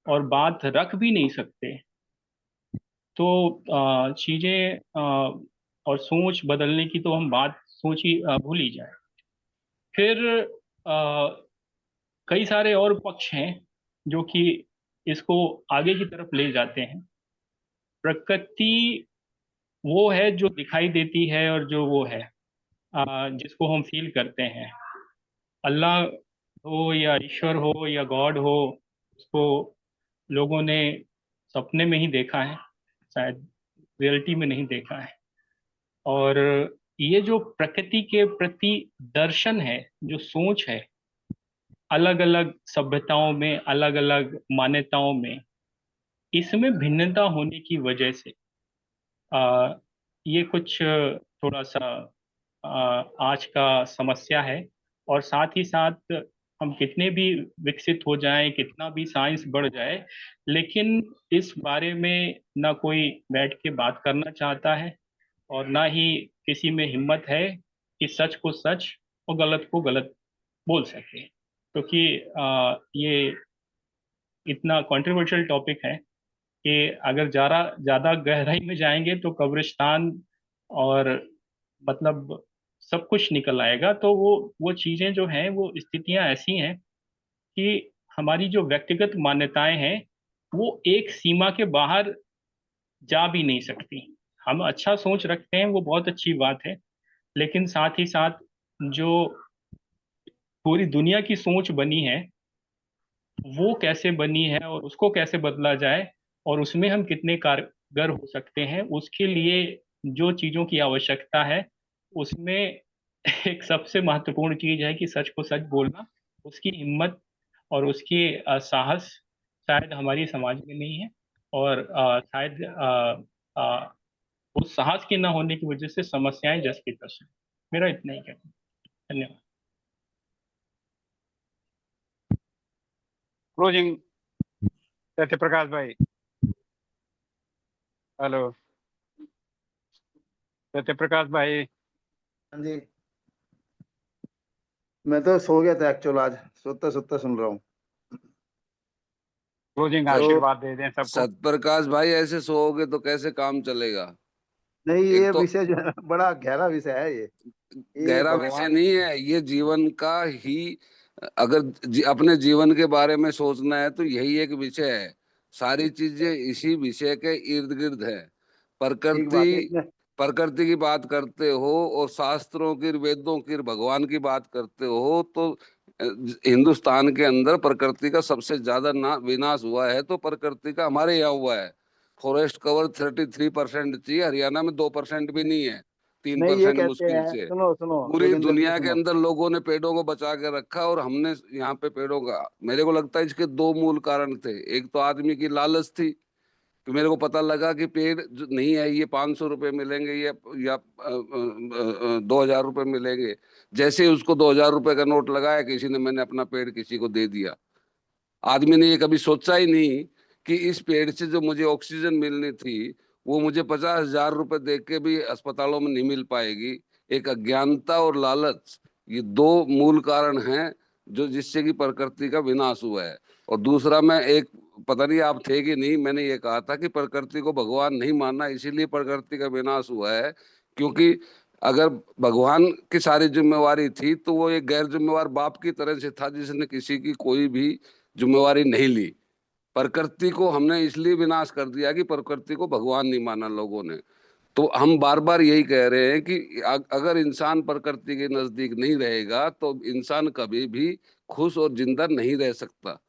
C: और बात रख भी नहीं सकते, तो चीज़ें और सोच बदलने की तो हम बात भूल ही जाए। फिर कई सारे और पक्ष हैं जो कि इसको आगे की तरफ ले जाते हैं। प्रकृति वो है जो दिखाई देती है और जो वो है जिसको हम फील करते हैं। अल्लाह हो या ईश्वर हो या गॉड हो, उसको लोगों ने सपने में ही देखा है, शायद रियलिटी में नहीं देखा है। और ये जो प्रकृति के प्रति दर्शन है, जो सोच है, अलग अलग सभ्यताओं में, अलग अलग मान्यताओं में, इसमें भिन्नता होने की वजह से आ, ये कुछ थोड़ा सा आज का समस्या है। और साथ ही साथ हम कितने भी विकसित हो जाएं, कितना भी साइंस बढ़ जाए, लेकिन इस बारे में ना कोई बैठ के बात करना चाहता है, और ना ही किसी में हिम्मत है कि सच को सच और गलत को गलत बोल सके, क्योंकि ये इतना कंट्रोवर्शियल टॉपिक है कि अगर ज़्यादा गहराई में जाएंगे तो कब्रिस्तान और मतलब सब कुछ निकल आएगा। तो वो चीज़ें जो हैं, वो स्थितियां ऐसी हैं कि हमारी जो व्यक्तिगत मान्यताएं हैं वो एक सीमा के बाहर जा भी नहीं सकती। हम अच्छा सोच रखते हैं, वो बहुत अच्छी बात है, लेकिन साथ ही साथ जो पूरी दुनिया की सोच बनी है वो कैसे बनी है और उसको कैसे बदला जाए, और उसमें हम कितने कारगर हो सकते हैं, उसके लिए जो चीज़ों की आवश्यकता है उसमें एक सबसे महत्वपूर्ण चीज़ है कि सच को सच बोलना। उसकी हिम्मत और उसकी साहस शायद हमारी समाज में नहीं है, और शायद उस साहस के न होने की वजह से समस्याएं जस की तस हैं। मेरा इतना ही कहना है। धन्यवाद।
A: क्लोजिंग सत्य प्रकाश भाई। हेलो सत्य प्रकाश भाई।
M: हाँ जी, मैं तो सो गया था एक्चुअल, आज सोता सोता सुन रहा हूँ।
A: क्लोजिंग
M: तो
A: आशीर्वाद दे दें सबको।
F: सतप्रकाश भाई, ऐसे सोओगे तो कैसे काम चलेगा?
M: नहीं, ये
F: एक तो
M: विषय जो है बड़ा गहरा विषय है ये
F: गहरा विषय
M: भगवान।
F: नहीं है, ये जीवन का ही, अगर अपने जीवन के बारे में सोचना है तो यही एक विषय है। सारी चीजें इसी विषय के इर्द गिर्द है।
M: ठीक बात है।
F: प्रकृति की बात करते हो और शास्त्रों की, वेदों की, भगवान की बात करते हो, तो हिंदुस्तान के अंदर प्रकृति का सबसे ज्यादा विनाश हुआ है तो प्रकृति का हमारे यहाँ हुआ है। फॉरेस्ट कवर 33% चाहिए, हरियाणा में 2% भी नहीं है,
M: नहीं, ये
F: 3%
M: कहते
F: मुश्किल
M: हैं,
F: से।
M: सुनो सुनो
F: पूरी
M: जोगिंदर जी
F: दुनिया के
M: सुनो।
F: अंदर लोगों ने पेड़ों को बचा के रखा और हमने यहाँ पे पेड़ों का, मेरे को लगता है इसके दो मूल कारण थे। एक तो आदमी की लालच थी कि मेरे को पता लगा कि पेड़ जो नहीं है ये 500 रुपए मिलेंगे या 2000 रुपए मिलेंगे। जैसे ही उसको 2000 रुपए का नोट लगाया, किसी ने, मैंने अपना पेड़ किसी को दे दिया। आदमी ने ये कभी सोचा ही नहीं कि इस पेड़ से जो मुझे ऑक्सीजन मिलनी थी वो मुझे 50,000 रुपए दे के भी अस्पतालों में नहीं मिल पाएगी। एक अज्ञानता और लालच, ये दो मूल कारण हैं जो जिससे कि प्रकृति का विनाश हुआ है। और दूसरा, मैं एक, पता नहीं आप थे कि नहीं, मैंने ये कहा था कि प्रकृति को भगवान नहीं मानना, इसीलिए प्रकृति का विनाश हुआ है। क्योंकि अगर भगवान की सारी जिम्मेवारी थी तो वो एक गैर जिम्मेवार बाप की तरह से था जिसने किसी की कोई भी जिम्मेवारी नहीं ली। प्रकृति को हमने इसलिए विनाश कर दिया कि प्रकृति को भगवान नहीं माना लोगों ने। तो हम बार बार यही कह रहे हैं कि अगर इंसान प्रकृति के नजदीक नहीं रहेगा तो इंसान कभी भी खुश और जिंदा नहीं रह सकता।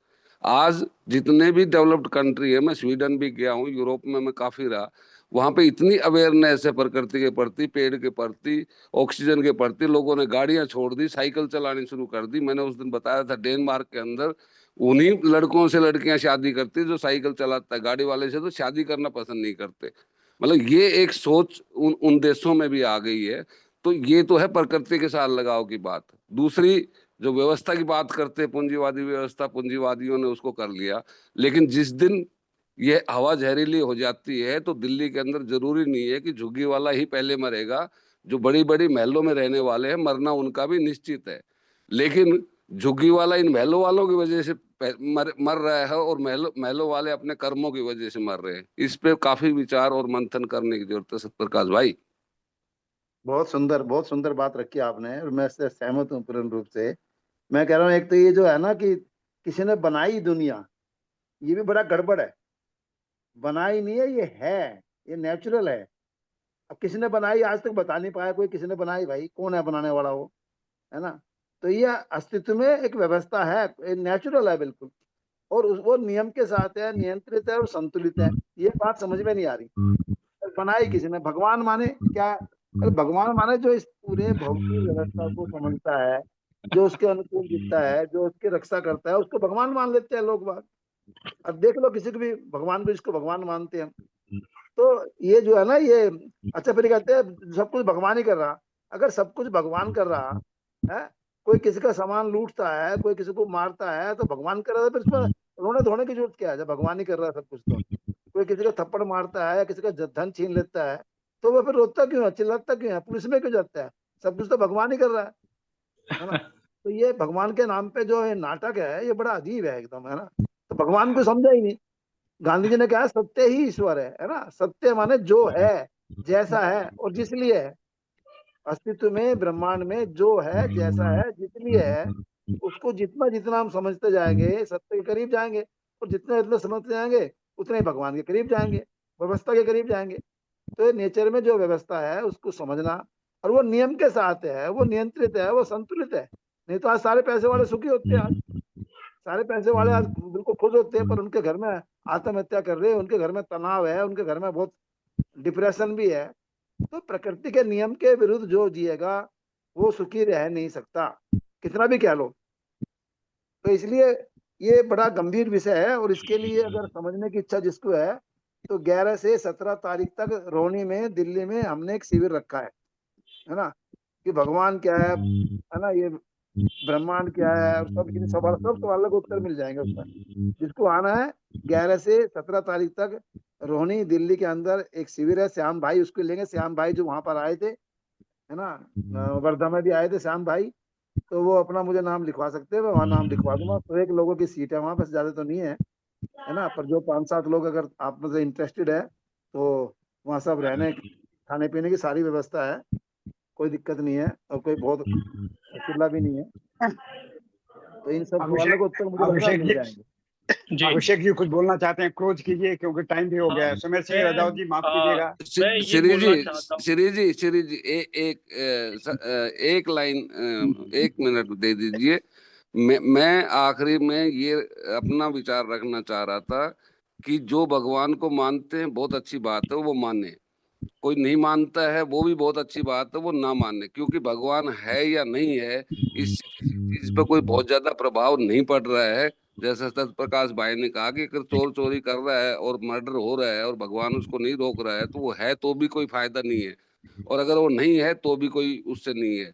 F: आज जितने भी डेवलप्ड कंट्री है, मैं स्वीडन भी गया हूँ, यूरोप में मैं काफी रहा, वहां पे इतनी अवेयरनेस है प्रकृति के प्रति, पेड़ के प्रति, ऑक्सीजन के प्रति। लोगों ने गाड़ियां छोड़ दी, साइकिल चलानी शुरू कर दी। मैंने उस दिन बताया था डेनमार्क के अंदर उन्हीं लड़कों से लड़कियां शादी करती जो साइकिल चलाता है, गाड़ी वाले से तो शादी करना पसंद नहीं करते। मतलब ये एक सोच उन देशों में भी आ गई है। तो ये तो है प्रकृति के साथ लगाव की बात। दूसरी, जो व्यवस्था की बात करते हैं, पूंजीवादी व्यवस्था, पूंजीवादियों ने उसको कर लिया। लेकिन जिस दिन ये हवा जहरीली हो जाती है तो दिल्ली के अंदर जरूरी नहीं है कि झुग्गी वाला ही पहले मरेगा। जो बड़ी बड़ी महलों में रहने वाले हैं, मरना उनका भी निश्चित है। लेकिन झुग्गी वाला इन महलों वालों की वजह से मर रहा है और महलों वाले अपने कर्मों की वजह से मर रहे हैं। इस पे काफी विचार और मंथन करने की जरूरत है सत्यप्रकाश भाई।
M: बहुत सुंदर बात रखी आपने और मैं इससे सहमत हूँ पूर्ण रूप से। मैं कह रहा हूँ, एक तो ये जो है ना कि किसी ने बनाई दुनिया, ये भी बड़ा गड़बड़ है। बनाई नहीं है, ये नेचुरल है। अब किसी ने बनाई आज तक बता नहीं पाया कोई, किसी ने बनाई, भाई कौन है बनाने वाला वो, है ना। तो ये अस्तित्व में एक व्यवस्था है, नेचुरल है बिल्कुल, और वो नियम के साथ है, नियंत्रित है और संतुलित है। ये बात समझ में नहीं आ रही। बनाई किसी ने, भगवान माने क्या? अरे भगवान माने जो इस पूरे भौतिक व्यवस्था को समझता है, जो उसके अनुकूल जीता है, जो उसकी रक्षा करता है, उसको भगवान मान लेते हैं लोग बात। अब देख लो किसी को भी भगवान को, जिसको भगवान मानते हैं, तो ये जो है ना, ये अच्छा फिर कहते हैं सब कुछ भगवान ही कर रहा। अगर सब कुछ भगवान कर रहा है, कोई किसी का सामान लूटता है, कोई किसी को मारता है, तो भगवान कर रहा है, फिर इसमें रोने धोने की जरूरत क्या है? जब भगवान ही कर रहा है सब कुछ, तो कोई किसी का थप्पड़ मारता है या किसी का धन छीन लेता है, तो वो फिर रोता क्यों है, चिल्लाता क्यों है, पुलिस में क्यों जाता है? सब कुछ तो भगवान ही कर रहा है ना। तो ये भगवान के नाम पे जो है नाटक है, ये बड़ा अजीब है एकदम, है ना। तो भगवान को समझा ही नहीं। गांधी जी ने कहा सत्य ही ईश्वर है ना। सत्य माने जो है, जैसा है और जिसलिए है। अस्तित्व में, ब्रह्मांड में जो है, जैसा है, जिसलिए है, उसको जितना जितना हम समझते जाएंगे सत्य के करीब जाएंगे, और जितने जितने समझते जाएंगे उतने ही भगवान के करीब जाएंगे, व्यवस्था के करीब जाएंगे। तो ये नेचर में जो व्यवस्था है उसको समझना, और वो नियम के साथ है, वो नियंत्रित है, वो संतुलित है। नहीं तो आज सारे पैसे वाले सुखी होते हैं। आज सारे पैसे वाले आज बिल्कुल खुश होते हैं, पर उनके घर में आत्महत्या कर रहे हैं, उनके घर में तनाव है, उनके घर में बहुत डिप्रेशन भी है। तो प्रकृति के नियम के विरुद्ध जो जिएगा वो सुखी रह नहीं सकता, कितना भी कह लो। तो इसलिए ये बड़ा गंभीर विषय है, और इसके लिए अगर समझने की इच्छा जिसको है, तो 11 से 17 तारीख तक रोहिणी में, दिल्ली में हमने एक शिविर रखा है ना, कि भगवान क्या है ना, ये ब्रह्मांड क्या है, और सब सवालों के उत्तर मिल जाएंगे उसमें। जिसको आना है 11 से 17 तारीख तक रोहिणी दिल्ली के अंदर एक शिविर है। श्याम भाई उसको लेंगे, श्याम भाई जो वहां पर आए थे, है ना, वर्धा में भी आए थे श्याम भाई, तो वो अपना मुझे नाम लिखवा सकते हैं, मैं वहाँ नाम लिखवा दूंगा। तो 1 लोगों की सीट है वहां पर, ज्यादा तो नहीं है ना, पर जो 5-7 लोग अगर आप में से इंटरेस्टेड है तो वहाँ सब रहने खाने पीने की सारी व्यवस्था है, कोई दिक्कत नहीं है, और कोई बहुत चिल्ला भी नहीं है। तो इन सब सवालों को उत्तर मुझे लगता है मिल जाएंगे।
J: अभिषेक जी कुछ बोलना चाहते हैं, क्लोज कीजिए क्योंकि टाइम भी हो गया है। सुमेर सिंह रजाऊ जी माफ कीजिएगा।
F: श्री जी एक लाइन 1 मिनट दे दीजिए। मैं आखिरी में ये अपना विचार रखना चाह रहा था कि जो भगवान को मानते हैं बहुत अच्छी बात है, वो माने। कोई नहीं मानता है वो भी बहुत अच्छी बात है, वो ना माने। क्योंकि भगवान है या नहीं है, इससे किसी चीज पे कोई बहुत ज्यादा प्रभाव नहीं पड़ रहा है। जैसे सत्य प्रकाश भाई ने कहा कि अगर चोर चोरी कर रहा है और मर्डर हो रहा है और भगवान उसको नहीं रोक रहा है, तो वो है तो भी कोई फायदा नहीं है, और अगर वो नहीं है तो भी कोई उससे नहीं है।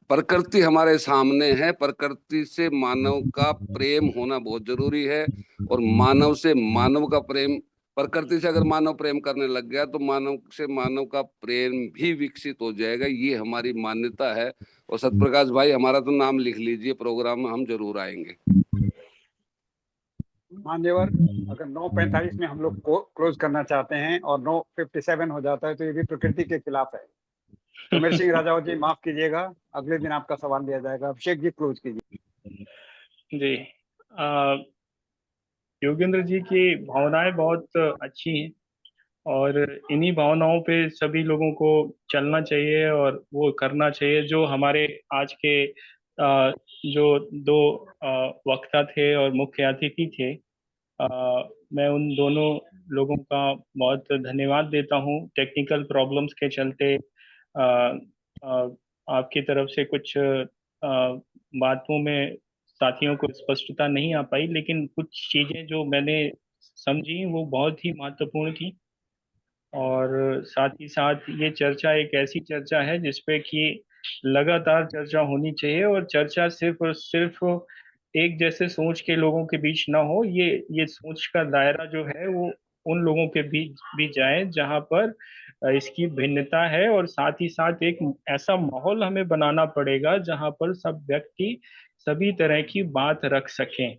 F: प्रकृति हमारे सामने है, प्रकृति से मानव का प्रेम होना बहुत जरूरी है, और मानव से मानव का प्रेम, प्रकृति से अगर मानव प्रेम करने लग गया तो मानव से मानव का प्रेम भी विकसित हो जाएगा। ये हमारी मान्यता है। और सत्यप्रकाश भाई, हमारा तो नाम लिख लीजिए, प्रोग्राम में हम जरूर आएंगे।
A: मान्यवर, अगर 9:45 में हम लोग क्लोज करना चाहते हैं और 9:57 हो जाता है तो ये भी प्रकृति के खिलाफ है। सुमेर सिंह राजाओं जी माफ कीजिएगा, अगले दिन आपका सवाल लिया जाएगा। अभिषेक जी क्लोज कीजिए।
C: जी, योगेंद्र जी की भावनाएं बहुत अच्छी हैं, और इन्हीं भावनाओं पे सभी लोगों को चलना चाहिए और वो करना चाहिए। जो हमारे आज के जो दो वक्ता थे और मुख्य अतिथि थे, मैं उन दोनों लोगों का बहुत धन्यवाद देता हूँ। टेक्निकल प्रॉब्लम्स के चलते आपकी तरफ से कुछ बातों में साथियों को स्पष्टता नहीं आ पाई, लेकिन कुछ चीजें जो मैंने समझी वो बहुत ही महत्वपूर्ण थी। और साथ ही साथ ये चर्चा एक ऐसी चर्चा है जिसपे कि लगातार चर्चा होनी चाहिए, और चर्चा सिर्फ और सिर्फ एक जैसे सोच के लोगों के बीच ना हो। ये सोच का दायरा जो है वो उन लोगों के बीच भी जाए जहाँ पर इसकी भिन्नता है, और साथ ही साथ एक ऐसा माहौल हमें बनाना पड़ेगा जहाँ पर सब व्यक्ति सभी तरह की बात रख सकें।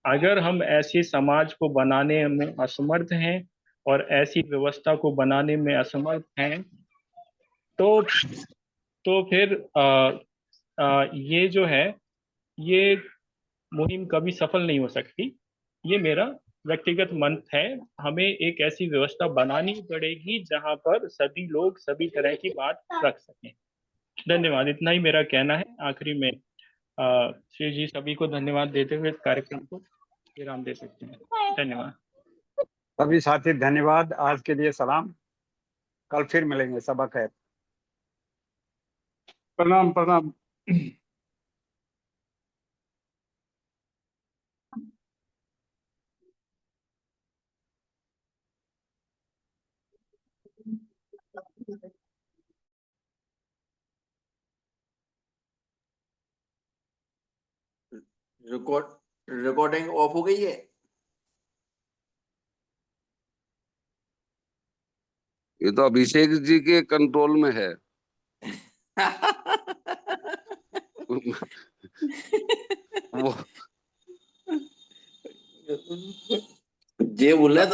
C: अगर हम ऐसे समाज को बनाने में असमर्थ हैं और ऐसी व्यवस्था को बनाने में असमर्थ हैं, तो फिर ये जो है, ये मुहिम कभी सफल नहीं हो सकती। ये मेरा व्यक्तिगत मत है। हमें एक ऐसी व्यवस्था बनानी पड़ेगी जहां पर सभी लोग सभी तरह की बात रख सकें। धन्यवाद, इतना ही मेरा कहना है। आखिरी में श्री जी सभी को धन्यवाद देते हुए इस कार्यक्रम को विराम दे सकते हैं। धन्यवाद
A: सभी साथी, धन्यवाद। आज के लिए सलाम, कल फिर मिलेंगे। सबक है।
D: प्रणाम प्रणाम।
K: रिकॉर्डिंग ऑफ हो गई है।
F: ये तो अभिषेक जी के कंट्रोल में है। वो
K: जे बोल रहा था